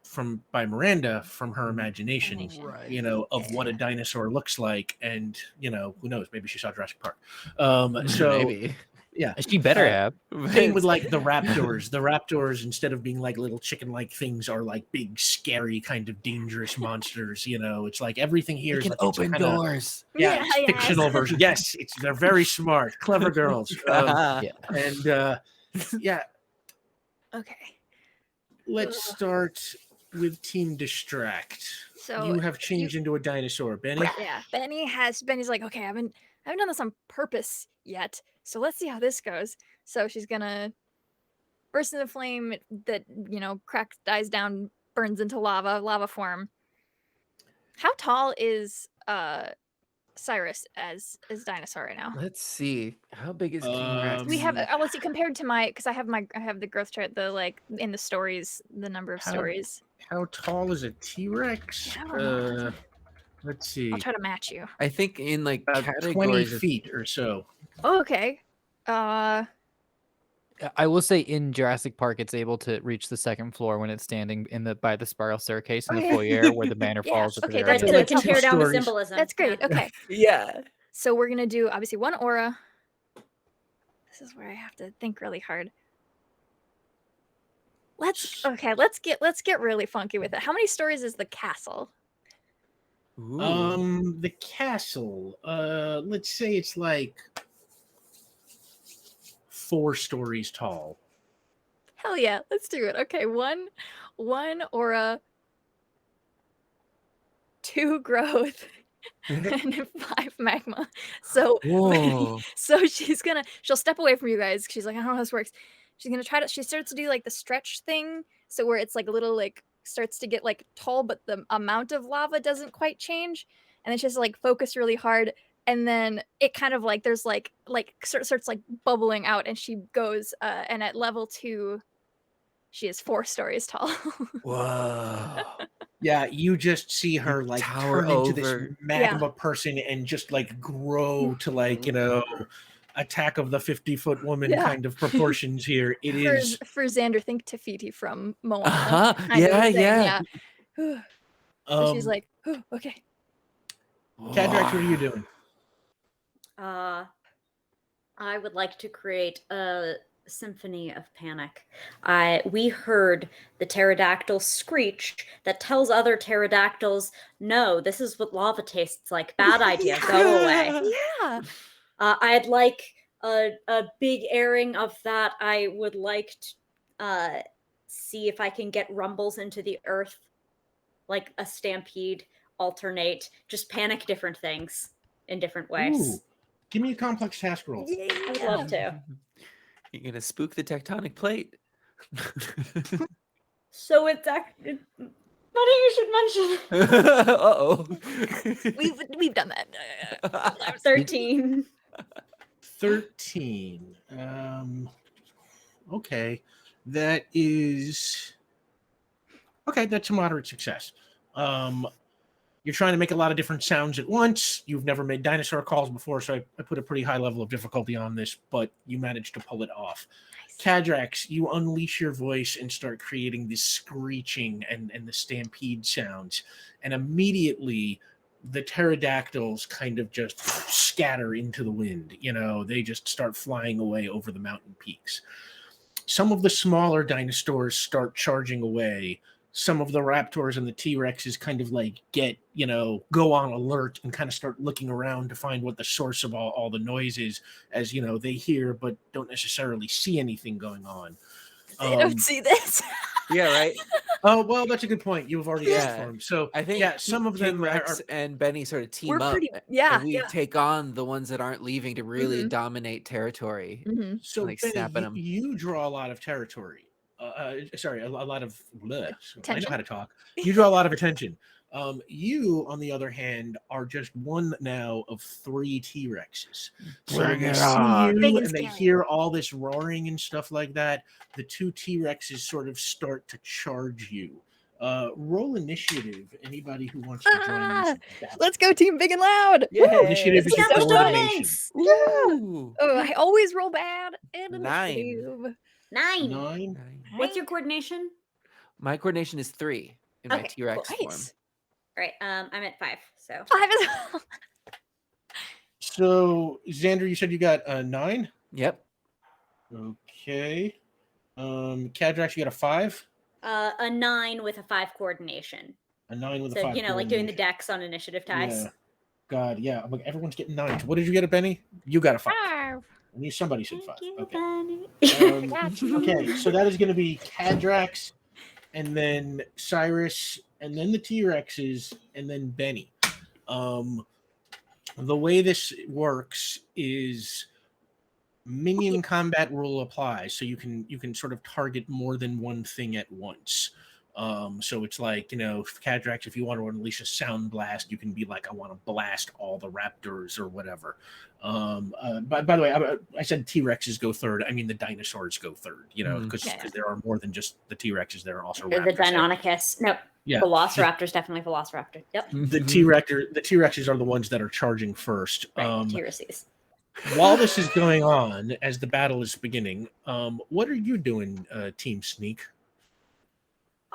by Miranda from her imagination, of what a dinosaur looks like, and who knows, maybe she saw Jurassic Park. So Maybe. yeah, She better have. same with like the raptors. The raptors, instead of being like little chicken-like things, are like big, scary, kind of dangerous monsters. It's like everything here You is can like, it's open kinda- doors. Yeah, Yeah, it's yes. fictional version. Yes, they're very smart, clever girls. And yeah, Okay. let's start with Team Distract. So You have changed into a dinosaur, Benny. Yeah, Benny's like, okay, I haven't done this on purpose yet, so let's see how this goes. So she's gonna burst into flame that cracks, dies down, burns into lava form. How tall is Cyrus as dinosaur right now? Let's see. How big is King Rex? We have let's see, compared to because I have the growth chart, the like in the stories, the number of How- stories. How tall is a T-Rex? Yeah, I don't know. Let's see. I'll try to match you. I think in like About 20 categories. feet or so. Oh, okay. I will say in Jurassic Park, it's able to reach the second floor when it's standing by the spiral staircase in the Okay. foyer where the banner Yeah, falls. At the okay, very that's Right, end. so good. it can Two tear down the stories. symbolism. That's great. Yeah. Okay. Yeah. So we're gonna do obviously one aura. This is where I have to think really hard. Let's get really funky with it. How many stories is the castle? Ooh. The castle. Let's say it's like 4 stories tall. Hell yeah, let's do it. Okay, one aura, 2 growth, and 5 magma. So Whoa. so she'll step away from you guys. She's like, I don't know how this works. She's gonna she starts to do like the stretch thing, so where it's like a little like starts to get like tall, but the amount of lava doesn't quite change. And then she has to like focus really hard, and then it kind of like there's like starts like bubbling out, and she goes and at level 2 she is 4 stories tall. Whoa. Yeah, you just see her like tower turn into this over. magma person and just like grow to like, Attack of the 50-foot woman Yeah. kind of proportions here. It is for Xander, think Tafiti from Moana. Uh-huh. kind of Yeah, thing, yeah. So she's like, okay. Cadrax, what are you doing? I would like to create a symphony of panic. We heard the pterodactyl screech that tells other pterodactyls, no, this is what lava tastes like. Bad idea. Go away. Yeah. I'd like a big airing of that. I would like to see if I can get rumbles into the earth, like a stampede, alternate, just panic different things in different ways. Ooh, give me a complex task roll. I would love to. You're gonna spook the tectonic plate. So it's actually funny you should mention. Uh-oh. We've done that. 13. 13. Okay. That is okay, that's a moderate success. You're trying to make a lot of different sounds at once. You've never made dinosaur calls before, so I put a pretty high level of difficulty on this, but you managed to pull it off. Kadrax, you unleash your voice and start creating this screeching and the stampede sounds, and immediately the pterodactyls kind of just scatter into the wind. They just start flying away over the mountain peaks. Some of the smaller dinosaurs start charging away. Some of the raptors and the T-Rexes kind of like go on alert and kind of start looking around to find what the source of all the noise is, as they hear but don't necessarily see anything going on. They don't see this. Yeah, right. Oh, well, that's a good point. You've already asked for them. So I think some of them Rex are and Benny sort of team We're up. pretty. And we take on the ones that aren't leaving to really Mhm. dominate territory. Mm-hmm. So like Benny, snapping 'em. you draw a lot of territory. Sorry, a lot of bleh. I know Attention. how to talk. You draw a lot of attention. You, on the other hand, are just one now of 3 T-Rexes. So when they see you Big and and they scary. hear all this roaring and stuff like that, the 2 T-Rexes sort of start to charge you. Roll initiative. Anybody who wants to join this battle. Let's go, team big and loud. Initiative is It's your so coordination. thanks. Ooh. Oh, I always roll bad. And 9. initiative. 9. 9. What's your coordination? My coordination is 3 in my Okay, T-Rex cool. form. Nice. All right, I'm at 5. So 5 as well. So Xander, you said you got a 9. Yep. Okay. Kadrax, you got a 5. a 9 with a 5 coordination. A 9 with a So 5. like doing the coordination. decks on initiative ties. Yeah. God, yeah. I'm like, everyone's getting 9s. What did you get, Benny? You got a 5. I knew somebody said 5. Okay. Okay, so that is going to be Kadrax, and then Cyrus, and then the T-Rexes, and then Benny. The way this works is minion combat rule applies, so you can sort of target more than one thing at once. So it's like, Kadrax, if you want to unleash a sound blast, you can be like, I want to blast all the raptors or whatever. By the way, I said T-Rexes go third. I mean, the dinosaurs go third, because there are more than just the T-Rexes. There are also The raptors. Deinonychus. No, Yeah. Velociraptors, definitely Velociraptor. Yep. The T-Rexes are the ones that are charging first. Right, T-Rexes. While this is going on, as the battle is beginning, what are you doing, Team Sneak?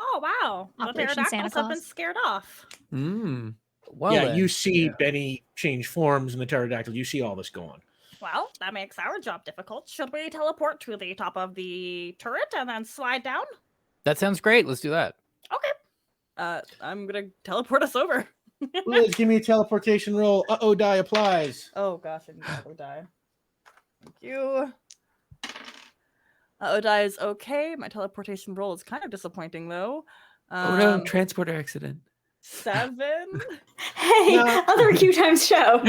Oh wow! The Operation Santa pterodactyls have been Claus. scared off. Mm. Well, yeah, then, you see yeah. Benny change forms and the pterodactyl. You see all this go on. Well, that makes our job difficult. Should we teleport to the top of the turret and then slide down? That sounds great. Let's do that. Okay. I'm gonna teleport us over. Liz, give me a teleportation roll. Uh-oh, die applies. Oh gosh, I didn't go die. Thank you. die is okay. My teleportation roll is kind of disappointing though. Oh no, transporter accident. 7. Hey, No. other QueueTimes show.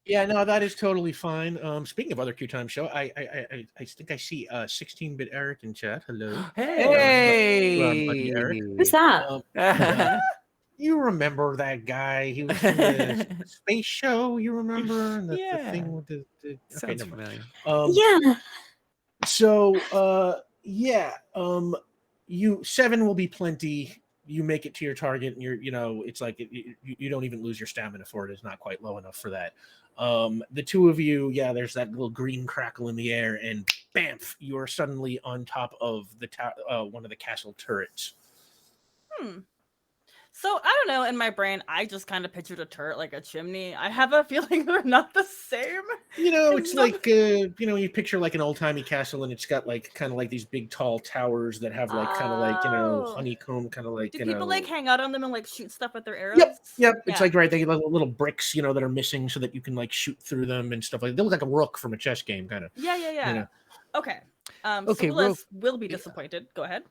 Yeah, no, that is totally fine. Speaking of other QueueTime show, I think I see 16-bit Eric in chat. Hello. Hey. Buddy Eric. Who's that? You remember that guy? He was in the space show. You remember the thing with the okay, Sounds never mind. familiar. Yeah. So you 7 will be plenty. You make it to your target, and it's like you don't even lose your stamina for it. It's not quite low enough for that. The 2 of you, there's that little green crackle in the air, and bamf, you are suddenly on top of the one of the castle turrets. So I don't know. In my brain, I just kind of pictured a turret like a chimney. I have a feeling they're not the same. It's Some- like you picture like an old timey castle, and it's got like kind of like these big tall towers that have like kind of like Oh. honeycomb, kind of like Do people like hang out on them and like shoot stuff with their arrows? Yep. It's Yeah. like right, they get little bricks, that are missing, so that you can like shoot through them and stuff like. They look like a rook from a chess game, kind of. Yeah. Okay. Okay, so Liz will be disappointed. Go ahead.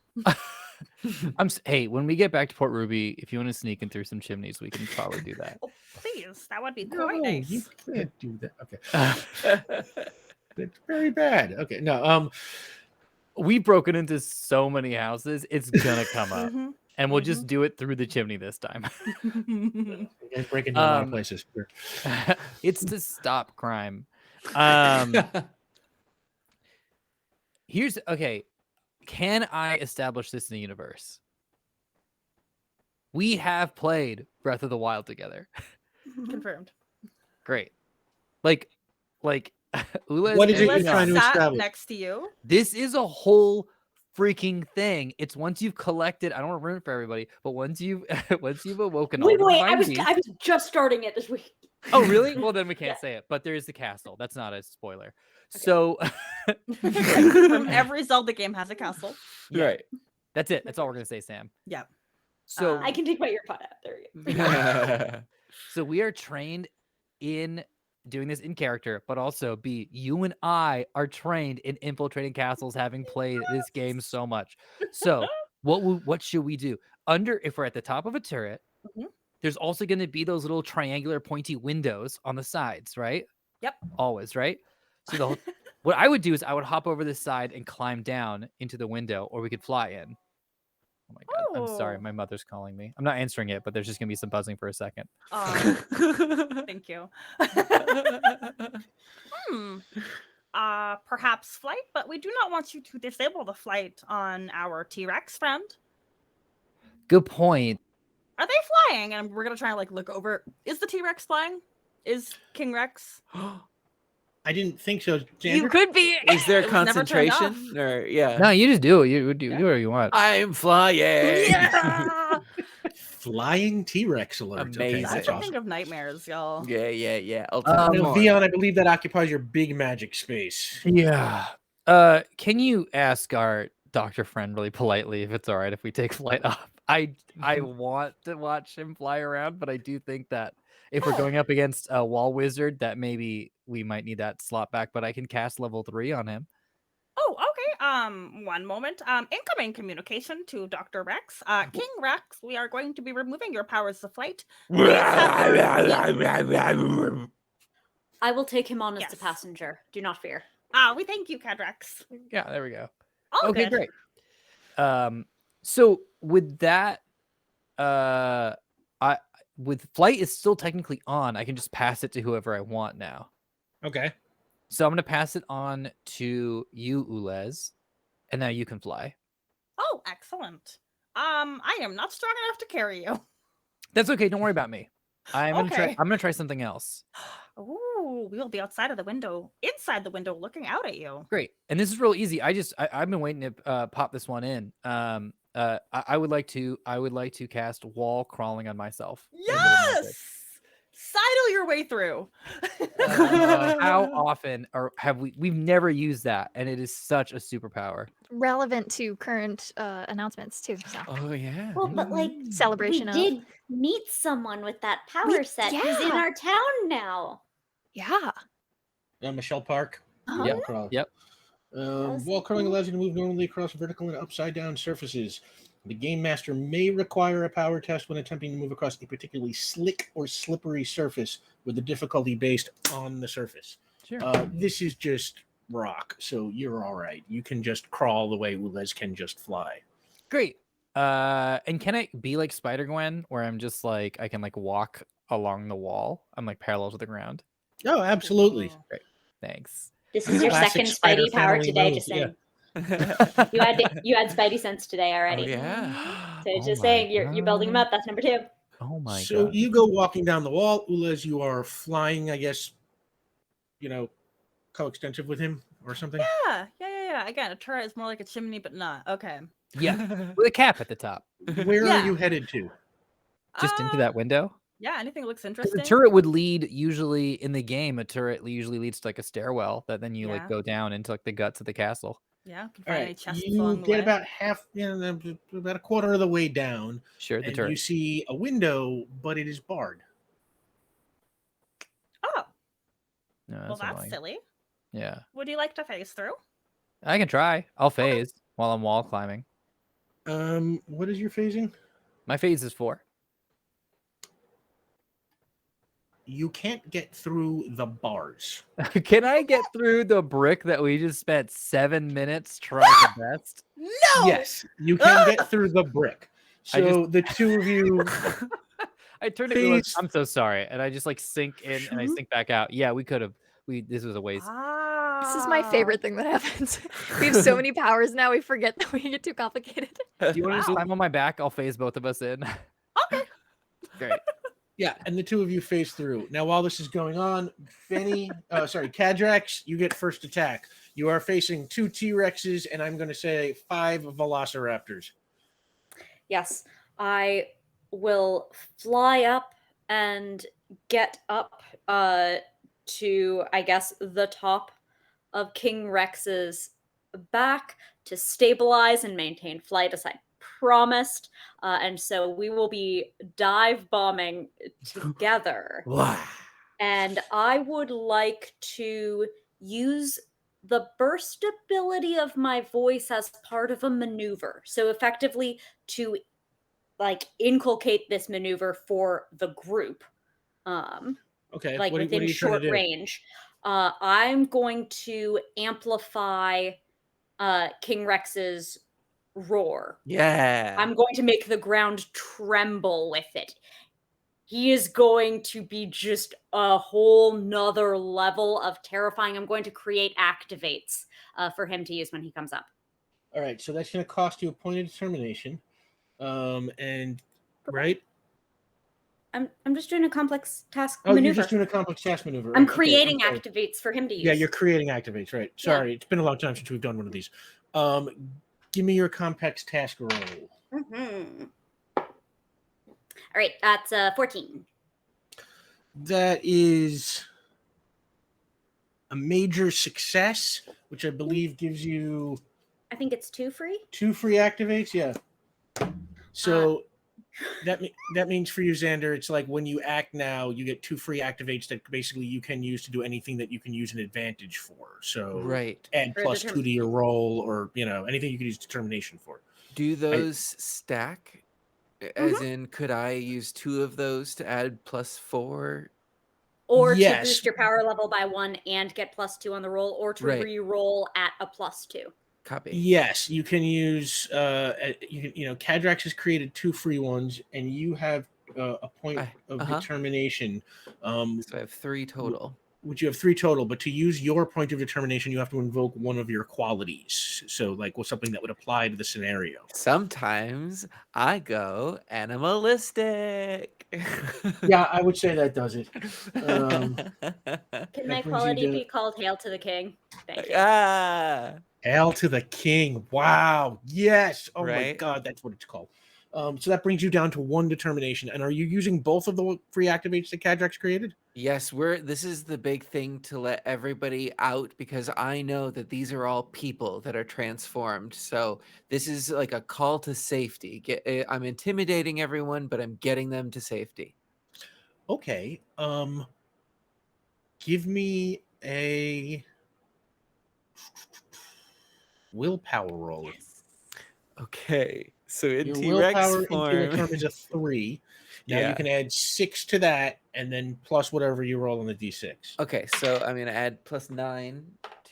Hey, when we get back to Port Ruby, if you want to sneak in through some chimneys, we can probably do that. Oh, please, that would be No, quite nice. you can't do that. Okay, it's very bad. Okay, no. We've broken into so many houses, it's gonna come up. Mhm. And we'll just do it through the chimney this time. You guys break into a lot of places. Sure. It's to stop crime. Here's okay. Can I establish this in the universe? We have played Breath of the Wild together. Confirmed. Great. Like Ula What is it Liz you're trying to sat establish? next to you. This is a whole freaking thing. It's once you've collected, I don't want to ruin it for everybody, but once you've awoken all Wait, the I was divine I was just starting it this week. Oh, really? Well, then we can't Yeah. say it. But there is the castle. That's not a spoiler. So From every Zelda game has a castle. Right. that's it. That's all we're gonna say, Sam. Yeah. So I can take my earpod out. There you go. so we are trained in doing this in character, but also B, you and I are trained in infiltrating castles, having played this game so much. So what should we do? If we're at the top of a turret, Mhm. there's also going to be those little triangular pointy windows on the sides, right? Yep. Always, right? So what I would do is I would hop over this side and climb down into the window, or we could fly in. Oh my god, I'm sorry, Oh. my mother's calling me. I'm not answering it, but there's just gonna be some buzzing for a second. Thank you. Perhaps flight, but we do not want you to disable the flight on our T-Rex friend. Good point. Are they flying? And we're gonna try and like look over. Is the T-Rex flying? Is King Rex? I didn't think so. You Xander? could be. Is there It was never turned concentration or yeah? No, you just do it. You do whatever you want. I'm flying. Yeah. Flying T-Rex alert. Okay, Amazing. I that's can awesome. think of nightmares, y'all. Yeah. Now, Vion, I believe that occupies your big magic space. Yeah. Can you ask our doctor friend really politely if it's all right if we take flight off? I want to watch him fly around, but I do think that if we're going up against a wall wizard, that maybe we might need that slot back. But I can cast level 3 on him. Oh, okay. One moment. Incoming communication to Dr. Rex. King Rex, we are going to be removing your powers of flight. I will take him on as the Yes. passenger. Do not fear. We thank you, Cad Rex. Yeah, there we go. All Okay, good. great. So with that, with flight is still technically on, I can just pass it to whoever I want now. Okay. So I'm gonna pass it on to you, Ulez, and now you can fly. Oh, excellent. I am not strong enough to carry you. That's okay. Don't worry about me. I'm Okay. gonna try something else. Ooh, we will be outside of the window, inside the window, looking out at you. Great. And this is real easy. I've been waiting to pop this one in. I would like to cast wall crawling on myself. Yes! Sidle your way through. How often have we've never used that, and it is such a superpower. Relevant to current announcements too. So Oh yeah. Well, but like celebration we of. did meet someone with that power set who's in yeah. our town now. Yeah. Michelle Park. Uh-huh. Yep. Wall crawl. Yep. Wall crawling allows you to move normally across vertical and upside down surfaces. The game master may require a power test when attempting to move across a particularly slick or slippery surface with the difficulty based on the surface. Sure. This is just rock, so you're all right. You can just crawl the way Ulez can just fly. Great. And can I be like Spider-Gwen, where I'm just like I can like walk along the wall? I'm like parallel to the ground. Oh, absolutely. Ooh. Great. Thanks. This is your Classic second Spider Spidey power family today, move, just yeah. saying. You had Spidey sense today already. Oh yeah. So Oh just my saying, you're building him God. up. That's number 2. Oh my So god. you go walking down the wall. Ulez, you are flying, I guess, coextensive with him or something. Yeah. Again, a turret is more like a chimney, but not. Okay. Yeah. With a cap at the top. Where Yeah. are you headed to? Just into that window? Yeah, anything that looks 'Cause interesting. the turret would lead usually in the game. A turret usually leads to like a stairwell that then you like Yeah. go down into like the guts of the castle. Yeah, can All find any right, chests you along the get way. about half, about a quarter of the way down, Sure, the and turret. you see a window, but it is barred. Oh, No, well, that's that's annoying. silly. Yeah, Would you like to phase through? I can try. I'll phase while I'm wall climbing. What is your phasing? My phase is 4. You can't get through the bars. Can I get through the brick that we just spent 7 minutes trying the best? No. Yes, you can get through the brick. I just- So the two of you, I turned it. Look, phase- I'm so sorry, and I just like sink in and I Sure. sink back out. Yeah, we could have. This was a waste. This is my favorite thing that happens. We have so many powers now, we forget that we get too complicated. Do you want to just Wow. climb on my back? I'll phase both of us in. Okay. Great. yeah, and the two of you phase through. Now, while this is going on, Cadrax, you get first attack. You are facing 2 T-Rexes, and I'm going to say 5 Velociraptors. Yes, I will fly up and get up to, I guess, the top of King Rex's back to stabilize and maintain flight as I promised. And so we will be dive bombing together. Wow. And I would like to use the burst ability of my voice as part of a maneuver. So effectively to like inculcate this maneuver for the group. Okay, Like what are within you trying short to do? range. I'm going to amplify King Rex's roar. Yeah. I'm going to make the ground tremble with it. He is going to be just a whole nother level of terrifying. I'm going to create activates for him to use when he comes up. All right, so that's going to cost you a point of determination. And right? I'm just doing a complex task Oh, maneuver. you're just doing a complex task maneuver. I'm right, okay, creating sorry. activates for him to use. Yeah, you're creating activates, right? Sorry, It's been a long time since we've done one of these. Give me your complex task roll. Mm-hmm. All right, that's 14. That is a major success, which I believe gives you I think it's 2 free. 2 free activates. Yeah. So that means for you, Xander, it's like when you act now, you get 2 free activates that basically you can use to do anything that you can use an advantage for. So Right. add For plus 2 to your roll, or anything you could use determination for. Do those stack? As in, could I use 2 of those to add +4? Or Yes. to boost your power level by 1 and get +2 on the roll, or to Right. re-roll at a +2. Copy. Yes, you can use. Cadrax has created 2 free ones, and you have a point of determination. So I have 3 total. Which you have 3 total, but to use your point of determination, you have to invoke one of your qualities. So, like, something that would apply to the scenario. Sometimes I go animalistic. Yeah, I would say that does it. Can my brings you quality to- be called Hail to the King? Thank you. Ah. Hail to the King! Wow, yes! Oh my Right? God, that's what it's called. So that brings you down to 1 determination. And are you using both of the free activates that Cadrax created? Yes, this is the big thing to let everybody out, because I know that these are all people that are transformed. So this is like a call to safety. I'm intimidating everyone, but I'm getting them to safety. Okay. Give me a willpower roll. Yes. Okay. So in Your T-Rex willpower into the form. term is a 3. Now Yeah. you can add 6 to that, and then plus whatever you roll on the d6. Okay, so I'm gonna add +9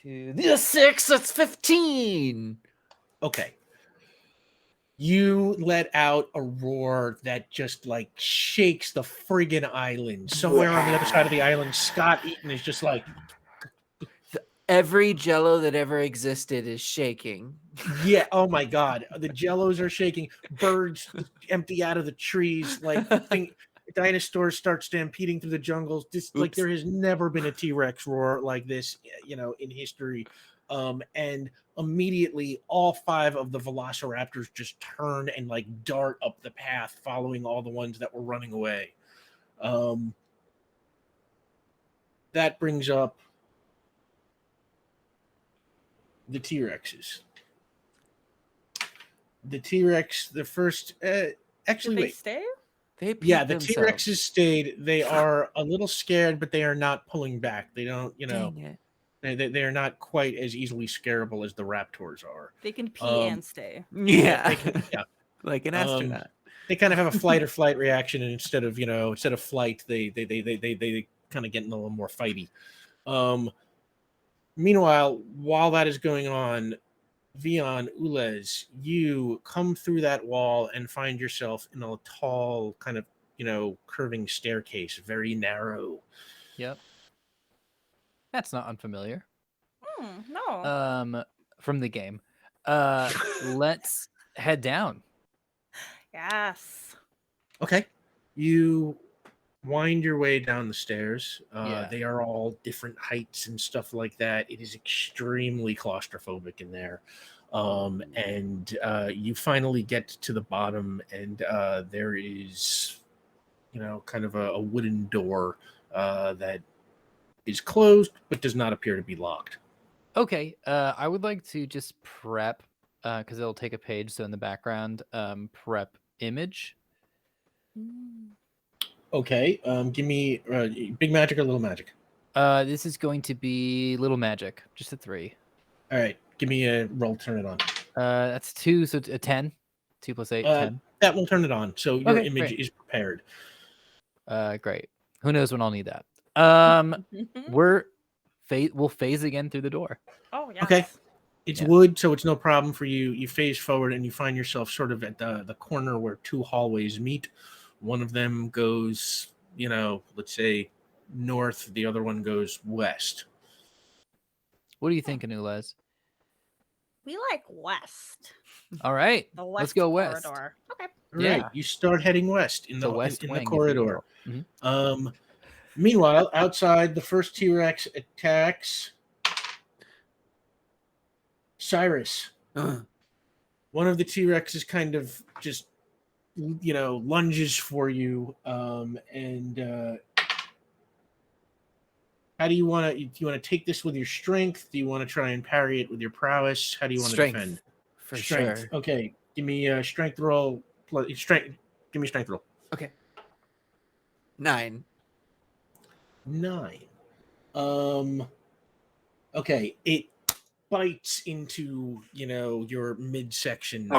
to the 6. That's 15. Okay. You let out a roar that just like shakes the friggin' island. Somewhere on the other side of the island, Scott Eaton is just like, Every Jello that ever existed is shaking. yeah, oh my God. The jellos are shaking. Birds empty out of the trees. Like, dinosaurs start stampeding through the jungles. Like, there has never been a T-Rex roar like this, in history. And immediately all 5 of the velociraptors just turn and like dart up the path, following all the ones that were running away. That brings up the T-Rexes. The T-Rex, the first, actually, Did they wait. stay? They Yeah, peed the themselves. T-Rexes stayed. They are a little scared, but they are not pulling back. They don't, Dang it. they are not quite as easily scareable as the Raptors are. They can pee and stay. Yeah. Yeah. Like an astronaut. They kind of have a flight or flight reaction, and instead of flight, they kind of get a little more fighty. Meanwhile, while that is going on, Vion, Ulez, you come through that wall and find yourself in a tall, kind of, curving staircase, very narrow. Yep. That's not unfamiliar. No. From the game. Let's head down. Yes. Okay. You wind your way down the stairs. Yeah. They are all different heights and stuff like that. It is extremely claustrophobic in there. And you finally get to the bottom, and there is, kind of a wooden door that is closed but does not appear to be locked. Okay. I would like to just prep, because it'll take a page. So in the background, prep image. Okay. Give me big magic or little magic. This is going to be little magic, just a 3. All right. Give me a roll. Turn it on. That's 2, so it's a 10. 2 plus 8, 10. That will turn it on. So your Okay, image great. is prepared. Great. Who knows when I'll need that? We'll phase again through the door. Oh yeah. Okay. It's wood, so it's no problem for you. You phase forward and you find yourself sort of at the corner where 2 hallways meet. One of them goes, let's say north. The other one goes west. What do you think, Anulez? We like west. All right. The Let's west go west. corridor. Okay. All Yeah. right. You start heading west in The the west in wing, the if you corridor. will. Mhm. Meanwhile, outside, the first T-Rex attacks Cyrus. One of the T-Rexes kind of just, lunges for you. And how do you want to? Do you want to take this with your strength? Do you want to try and parry it with your prowess? How do you want to defend? For Strength. sure. Okay, give me a strength roll. Strength. Give me a strength roll. Okay. 9. 9. Okay, it bites into your midsection.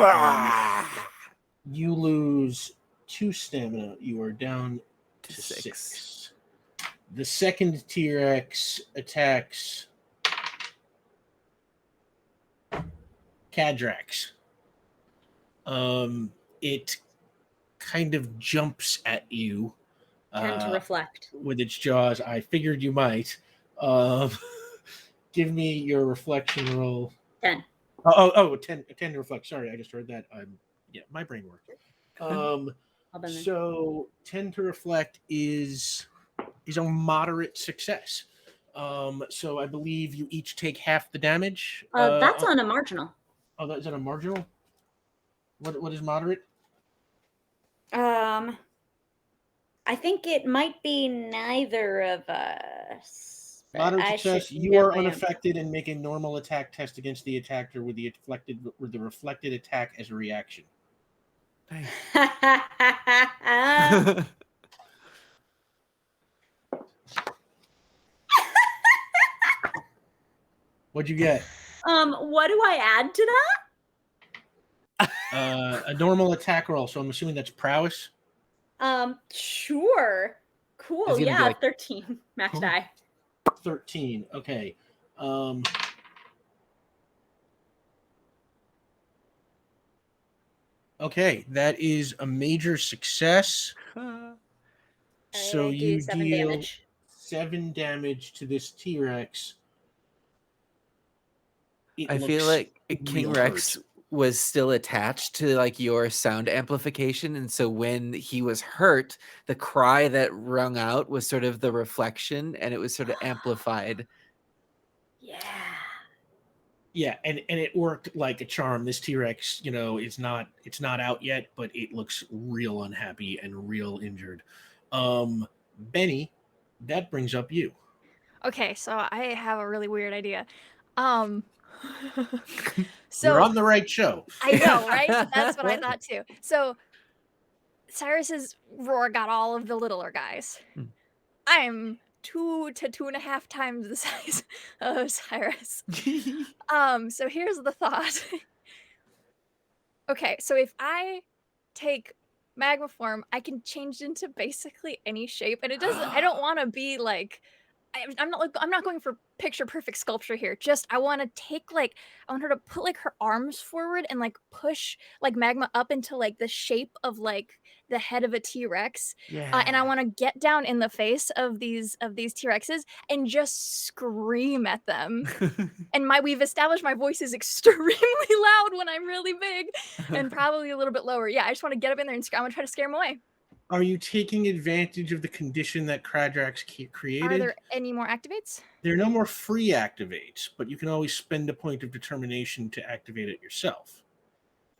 You lose 2 stamina. You are down to 6. The second T-Rex attacks Cadrax. It kind of jumps at you. Tend to reflect. With its jaws. I figured you might. Give me your reflection roll. 10. 10 to reflect. Sorry, I just heard that. My brain worked. Then. So 10 to reflect is a moderate success. So I believe you each take half the damage. That's on a marginal. Oh, is that a marginal? What is moderate? I think it might be neither of us. Moderate success. You are unaffected and make a normal attack test against the attacker with the reflected attack as a reaction. What'd you get? What do I add to that? A normal attack roll. So I'm assuming that's prowess. Sure. Cool. It's gonna be Yeah, like- 13 max die. 13. Okay. Okay, that is a major success. So I do you 7 deal damage. 7 damage to this T-Rex. I feel like King Rex was still attached to like your sound amplification, and so when he was hurt, the cry that rung out was sort of the reflection, and it was sort of amplified. Yeah. Yeah, and it worked like a charm. This T-Rex, it's not out yet, but it looks real unhappy and real injured. Benny, that brings up you. Okay, so I have a really weird idea. Um, You're so on the right show. I know, right? That's what I thought too. So Cyrus's roar got all of the littler guys. Hmm. I'm 2 to 2.5 times the size of Cyrus. So here's the thought. Okay, so if I take magma form, I can change into basically any shape, and it doesn't. I don't want to be like. I'm not going for picture perfect sculpture here. Just I want to take like I want her to put like her arms forward and like push like magma up into like the shape of like the head of a T-Rex. And I want to get down in the face of these T-Rexes and just scream at them. And we've established my voice is extremely loud when I'm really big and probably a little bit lower. Yeah, I just want to get up in there and I'm gonna try to scare them away. Are you taking advantage of the condition that Kradrax created? Are there any more activates? There are no more free activates, but you can always spend a point of determination to activate it yourself.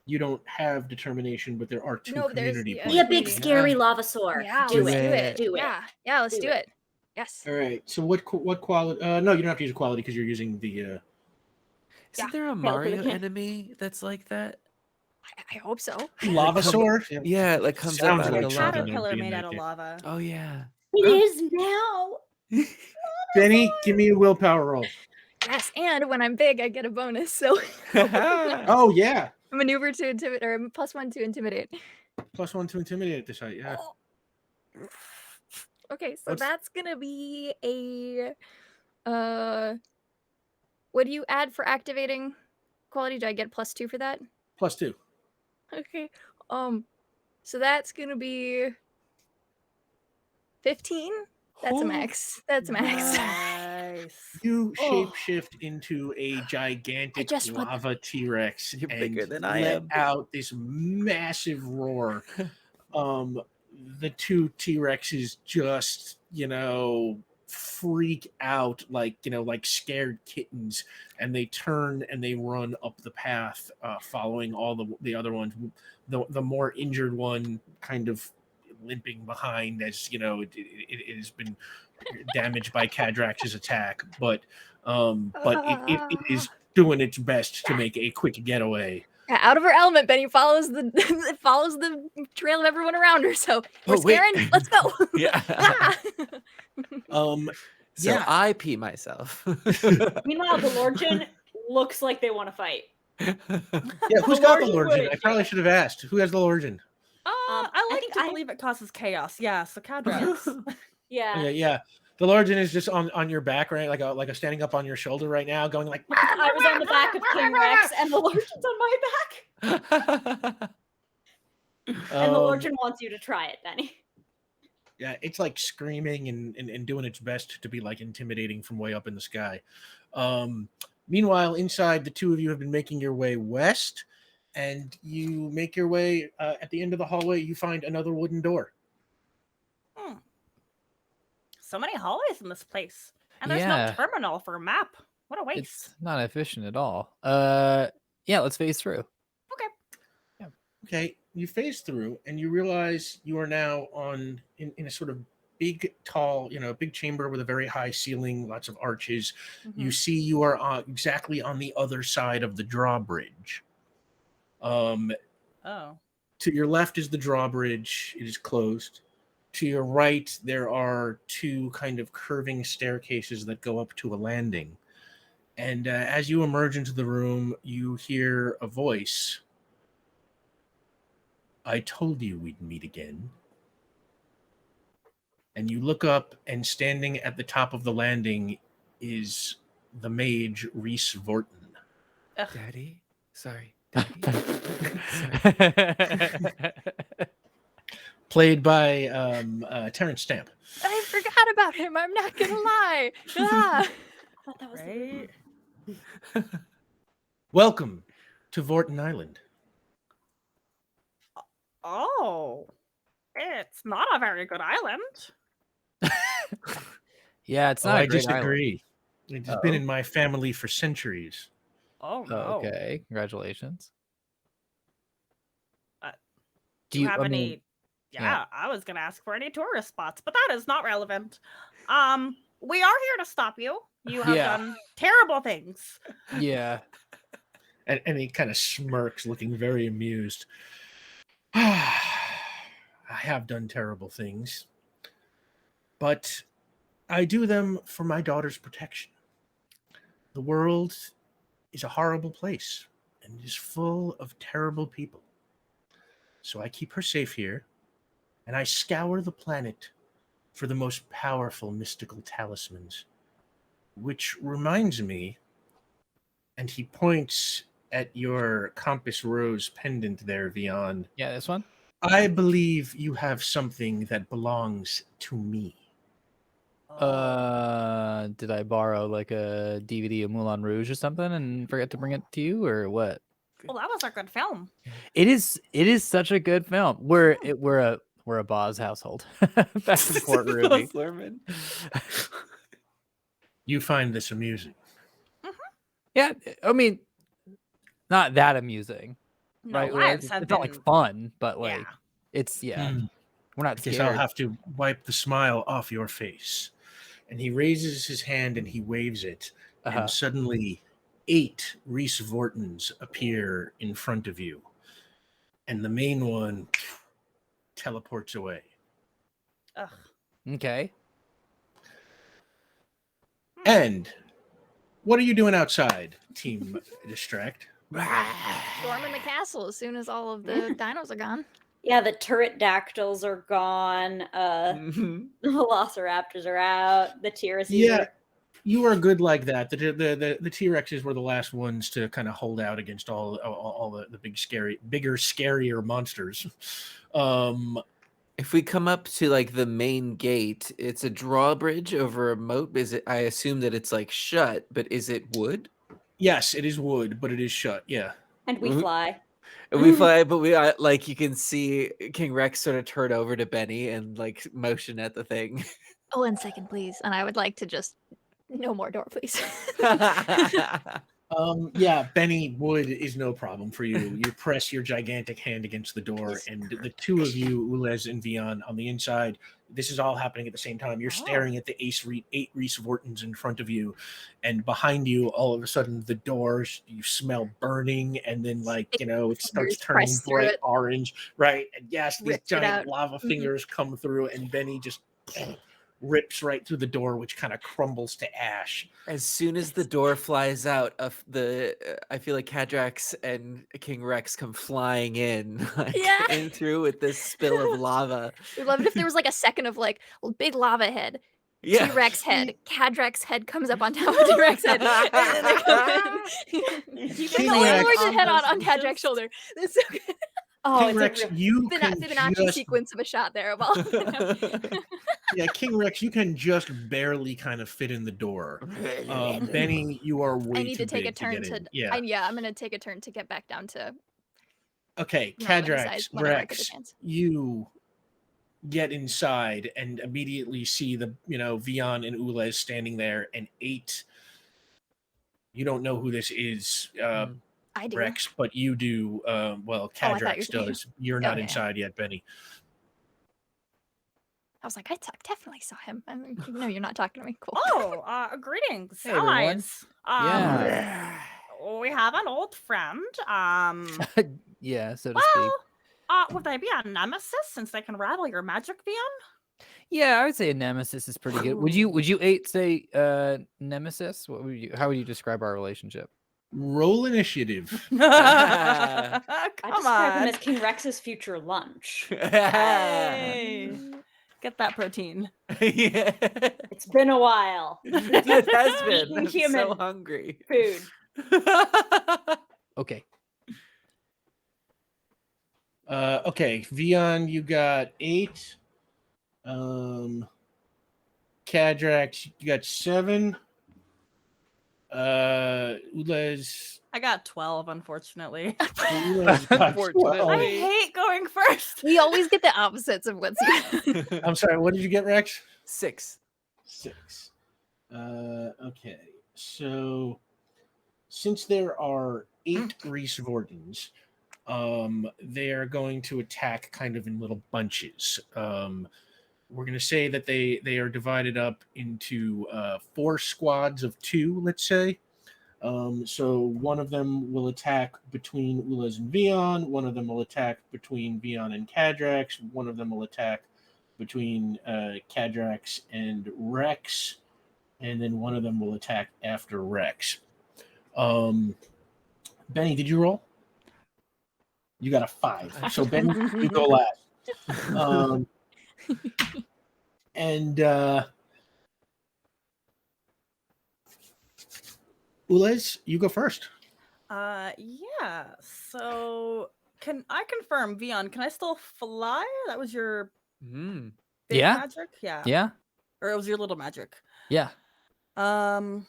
You don't have determination, but there are 2 community points. Be a big scary Lavasaur. Yeah, do let's it. do it. Yeah, let's do it. Yes. All right. So what quality? No, you don't have to use a quality because you're using the. Isn't there a Mario enemy that's like that? I hope so. Lavasaur? Yeah, it like comes Sounds up out like of the something lava. Caterpillar be in made that out of game. lava. Oh yeah. It is now. Benny, give me a willpower roll. Yes, and when I'm big, I get a bonus. So Oh yeah, maneuver to intimidate or +1 to intimidate. +1 to intimidate at this height. Yeah. Okay, so What's- that's gonna be a what do you add for activating quality? Do I get +2 for that? +2. Okay. So that's gonna be 15. That's a max. That's a max. Nice. You Oh. shapeshift into a gigantic just want- lava T-Rex You're and bigger than I let am. out this massive roar. The 2 T-Rexes just, freak out like scared kittens, and they turn and they run up the path, following all the other ones. The more injured one kind of limping behind, as it has been damaged by Cadrax's attack, but it is doing its best to make a quick getaway. Yeah, out of her element, Benny follows the follows the trail of everyone around her. So we're Oh, wait. scaring. Let's go. Yeah. Ah! So Yeah. I pee myself. Meanwhile, the Lordjin looks like they want to fight. Yeah, who's got the Lordjin Lordjin? would, I probably should have asked. Who has the Lordjin? I like think to believe it causes chaos. Yeah, so Cadrax. Yeah. Yeah. The Lordjin is just on your back, right? Like a standing up on your shoulder right now, going like. I was on the back of King Rex, and the Lordjin's on my back. And the Lordjin wants you to try it, Benny. Yeah, it's like screaming and doing its best to be like intimidating from way up in the sky. Meanwhile, inside, the 2 of you have been making your way west, and you make your way at the end of the hallway. You find another wooden door. So many hallways in this place. And there's Yeah. no terminal for a map. What a waste. It's not efficient at all. Yeah, let's phase through. Okay, you phase through, and you realize you are now in a sort of big, tall, big chamber with a very high ceiling, lots of arches. You see you are exactly on the other side of the drawbridge. Oh. To your left is the drawbridge. It is closed. To your right, there are 2 kind of curving staircases that go up to a landing. And as you emerge into the room, you hear a voice. I told you we'd meet again. And you look up, and standing at the top of the landing is the mage Reese Vorton. Daddy? Sorry. Daddy? Sorry. Played by Terrence Stamp. I forgot about him. I'm not gonna lie. Ah. I thought that was the Right? Welcome to Vorton Island. Oh. It's not a very good island. Yeah, it's not. I a great island. disagree. It's been in my family for centuries. Oh no. Okay, congratulations. Do you have I any? mean, Yeah, I was gonna ask for any tourist spots, but that is not relevant. We are here to stop you. You have Yeah. done terrible things. yeah. And he kind of smirks, looking very amused. I have done terrible things, but I do them for my daughter's protection. The world is a horrible place and it is full of terrible people. So I keep her safe here, and I scour the planet for the most powerful mystical talismans. Which reminds me, and he points at your compass rose pendant there, Vion. Yeah, this one? I believe you have something that belongs to me. Did I borrow like a DVD of Moulin Rouge or something and forget to bring it to you, or what? Well, that was a good film. It is such a good film. We're a Boz household. Back in Port Ruby. You find this amusing. Yeah, I mean, not that amusing, No, right? lives It's have not like been- fun, but like Yeah. it's Hmm. we're not I guess scared. I'll have to wipe the smile off your face. And he raises his hand and he waves it, Uh-huh. and suddenly 8 Reese Vortons appear in front of you. And the main one teleports away. Ugh. Okay. And what are you doing outside, Team Distract? Storming the castle as soon as all of the dinos are gone. Yeah, the turret dactyls are gone. The velociraptors are out. The Tyruses Yeah, are... you are good like that. The T-Rexes were the last ones to kind of hold out against all the bigger, scarier monsters. If we come up to like the main gate, it's a drawbridge over a moat. Is it? I assume that it's like shut, but is it wood? Yes, it is wood, but it is shut. Yeah. And we Mhm. fly. We fly, but we like you can see King Rex sort of turn over to Benny and like motion at the thing. Oh, 1 second, please. And I would like to just no more door, please. Yeah, Benny, wood is no problem for you. You press your gigantic hand against the door, and the two of you, Ulez and Vion, on the inside, this is all happening at the same time. You're staring at the 8 Reese Vortons in front of you, and behind you, all of a sudden, the doors, you smell burning, and then, like, it starts Fingers turning pressed through bright it. orange, right? And yes, these Rips it giant out. lava Mhm. fingers come through, and Benny just rips right through the door, which kind of crumbles to ash. As soon as the door flies out, I feel like Cadrax and King Rex come flying in, like, Yeah. in through with this spill of lava. We'd love it if there was like a second of like a big lava head, Yeah. T-Rex head, Cadrax head comes up on top of T-Rex head, and then they come in. King No, Rex- Lord's head on those Cadrax's images. shoulder. That's so good. Oh, King it's Rex, a real... you can Fibonacci just sequence of a shot there of all. yeah, King Rex, you can just barely kind of fit in the door. Benny, you are way I need too to take a big turn get to. in. Yeah. I'm gonna take a turn to get back down to Okay, normal size Cadrax, whenever I get the Rex, chance. you get inside and immediately see the Vion and Ulez standing there, and 8. You don't know who this is, I do. Rex, but you do. Well, thought you Cadrax were saying- does. You're not Okay. inside yet, Benny. I was like, I definitely saw him. I mean, no, you're not talking to me. Cool. Oh, greetings, Hey, everyone. allies. Yeah. We have an old friend. Yeah, so to speak. Well, would they be a nemesis since they can rattle your magic, Vion? Yeah, I would say a nemesis is pretty good. Would you 8 say nemesis? How would you describe our relationship? Roll initiative. I Come describe him on. as King Rex's future lunch. Hey. Get that protein. Yeah. It's been a while. It has been. Eating I'm human so hungry. food. Okay. Okay, Vion, you got 8. Cadrax, you got 7. Ulez, I got 12, unfortunately. Ulez got Unfortunately. 12. I hate going first. We always get the opposites of what's. I'm sorry, what did you get, Rex? 6. 6. Okay, so since there are 8 Reese Vortons, they are going to attack kind of in little bunches. We're going to say that they are divided up into 4 squads of 2, let's say. So one of them will attack between Ulez and Vion. One of them will attack between Vion and Cadrax. One of them will attack between Cadrax and Rex. And then one of them will attack after Rex. Benny, did you roll? You got a 5. So Benny, you go last. Ulez, you go first. Yeah. So can I confirm, Vion, can I still fly? That was your big Yeah. magic? Yeah. Yeah. Or it was your little magic. Yeah. Okay.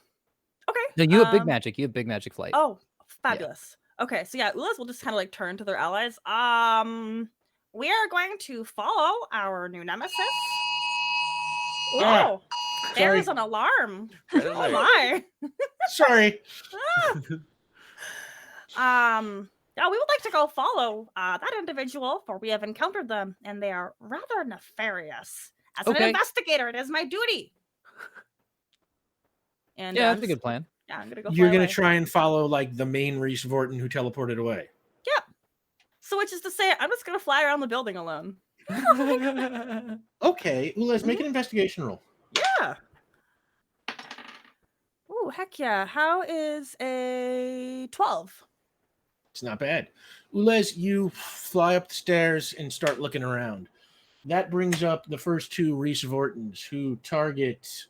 No, you have big magic. You have big magic flight. Oh, fabulous. Okay, so yeah, Ulez will just kind of like turn to their allies. We are going to follow our new nemesis. Ah, Oh, there sorry. is an alarm. Red Oh alert. my. Sorry. Yeah, we would like to go follow that individual, for we have encountered them, and they are rather nefarious. As an Okay. investigator, it is my duty. And Yeah, I'm that's a good plan. Yeah, I'm gonna go. You're fly going away. to try and follow like the main Reese Vorton who teleported away. Yeah. So which is to say, I'm just gonna fly around the building alone. Okay, Ulez, make an investigation roll. Yeah. Ooh, heck yeah. How is a 12? It's not bad. Ulez, you fly up the stairs and start looking around. That brings up the first 2 Reese Vortons who target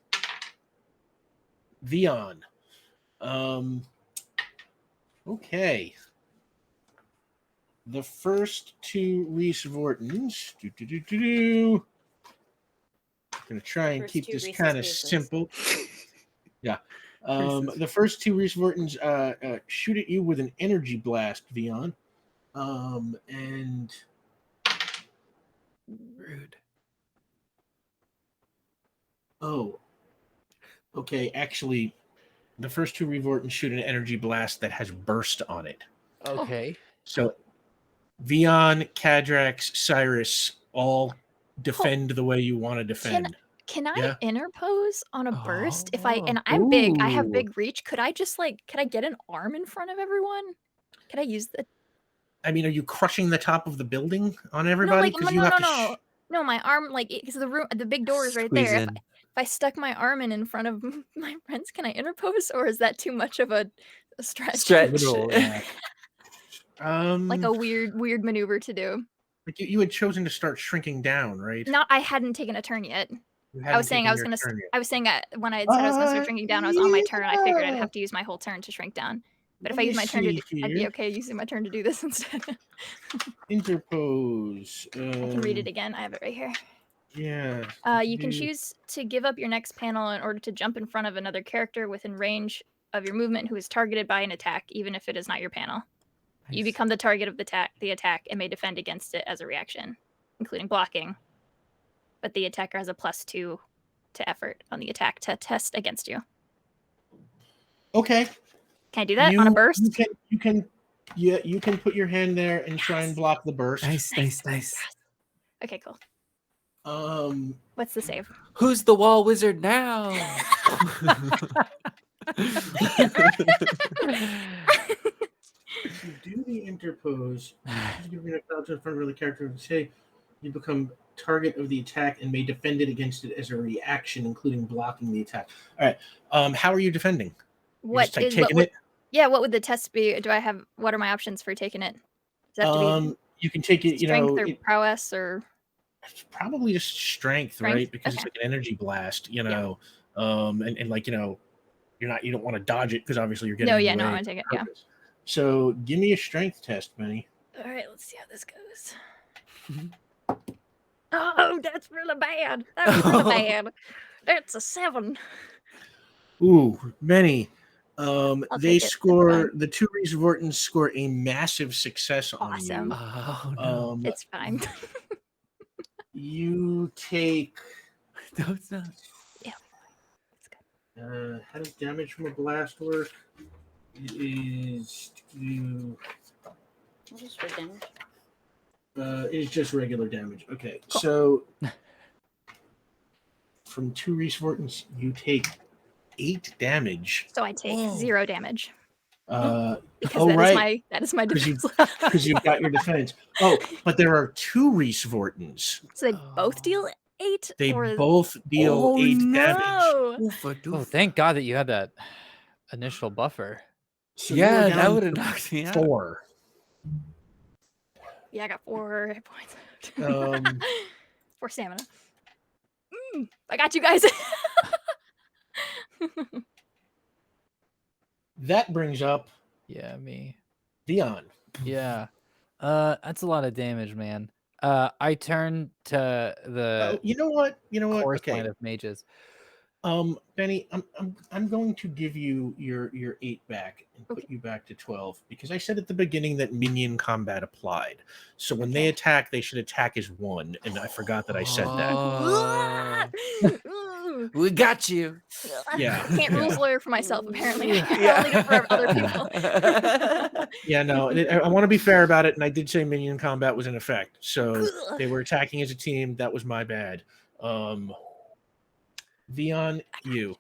Vion. Okay. The first 2 Reese Vortons. I'm going to try and First keep 2 this Reese's kind of Pieces. simple. Yeah. The first 2 Reese Vortons shoot at you with an energy blast, Vion. And Rude. oh, okay. Actually, the first 2 Revortons shoot an energy blast that has burst on it. Okay. So, Vion, Cadrax, Cyrus all defend the way you want to defend. Can I Yeah. interpose on a burst if I Oh, and I'm big? I have ooh. big reach. Could I just could I get an arm in front of everyone? Could I use the I mean, are you crushing the top of the building on no everybody? like Because no you have to. no no my arm because the room the big door is right Squeeze there. in. If I stuck my arm in front of my friends, can I interpose, or is that too much of a stretch? Stretch. Literal, yeah. Like a weird maneuver to do. Like you had chosen to start shrinking down, right? Not I hadn't taken a turn yet. You I was hadn't saying taken I was your gonna. turn yet. I was saying when I had said I was gonna start shrinking down, I was on my turn. I figured I'd have to use my whole turn to shrink down. But if I Let use me my turn to, see I'd be here. okay using my turn to do this instead. Interpose. I can read it again. I have it right here. Yeah. You can choose to give up your next panel in order to jump in front of another character within range of your movement who is targeted by an attack, even if it is not your panel. You become the target of the attack and may defend against it as a reaction, including blocking. But the attacker has a +2 to effort on the attack to test against you. Okay. Can I do that on a burst? You can put your hand there and try and block the burst. Nice. Okay, cool. Um, What's the save? Who's the wall wizard now? you do the interpose. Give me a cloud in front of the character and say you become target of the attack and may defend it against it as a reaction, including blocking the attack. All right. How are you defending? You're What just, like, is taking what? it? Yeah, what would the test be? Do I have? What are my options for taking it? Does that have to be You can take it. strength or prowess or? It's probably just strength, right? Because it's Okay. like an energy blast, and like you don't want to dodge it because obviously you're getting. No, in the yeah, no, way I'm gonna take it. Yeah. purpose. So give me a strength test, Benny. All right, let's see how this goes. Oh, that's really bad. That's really bad. That's a 7. Ooh, Benny. I'll They take it. That's score fine. the 2 Reese Vortons score a massive success Awesome. on Oh you. no. It's fine. You take. No, it's not. Yeah. It's good. How does damage from a blast work? It is What is for damage? it's just regular damage. Okay, so from 2 Reese Vortons, you take 8 damage. So I take Whoa. 0 damage Because because that is my Because defense. you've got your defense. Oh, but there are 2 Reese Vortons. So they both deal 8. They or... both deal 8 damage. no. Oh, thank God that you had that initial buffer. So you Yeah, were that down would have to knocked me out. 4. Yeah, I got 4 hit points. Um, 4 stamina. I got you guys. That brings up Yeah, me. Dion. Yeah. That's a lot of damage, man. I turn to the You know what? course Okay. line of mages. Benny, I'm going to give you your 8 back and put Okay. you back to 12 because I said at the beginning that minion combat applied. So when they Okay. attack, they should attack as 1, and I forgot that I said that. Oh, we got you. Yeah, Can't rules yeah. lawyer for myself, apparently. I only do for other people. Yeah, no, I want to be fair about it, and I did say minion combat was in effect. So they were attacking as a team. That was my bad. Vion, you.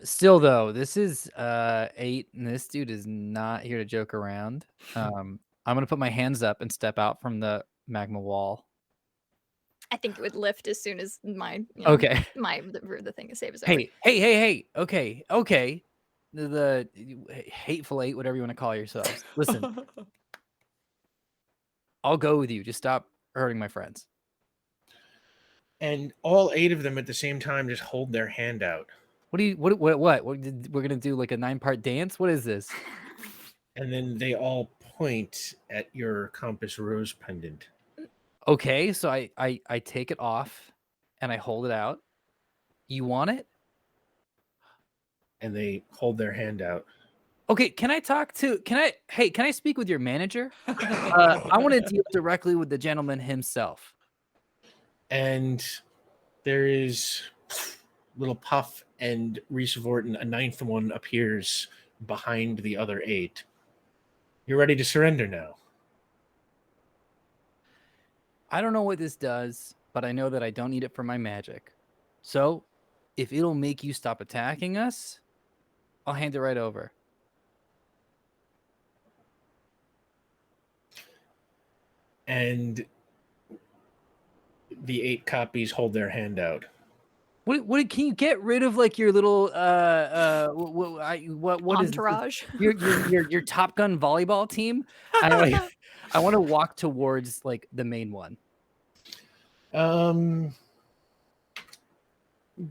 Still though, this is 8, and this dude is not here to joke around. I'm gonna put my hands up and step out from the magma wall. I think it would lift as soon as my Okay. the thing is saved is over. Hey. Okay. The hateful 8, whatever you want to call yourselves. Listen, I'll go with you. Just stop hurting my friends. And all 8 of them at the same time just hold their hand out. What? We're gonna do like a 9-part dance? What is this? And then they all point at your compass rose pendant. Okay, so I take it off and I hold it out. You want it? And they hold their hand out. Okay, can I speak with your manager? I want to deal directly with the gentleman himself. And there is little Puff and Reese Vorton, a 9th one appears behind the other 8. You're ready to surrender now. I don't know what this does, but I know that I don't need it for my magic. So, if it'll make you stop attacking us, I'll hand it right over. And the 8 copies hold their hand out. What can you get rid of like your little what is Entourage. your Top Gun volleyball team? I want to walk towards like the main one.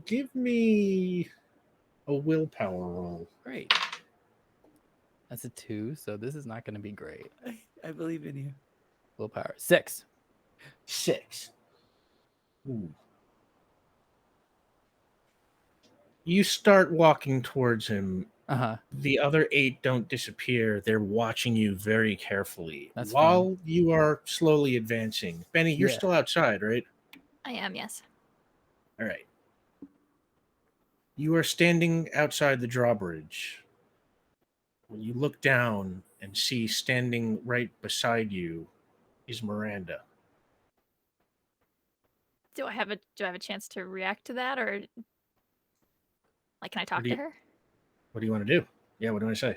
Give me a willpower roll. Great. That's a 2, so this is not going to be great. I believe in you. Willpower 6. 6. Ooh. You start walking towards him. Uh-huh. The other 8 don't disappear. They're watching you very carefully. That's while you are slowly advancing. Benny, you're Yeah. still outside, right? I am, yes. All right. You are standing outside the drawbridge. When you look down and see standing right beside you is Miranda. Do I have a chance to react to that, or like can I talk do to you- her? What do you want to do? Yeah, what do I say?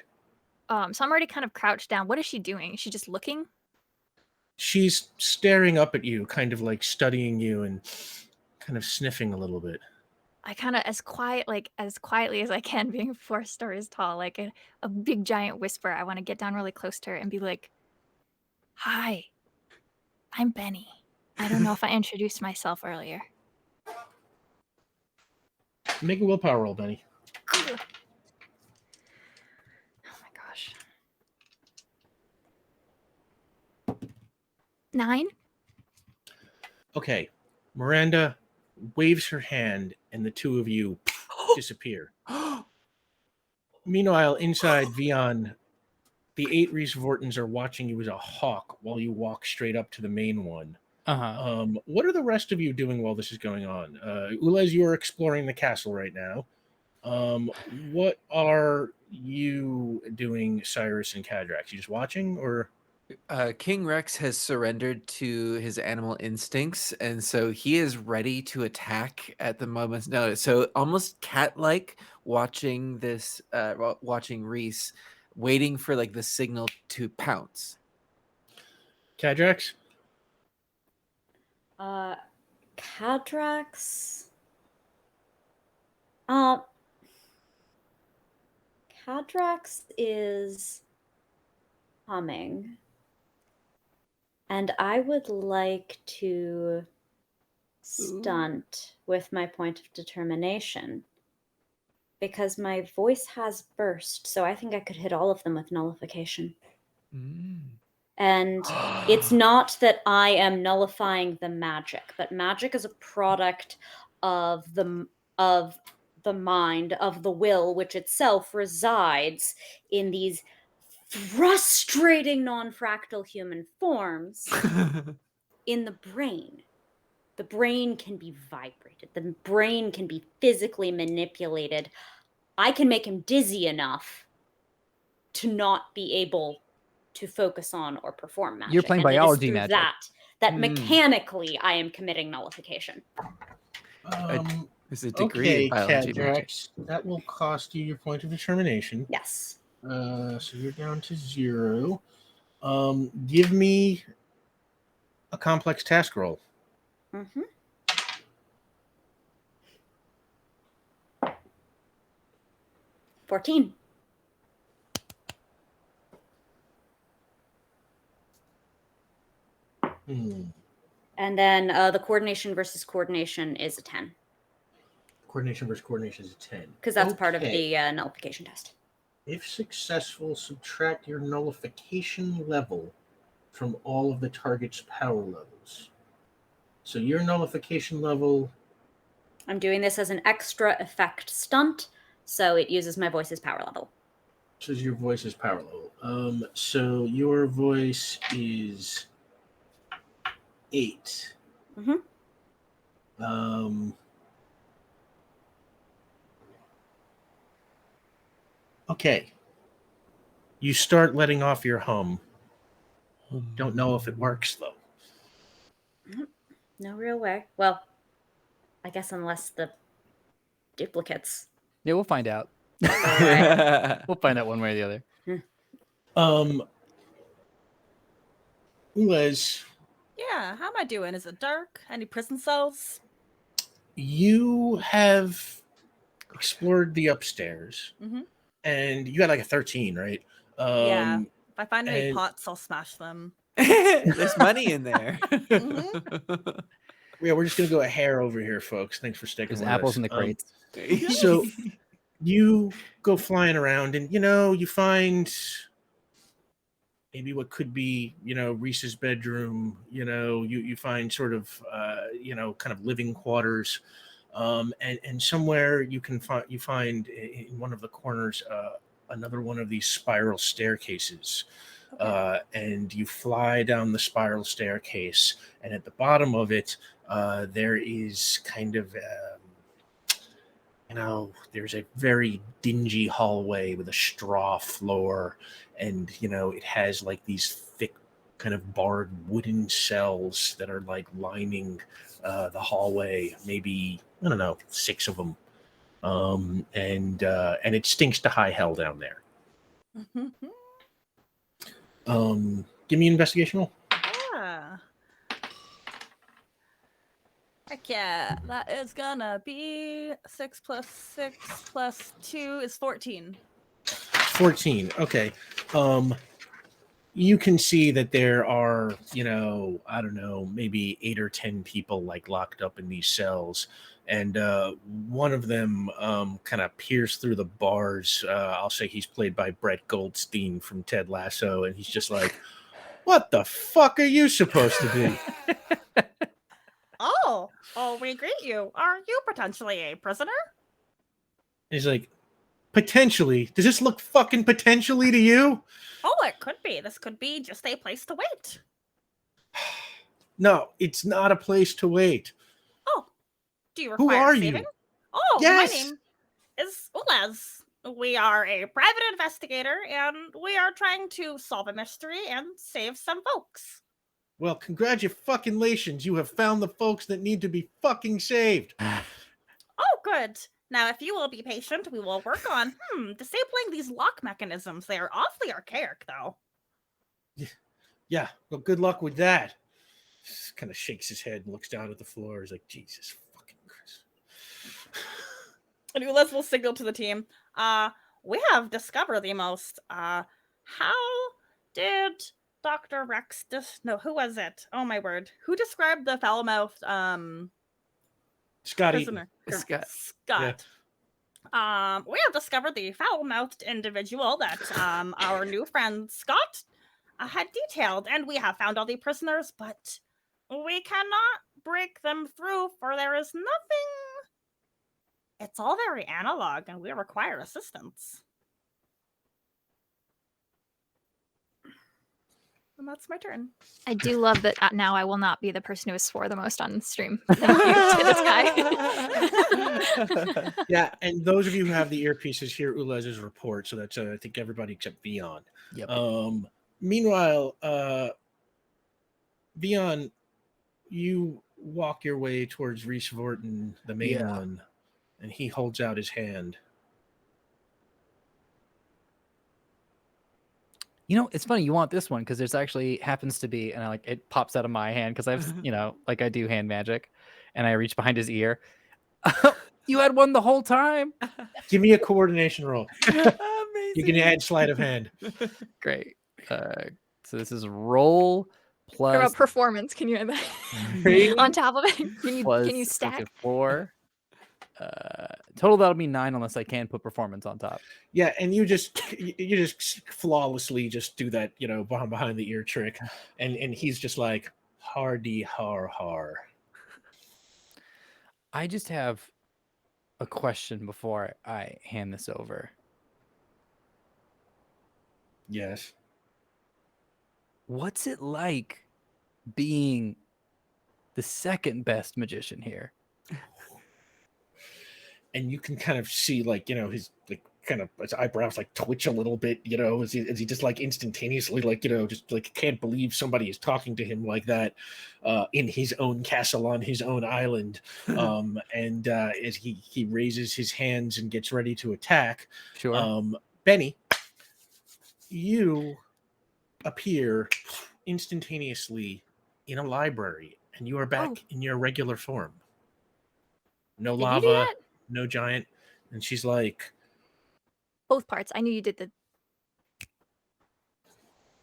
So I'm already kind of crouched down. What is she doing? Is she just looking? She's staring up at you, kind of like studying you and kind of sniffing a little bit. I kind of as quietly as I can, being 4 stories tall, like a big giant whisper. I want to get down really close to her and be like, "Hi, I'm Benny. I don't know if I introduced myself earlier." Make a willpower roll, Benny. Oh my gosh. 9? Okay. Miranda waves her hand and the 2 of you disappear. Meanwhile, inside Vion, the 8 Reese Vortons are watching you as a hawk while you walk straight up to the main one. Uh-huh. What are the rest of you doing while this is going on? Ulez, you are exploring the castle right now. What are you doing, Cyrus and Cadrax? You just watching, or King Rex has surrendered to his animal instincts, and so he is ready to attack at the moment's notice. So almost cat-like watching this, watching Reese, waiting for like the signal to pounce. Cadrax? Cadrax. Cadrax is humming. And I would like to stunt with my point of determination. Because my voice has burst, so I think I could hit all of them with nullification. And it's not that I am nullifying the magic, but magic is a product of the mind, of the will, which itself resides in these frustrating non-fractal human forms in the brain. The brain can be vibrated. The brain can be physically manipulated. I can make him dizzy enough to not be able to focus on or perform magic. You're playing And it is biology through magic. that mechanically I am committing nullification. There's a degree Okay, in biology magic. Cadrax, that will cost you your point of determination. Yes. So you're down to 0. Give me a complex task roll. Mm-hmm. $14. And then the coordination versus coordination is a 10. Coordination versus coordination is a 10. Because that's part of the nullification test. If successful, subtract your nullification level from all of the target's power levels. So your nullification level... I'm doing this as an extra effect stunt, so it uses my voice's power level. So your voice's power level. So your voice is 8. Okay. You start letting off your hum. Don't know if it works, though. No real way. Well, I guess unless the duplicates. Yeah, we'll find out. We'll find out one way or the other. Liz. Yeah, how am I doing? Is it dark? Any prison cells? You have explored the upstairs, and you got like a 13, right? Yeah. If I find any pots, I'll smash them. There's money in there. Yeah, we're just gonna go a hair over here, folks. Thanks for sticking There's with apples us. in the crates. So you go flying around, and you find maybe what could be Reese's bedroom. You find sort of kind of living quarters, and somewhere you find in one of the corners another one of these spiral staircases. And you fly down the spiral staircase, and at the bottom of it there is kind of there's a very dingy hallway with a straw floor, and it has like these thick kind of barred wooden cells that are like lining the hallway, maybe 6 of them, and it stinks to high hell down there. Give me an investigation roll. Yeah. Heck yeah. That is gonna be 6 + 6 + 2 is 14. 14. Okay. You can see that there are, I don't know, maybe 8 or 10 people like locked up in these cells. And one of them kind of peers through the bars. I'll say he's played by Brett Goldstein from Ted Lasso. And he's just like, what the fuck are you supposed to be? Oh, we greet you. Are you potentially a prisoner? He's like, potentially? Does this look fucking potentially to you? Oh, it could be. This could be just a place to wait. No, it's not a place to wait. Oh, do you require Who are saving? you? Oh, Yes! my name. is Ulez. We are a private investigator, and we are trying to solve a mystery and save some folks. Well, congratulations. You have found the folks that need to be fucking saved. Oh, good. Now, if you will be patient, we will work on disabling these lock mechanisms. They are awfully archaic, though. Yeah, well, good luck with that. Just kind of shakes his head and looks down at the floor. He's like, Jesus fucking Christ. And Ulez will signal to the team. We have discovered the most. How did Dr. Rex no, who was it? Oh my word. Who described the foul-mouthed Scott prisoner? Scott. Scott. We have discovered the foul-mouthed individual that our new friend Scott had detailed, and we have found all the prisoners, but we cannot break them through, for there is nothing. It's all very analog, and we require assistance. And that's my turn. I do love that now I will not be the person who swore the most on stream. Thank you to this guy. Yeah, and those of you who have the earpieces hear Ulez's report, so that's I think everybody except Vion. Yep. Meanwhile, Vion, you walk your way towards Reese Vorton, the main one, and he holds out his hand. You know, it's funny you want this one because there's actually happens to be, and it pops out of my hand because I've, like I do hand magic, and I reach behind his ear. You had one the whole time. Give me a coordination roll. Amazing. You can add sleight of hand. Great. So this is roll What about plus performance? Can you add that Three on top of it? Can you plus stack? 4. Total that'll be 9 unless I can put performance on top. Yeah, and you just flawlessly just do that, behind the ear trick, and he's just like hardy har. I just have a question before I hand this over. Yes. What's it like being the second best magician here? And you can kind of see, his his eyebrows twitch a little bit, as he just instantaneously, just can't believe somebody is talking to him like that, in his own castle on his own island. And as he raises his hands and gets ready to attack, Sure. Benny, you appear instantaneously in a library, and you are back in your regular form. No Did you do lava, that? no giant. And she's like, Both parts. I knew you did the.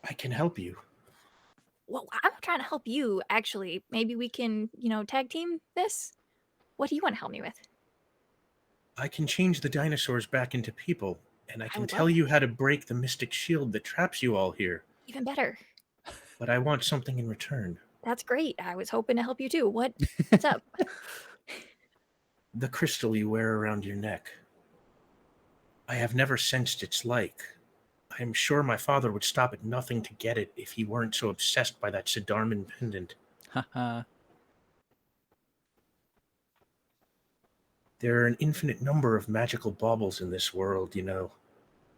I can help you. Well, I'm trying to help you. Actually, maybe we can, tag team this. What do you want to help me with? I can change the dinosaurs back into people, and I can would tell love you how to break the mystic shield that traps you all here. Even better. But I want something in return. That's great. I was hoping to help you too. What's up? The crystal you wear around your neck. I have never sensed its like. I am sure my father would stop at nothing to get it if he weren't so obsessed by that Sidarman pendant. Haha. There are an infinite number of magical baubles in this world,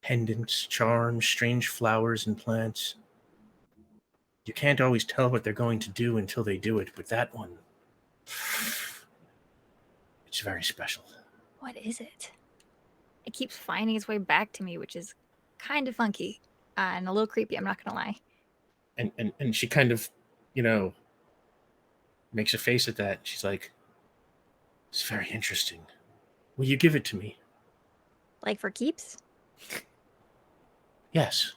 Pendants, charms, strange flowers and plants. You can't always tell what they're going to do until they do it, but that one, it's very special. What is it? It keeps finding its way back to me, which is kind of funky and a little creepy. I'm not gonna lie. And she kind of, makes a face at that. She's like, it's very interesting. Will you give it to me? Like for keeps? Yes.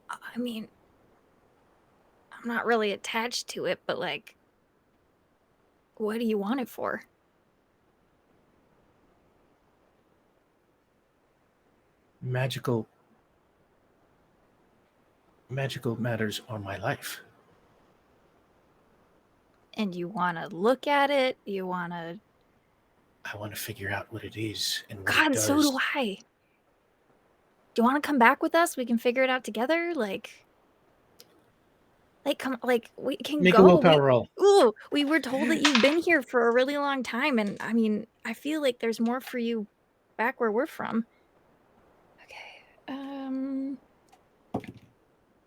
I mean, I'm not really attached to it, but what do you want it for? Magical matters are my life. And you want to look at it? You want to... I want to figure out what it is and what God, it does. so do I. Do you want to come back with us? We can figure it out together. We can Make go. a willpower roll. Ooh, we were told that you've been here for a really long time, and I mean, I feel like there's more for you back where we're from. Okay.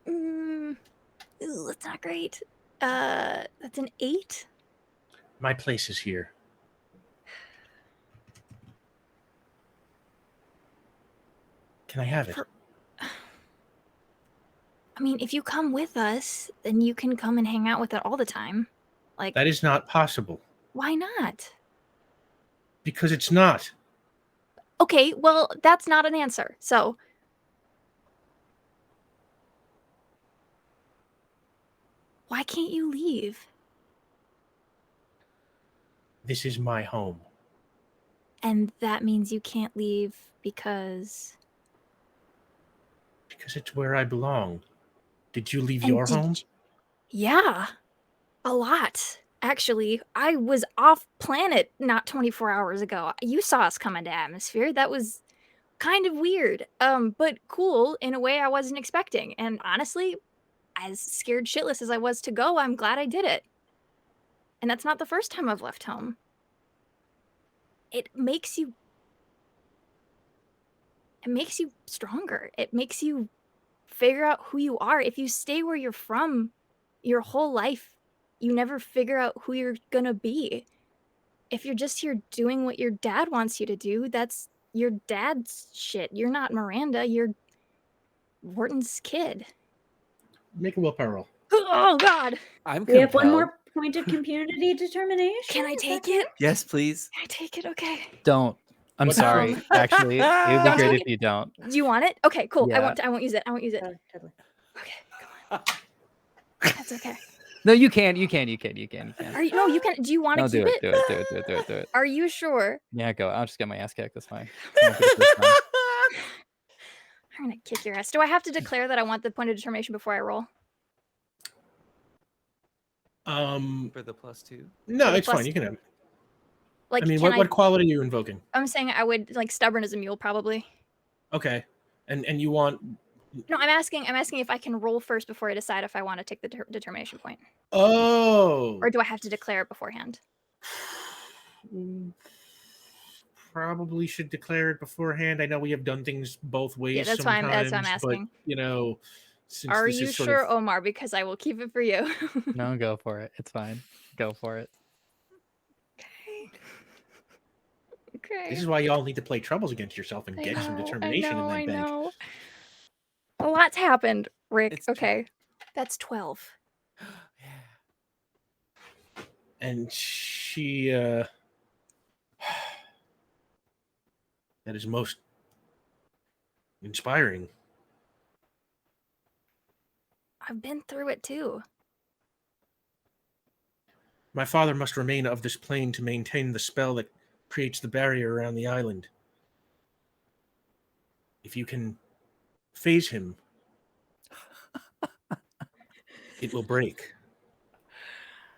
Ooh, that's not great. That's an 8. My place is here. Can I have it? I mean, if you come with us, then you can come and hang out with it all the time. Like, That is not possible. why not? Because it's not. Okay, well, that's not an answer. So, why can't you leave? This is my home. And that means you can't leave because... Because it's where I belong. Did you leave And your home? Yeah, a lot. Actually, I was off planet not 24 hours ago. You saw us come into atmosphere. That was kind of weird, but cool in a way I wasn't expecting. And honestly, as scared shitless as I was to go, I'm glad I did it. And that's not the first time I've left home. It makes you stronger. It makes you figure out who you are. If you stay where you're from your whole life, you never figure out who you're gonna be. If you're just here doing what your dad wants you to do, that's your dad's shit. You're not Miranda, you're Wharton's kid. Make a willpower roll. Oh god. I'm We have one compelled. more point of community determination. Can I Is take that it? Yes, please. Can I take it? Okay. Don't. I'm What- sorry. Actually, it would be Don't great take if you don't. Do you want it? Okay, cool. Yeah. I won't use it. I won't use it. correct? Totally. Okay, come on. That's okay. No, you can. You can. Are you no, you can do you want to No, keep do it? it. Do it. Are you sure? Yeah, go. I'll just get my ass kicked. That's fine. I won't get the first time. I'm gonna kick your ass. Do I have to declare that I want the point of determination before I roll? For the +2. No, For the it's fine. plus- You can have it. Like, I mean, can what quality are you invoking? I'm saying I would like stubborn as a mule, probably. Okay. And you want... No, I'm asking if I can roll first before I decide if I want to take the determination point, Oh! or do I have to declare it beforehand? Probably should declare it beforehand. I know we have done things both ways. Yeah, that's why I'm asking. But, you know, since Are this you is sort sure, of... Omar? Because I will keep it for you. No, go for it. It's fine. Go for it. Okay. This is why y'all need to play Troubles Against Yourself and I get some know, determination in that I bank. know. A lot's happened, Rick. It's true. Okay. That's 12. And she... that is most inspiring. I've been through it too. My father must remain of this plane to maintain the spell that creates the barrier around the island. If you can phase him, it will break.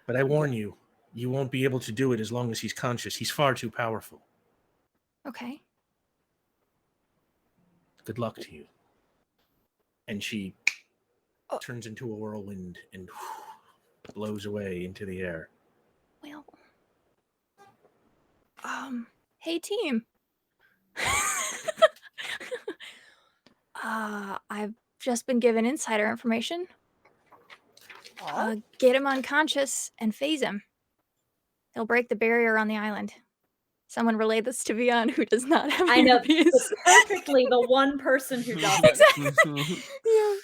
But I warn you, you won't be able to do it as long as he's conscious. He's far too powerful. Okay. Good luck to you. And she Oh. turns into a whirlwind and blows away into the air. Well. Hey team. I've just been given insider information. Get him unconscious and phase him. He'll break the barrier on the island. Someone relay this to Vion, who does not have I know earpiece. perfectly the one person who doesn't. Exactly. Yeah.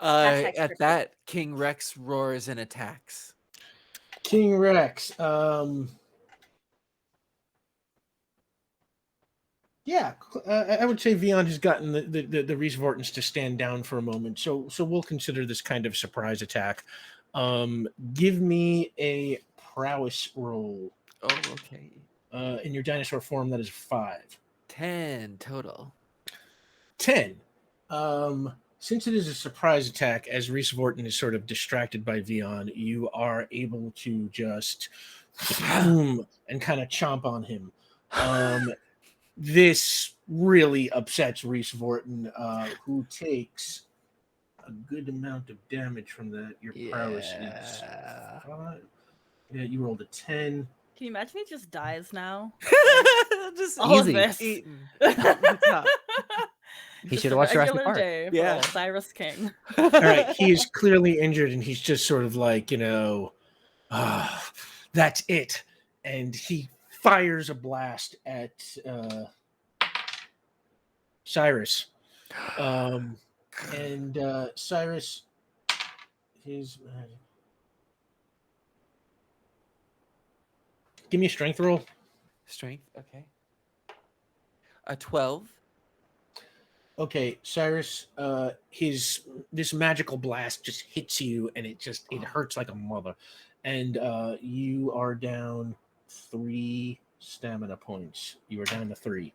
Hashtag At scripted. that, King Rex roars and attacks. King Rex, yeah, I would say Vion has gotten the Reese Vortons to stand down for a moment, so we'll consider this kind of surprise attack. Give me a prowess roll. Oh, okay. In your dinosaur form, that is 5. 10 total. 10. Since it is a surprise attack, as Reese Vorton is sort of distracted by Vion, you are able to just boom and kind of chomp on him. This really upsets Reese Vorton, who takes a good amount of damage from that. Your prowess is 5. Yeah, you rolled a 10. Can you imagine he just dies now? Just All of Easy. this. eaten. Top to top. He Just should a have watched Jurassic regular Park. day for Yeah. old Cyrus King. All right, he is clearly injured, and he's just sort of like, that's it. And he fires a blast at Cyrus. Cyrus, his. Give me a strength roll. Strength. Okay. A 12. Okay, Cyrus, this magical blast just hits you, and it hurts like a mother. And you are down 3 stamina points. You are down to 3.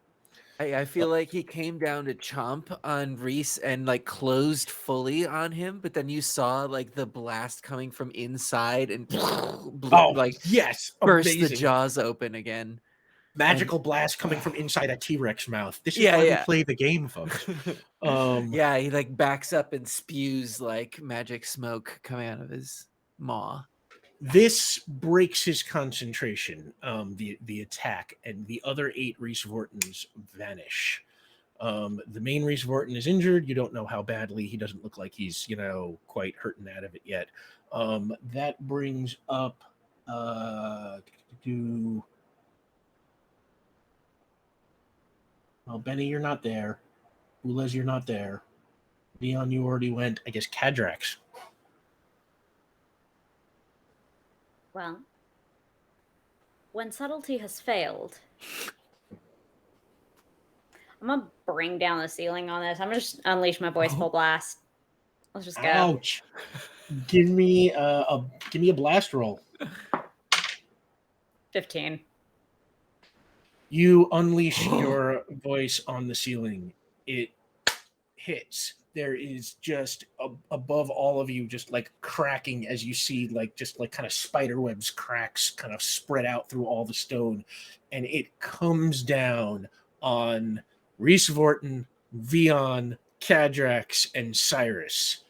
I feel like he came down to chomp on Reese and like closed fully on him, but then you saw like the blast coming from inside and Yes, burst amazing. the jaws open again. Magical blast coming from inside a T-Rex mouth. This is Yeah, why yeah. we play the game, folks. Yeah, he like backs up and spews like magic smoke coming out of his maw. This breaks his concentration, the attack, and the other 8 Reese Vortons vanish. The main Reese Vorton is injured. You don't know how badly. He doesn't look like he's, quite hurting out of it yet. That brings up well, Benny, you're not there. Ulez, you're not there. Leon, you already went. I guess Cadrax. Well, when subtlety has failed, I'm gonna bring down the ceiling on this. I'm gonna just unleash my voice full blast. Let's just go. Ouch! Give me a blast roll. 15. You unleash your voice on the ceiling. It hits. There is just above all of you, just like cracking as you see, just kind of spider webs, cracks kind of spread out through all the stone, and it comes down on Reese Vorton, Vion, Cadrax, and Cyrus.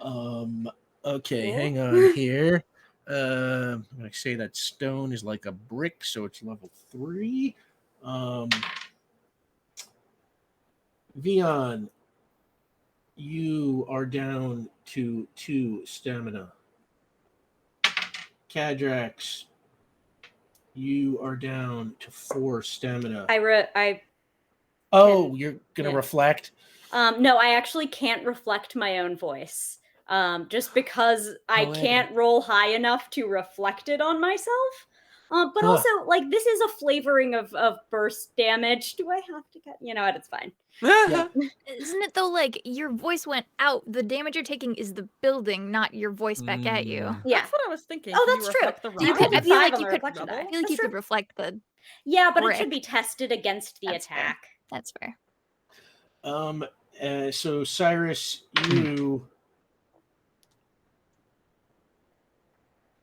Okay, hang on here. I'm gonna say that stone is like a brick, so it's level 3. Vion, you are down to 2 stamina. Cadrax, you are down to 4 stamina. You're gonna reflect? No, I actually can't reflect my own voice. Just because I can't roll high enough to reflect it on myself. But also, this is a flavoring of burst damage. Do I have to get? You know what? It's fine. Yeah. Isn't it though? Like your voice went out. The damage you're taking is the building, not your voice back at you. Yeah, That's what I was thinking. Oh, Can you that's true. reflect the You rubble? could- I feel like on you the could. reflection die. I feel like That's you true. could reflect the. Yeah, but it brick. should be tested against the That's fair. attack. That's fair. So Cyrus, you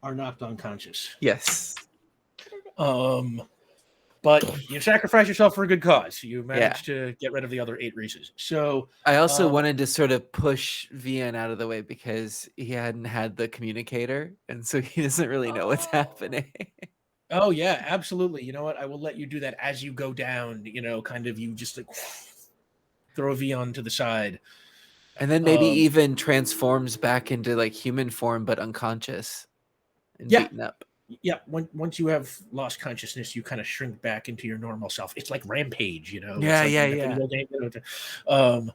are knocked unconscious. Yes. But you sacrifice yourself for a good cause. You managed to get rid of the other 8 Reeses. So I also wanted to sort of push Vian out of the way because he hadn't had the communicator, and so he doesn't really know what's happening. Oh yeah, absolutely. You know what? I will let you do that as you go down. Kind of you just like throw Vion to the side, And then maybe even transforms back into like human form, but unconscious and beaten up. Yeah, once you have lost consciousness, you kind of shrink back into your normal self. It's like Rampage, Yeah, It's like yeah, in the yeah. video game,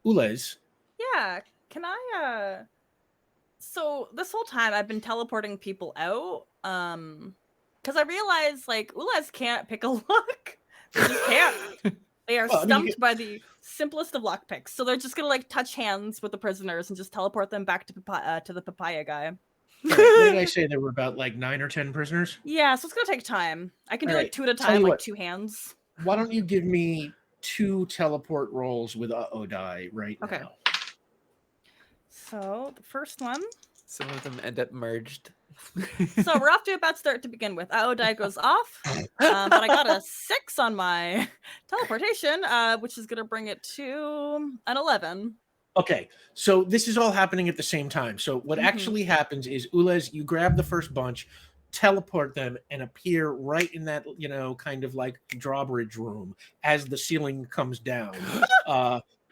Ulez. Yeah, can I so this whole time I've been teleporting people out because I realized like Ulez can't pick a lock. They just can't. They are stumped by the simplest of lockpicks. So they're just gonna like touch hands with the prisoners and just teleport them back to the papaya guy. What did I say? There were about like 9 or 10 prisoners. Yeah, so it's gonna take time. I can do All like right, 2 at a tell time, you like what. 2 hands. Why don't you give me 2 teleport rolls with die right Okay. now? So the first one. Some of them end up merged. So we're off to a bad start to begin with. die goes off, but I got a 6 on my teleportation, which is gonna bring it to an 11. Okay, so this is all happening at the same time. So what actually happens is, Ulez, you grab the first bunch, teleport them, and appear right in that, kind of like drawbridge room as the ceiling comes down.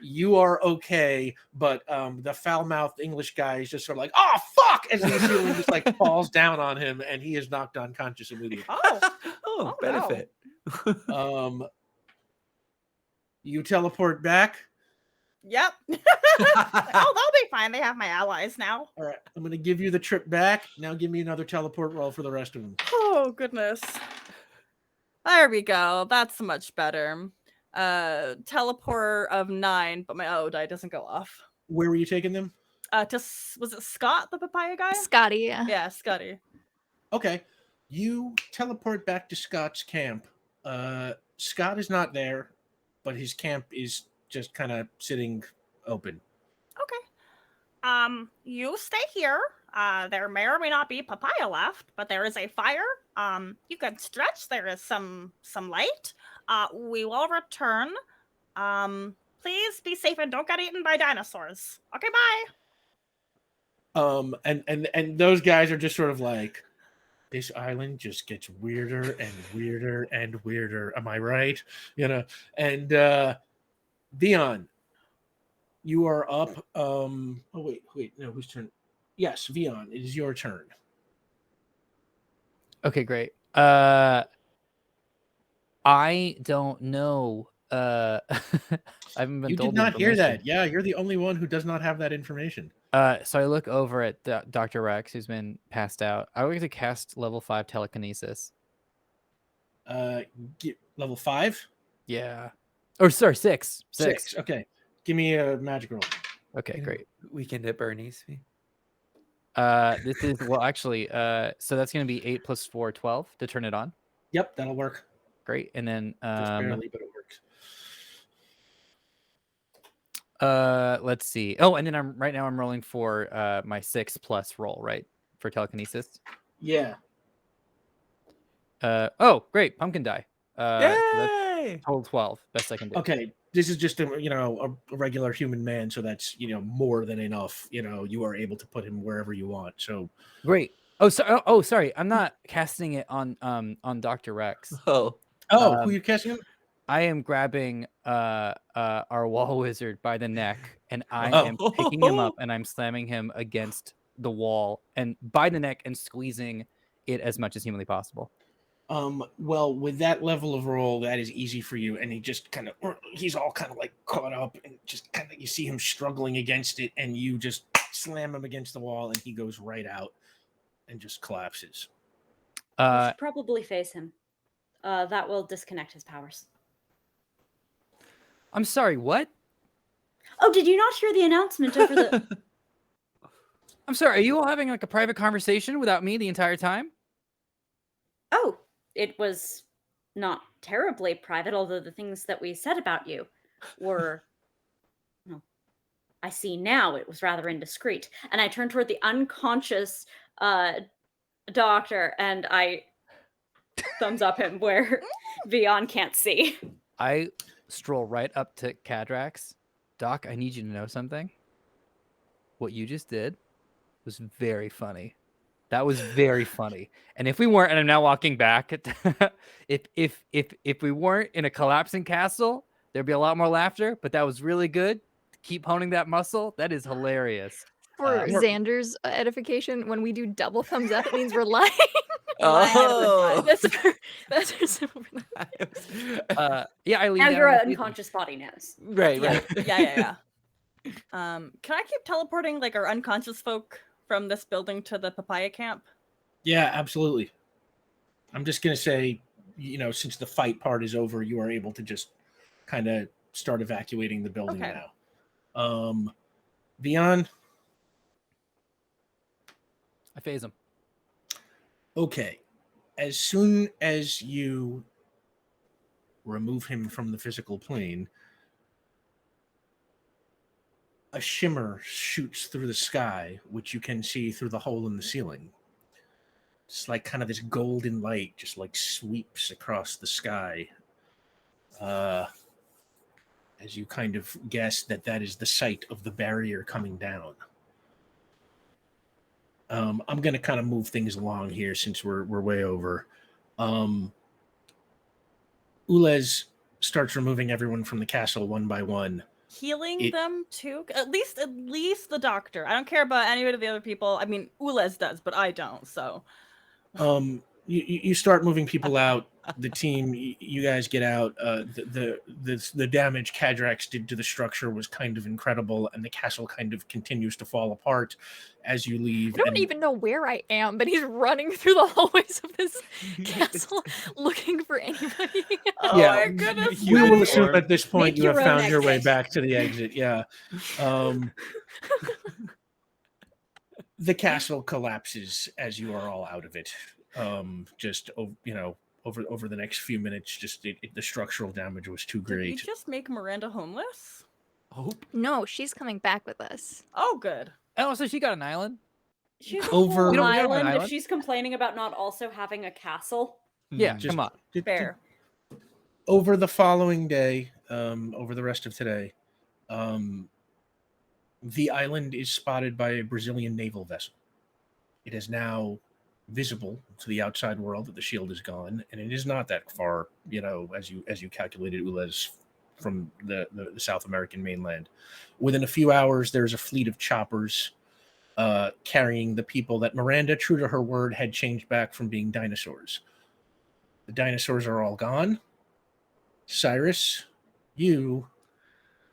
You are okay, but the foul-mouthed English guy is just sort of like, "Oh fuck!" as the ceiling just like falls down on him, and he is knocked unconscious immediately. Oh, benefit. You teleport back. Yep. They'll be fine. They have my allies now. All right, I'm gonna give you the trip back. Now give me another teleport roll for the rest of them. Oh, goodness. There we go. That's much better. Teleport of 9, but my die doesn't go off. Where were you taking them? Was it Scott, the papaya guy? Scotty, yeah. Yeah, Scotty. Okay. You teleport back to Scott's camp. Scott is not there, but his camp is just kind of sitting open. Okay. You stay here. There may or may not be papaya left, but there is a fire. You can stretch. There is some light. We will return. Please be safe and don't get eaten by dinosaurs. Okay, bye. And those guys are just sort of like, this island just gets weirder and weirder and weirder. Am I right? And Vion, you are up. Oh wait, no, whose turn? Yes, Vion, it is your turn. Okay, great. I don't know. I haven't been You told did the not hear information. that. Yeah, you're the only one who does not have that information. So I look over at Dr. Rex, who's been passed out. I would like to cast level 5 telekinesis. Level 5? Yeah. Or sorry, 6. 6. Okay. Give me a magic roll. Okay, great. Weekend at Bernie's. This is actually, so that's gonna be 8 + 4, 12 to turn it on. Yep, that'll work. Great. And then Just barely, but it works. let's see. Oh, and then I'm rolling for my 6+ roll, right? For telekinesis. Yeah. Oh, great, pumpkin die. So that's Yay! total 12. Best I can do. Okay. This is just a regular human man, so that's more than enough. You are able to put him wherever you want. So Great. Oh, sorry. I'm not casting it on Dr. Rex. Oh, who Um, are you casting him? I am grabbing our wall wizard by the neck, and I Oh. am picking him up, and I'm slamming him against the wall and by the neck and squeezing it as much as humanly possible. Well, with that level of roll, that is easy for you, and he's all kind of like caught up, and just kind of you see him struggling against it, and you just slam him against the wall, and he goes right out and just collapses. You should probably face him. That will disconnect his powers. I'm sorry, what? Oh, did you not hear the announcement over the... I'm sorry, are you all having like a private conversation without me the entire time? Oh, it was not terribly private, although the things that we said about you were... Well, I see now it was rather indiscreet. And I turned toward the unconscious doctor, and I thumbs up him where Vion can't see. I stroll right up to Cadrax. Doc, I need you to know something. What you just did was very funny. That was very funny. And if we weren't, and I'm now walking back, if we weren't in a collapsing castle, there'd be a lot more laughter, but that was really good. Keep honing that muscle. That is hilarious. For Xander's edification, when we do double thumbs up, it means we're lying. Oh. That's for simple. Yeah, I lean Now down your and- unconscious body knows. right. Yeah. Can I keep teleporting like our unconscious folk from this building to the papaya camp? Yeah, absolutely. I'm just gonna say, since the fight part is over, you are able to just kind of start evacuating the building Okay. now. Vion. I phase him. Okay. As soon as you remove him from the physical plane, a shimmer shoots through the sky, which you can see through the hole in the ceiling. It's like kind of this golden light just like sweeps across the sky. as you kind of guess that is the site of the barrier coming down. I'm going to kind of move things along here since we're way over. Ulez starts removing everyone from the castle one by one. Healing them too? At least the doctor. I don't care about any of the other people. I mean, Ulez does, but I don't, so. You start moving people out. The team, you guys get out. The damage Kadrax did to the structure was kind of incredible, and the castle kind of continues to fall apart as you leave. I don't even know where I am, but he's running through the hallways of this castle looking for anybody. Oh my goodness. We will assume at this point Make you have your own found your way exit. back to the exit. Yeah. The castle collapses as you are all out of it. Over the next few minutes, the structural damage was too Did we great. just make Miranda homeless? Oh, No, she's coming back with us. Oh, good. Oh, so she got an island? She's a Over- whole We don't have an island if island? she's complaining about not also having a castle. Yeah, Mhm. come on. Fair. Over the following day, over the rest of today, the island is spotted by a Brazilian naval vessel. It is now visible to the outside world that the shield is gone, and it is not that far, as you calculated, Ulez, from the South American mainland. Within a few hours, there's a fleet of choppers carrying the people that Miranda, true to her word, had changed back from being dinosaurs. The dinosaurs are all gone. Cyrus, you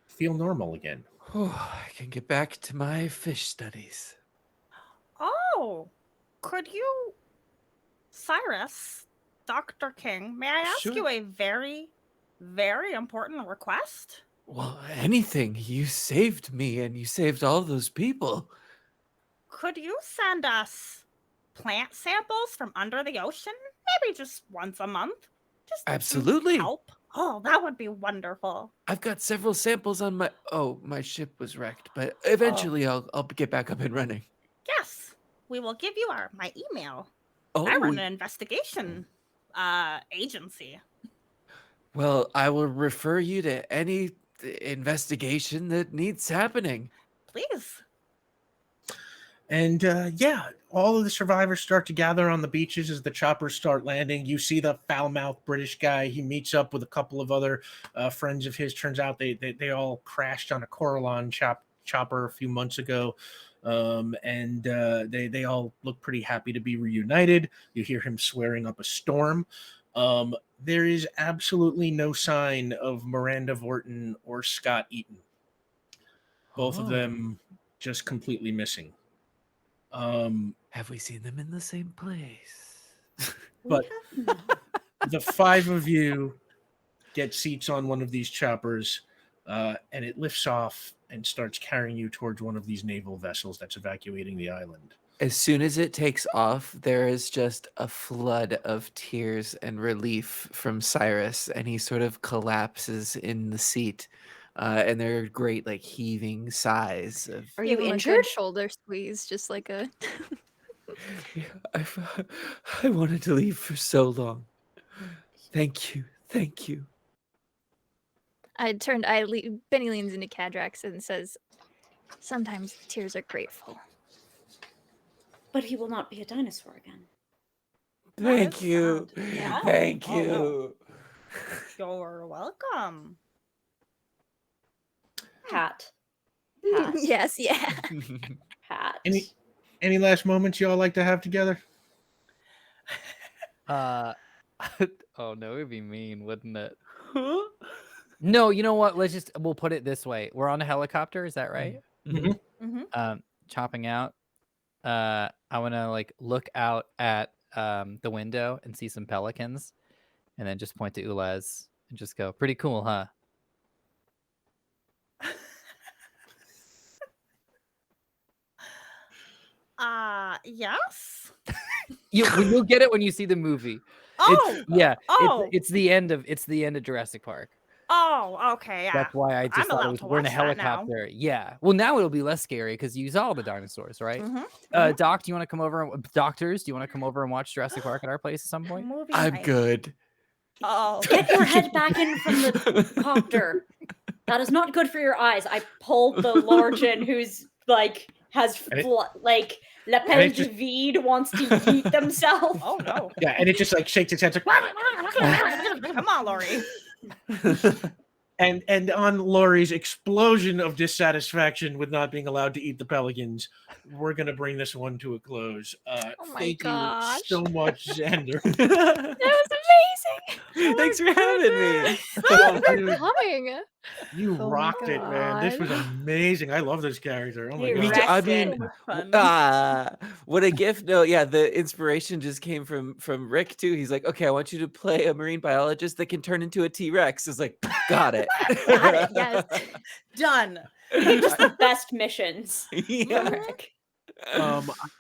feel normal again. I can get back to my fish studies. Oh, could you, Cyrus, Dr. King, may I ask Sure. you a very, very important request? Well, anything. You saved me and you saved all those people. Could you send us plant samples from under the ocean? Maybe just once a month? Just some Absolutely. help? Oh, that would be wonderful. I've got several samples on my ship was wrecked, but eventually I'll get back up and running. Yes, we will give you my email. Oh, I run an investigation agency. well, I will refer you to any investigation that needs happening. Please. And all of the survivors start to gather on the beaches as the choppers start landing. You see the foul-mouthed British guy. He meets up with a couple of other friends of his. Turns out they all crashed on a Coralon chopper a few months ago. And they all look pretty happy to be reunited. You hear him swearing up a storm. There is absolutely no sign of Miranda Vorton or Scott Eaton. Both of Oh. them just completely missing. Have we seen them in the same place? But- We have not. The five of you get seats on one of these choppers, and it lifts off and starts carrying you towards one of these naval vessels that's evacuating the island. As soon as it takes off, there is just a flood of tears and relief from Cyrus, and he sort of collapses in the seat. And there are great, heaving sighs of. Are Give you him a injured? good shoulder squeeze, just like a. Yeah, I wanted to leave for so long. Thank you. Benny leans into Kadrax and says, "Sometimes tears are grateful." But he will not be a dinosaur again. Thank is you. sad. Yeah. Thank Oh, no. you. You're welcome. Hat. Yes, yeah. Hat. Any last moments y'all like to have together? Oh no, it'd be mean, wouldn't it? No, you know what? We'll put it this way. We're on a helicopter, is that right? Mhm. Mm-hmm. Chopping out. I wanna look out at the window and see some pelicans, and then just point to Ulez and just go, pretty cool, huh? Yes. You'll get it when you see the movie. Oh. It's the end of Jurassic Park. Oh. Okay. Yeah. That's why I just thought allowed to we're in a watch that now. helicopter. Yeah. Well, now it'll be less scary because you saw all the dinosaurs, right? Mhm. Doc, do you want to come over? Doctors, do you want to come over and watch Jurassic Park at our place at some point? Movie I'm night. good. Oh. Get your head back in from the copter. That is not good for your eyes. I pulled the Lorgen who's like has And it- like La and Pelle it de just- Vide wants to yeet themselves. Oh no. Yeah, and it just like shakes its head. It's like, Come on, Lori. and on Lori's explosion of dissatisfaction with not being allowed to eat the pelicans, we're gonna bring this one to a close. Oh my Thank gosh. you so much, Xander. That was amazing. Thanks for having me. Oh, For dude, coming. you Oh my rocked it, man. This was God. amazing. I love this character. Oh my You Me god. too. I wrecked it. mean, So much fun. what a gift. No, yeah, the inspiration just came from Rick too. He's like, okay, I want you to play a marine biologist that can turn into a T-Rex. Is like, got it. Got it. Yes. Done. Just the best missions. Yeah. Rick.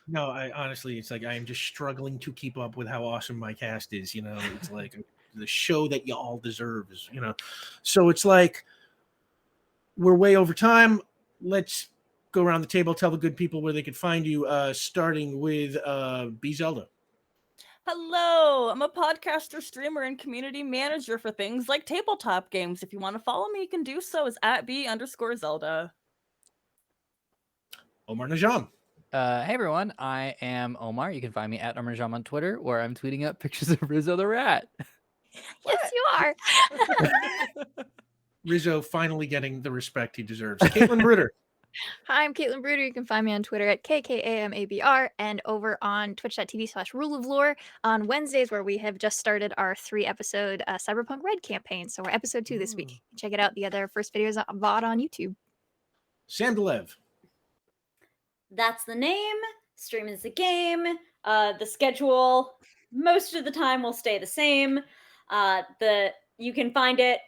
No, I honestly, it's like I am just struggling to keep up with how awesome my cast is. You know, it's like the show that you all deserve is, you know. So it's like we're way over time. Let's go around the table, tell the good people where they could find you. Starting with B Zelda. Hello, I'm a podcaster, streamer, and community manager for things like tabletop games. If you want to follow me, you can do so. Is at @B_Zelda. Omar Najam. Hey everyone, I am Omar. You can find me at Omarjam on Twitter, where I'm tweeting out pictures of Rizzo the rat. Yes, you are. Rizzo finally getting the respect he deserves. Caitlin Bruder. Hi, I'm Caitlin Bruder. You can find me on Twitter at KKAMABR and over on twitch.tv/Rule of Lore on Wednesdays, where we have just started our 3-episode Cyberpunk Red campaign. So we're episode 2 this week. Check it out. The other first videos are VOD on YouTube. Sam Delev. That's the name. Stream is the game. The schedule most of the time will stay the same. You can find it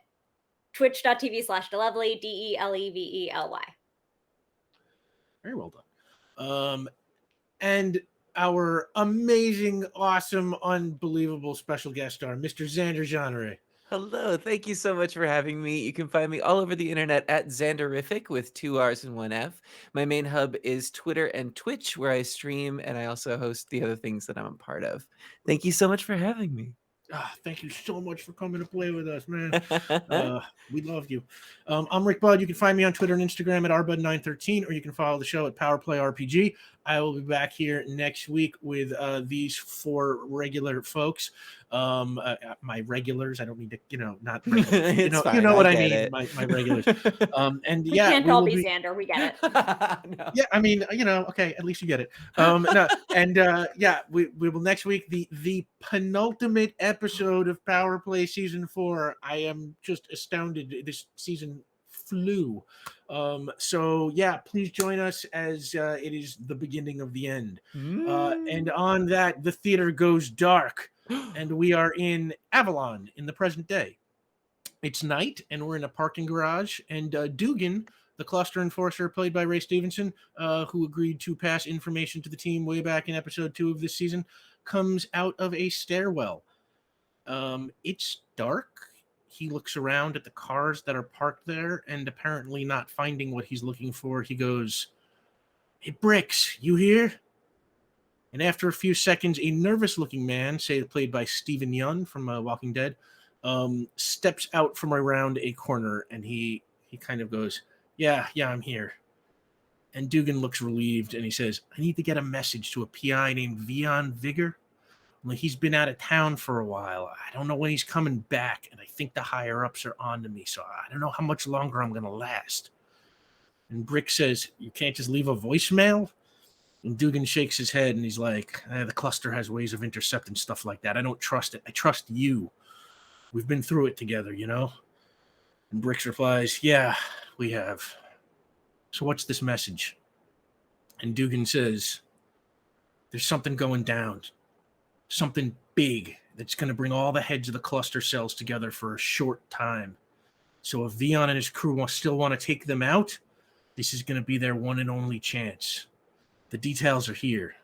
twitch.tv/Delevely, DELEVELY. Very well done. And our amazing, awesome, unbelievable special guest star, Mr. Xander Jeanneret. Hello, thank you so much for having me. You can find me all over the internet at Xanderific with 2 R's and 1 F. My main hub is Twitter and Twitch, where I stream, and I also host the other things that I'm a part of. Thank you so much for having me. Thank you so much for coming to play with us, man. We love you. I'm Rick Budd. You can find me on Twitter and Instagram at rbud913, or you can follow the show at PowerPlay RPG. I will be back here next week with these 4 regular folks. My regulars. I don't mean to, not regular. You It's know, fine, you know what I get mean. it. My regulars. And We yeah, can't we all will be be. Xander. We get it. No. Yeah, I mean, okay, at least you get it. No, and yeah, we will next week the penultimate episode of Power Play season 4. I am just astounded. This season flew. So yeah, please join us as it is the beginning of the end. And on that, the theater goes dark, and we are in Avalon in the present day. It's night, and we're in a parking garage, and Dugan, the cluster enforcer played by Ray Stevenson, who agreed to pass information to the team way back in episode 2 of this season, comes out of a stairwell. It's dark. He looks around at the cars that are parked there, and apparently not finding what he's looking for, he goes, "Hey, Bricks, you here?" And after a few seconds, a nervous-looking man, played by Stephen Yun from Walking Dead, steps out from around a corner, and he kind of goes, yeah, I'm here. And Dugan looks relieved, and he says, I need to get a message to a PI named Vion Vigor. Only he's been out of town for a while. I don't know when he's coming back, and I think the higher-ups are on to me, so I don't know how much longer I'm going to last. And Brick says, you can't just leave a voicemail? And Dugan shakes his head, and he's like, the cluster has ways of intercepting stuff like that. I don't trust it. I trust you. We've been through it together, you know? And Bricks replies, yeah, we have. So what's this message? And Dugan says, there's something going down. Something big that's going to bring all the heads of the cluster cells together for a short time. So if Vion and his crew still want to take them out, this is going to be their one and only chance. The details are here.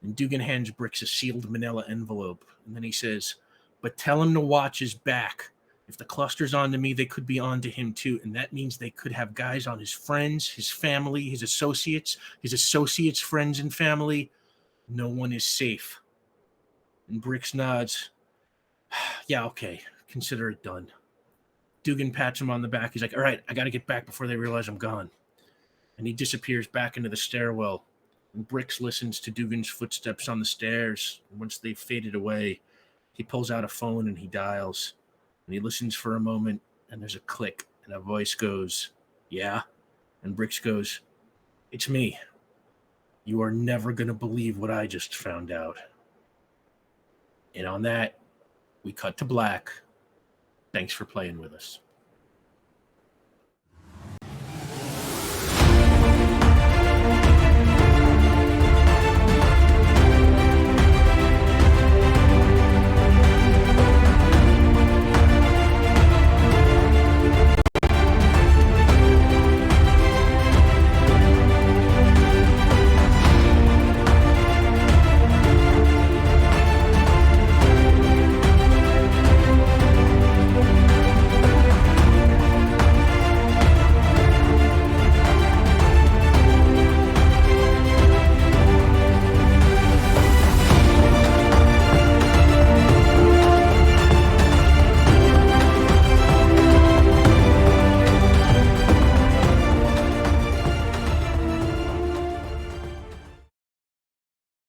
And Dugan hands Bricks a sealed manila envelope. And then he says, but tell him to watch his back. If the cluster's on to me, they could be on to him too. And that means they could have guys on his friends, his family, his associates' friends and family. No one is safe. And Bricks nods. Yeah, okay. Consider it done. Dugan pats him on the back. He's like, all right, I got to get back before they realize I'm gone. And he disappears back into the stairwell. And Bricks listens to Dugan's footsteps on the stairs. And once they've faded away, he pulls out a phone and he dials. And he listens for a moment, and there's a click, and a voice goes, yeah? And Bricks goes, it's me. You are never going to believe what I just found out. And on that, we cut to black. Thanks for playing with us.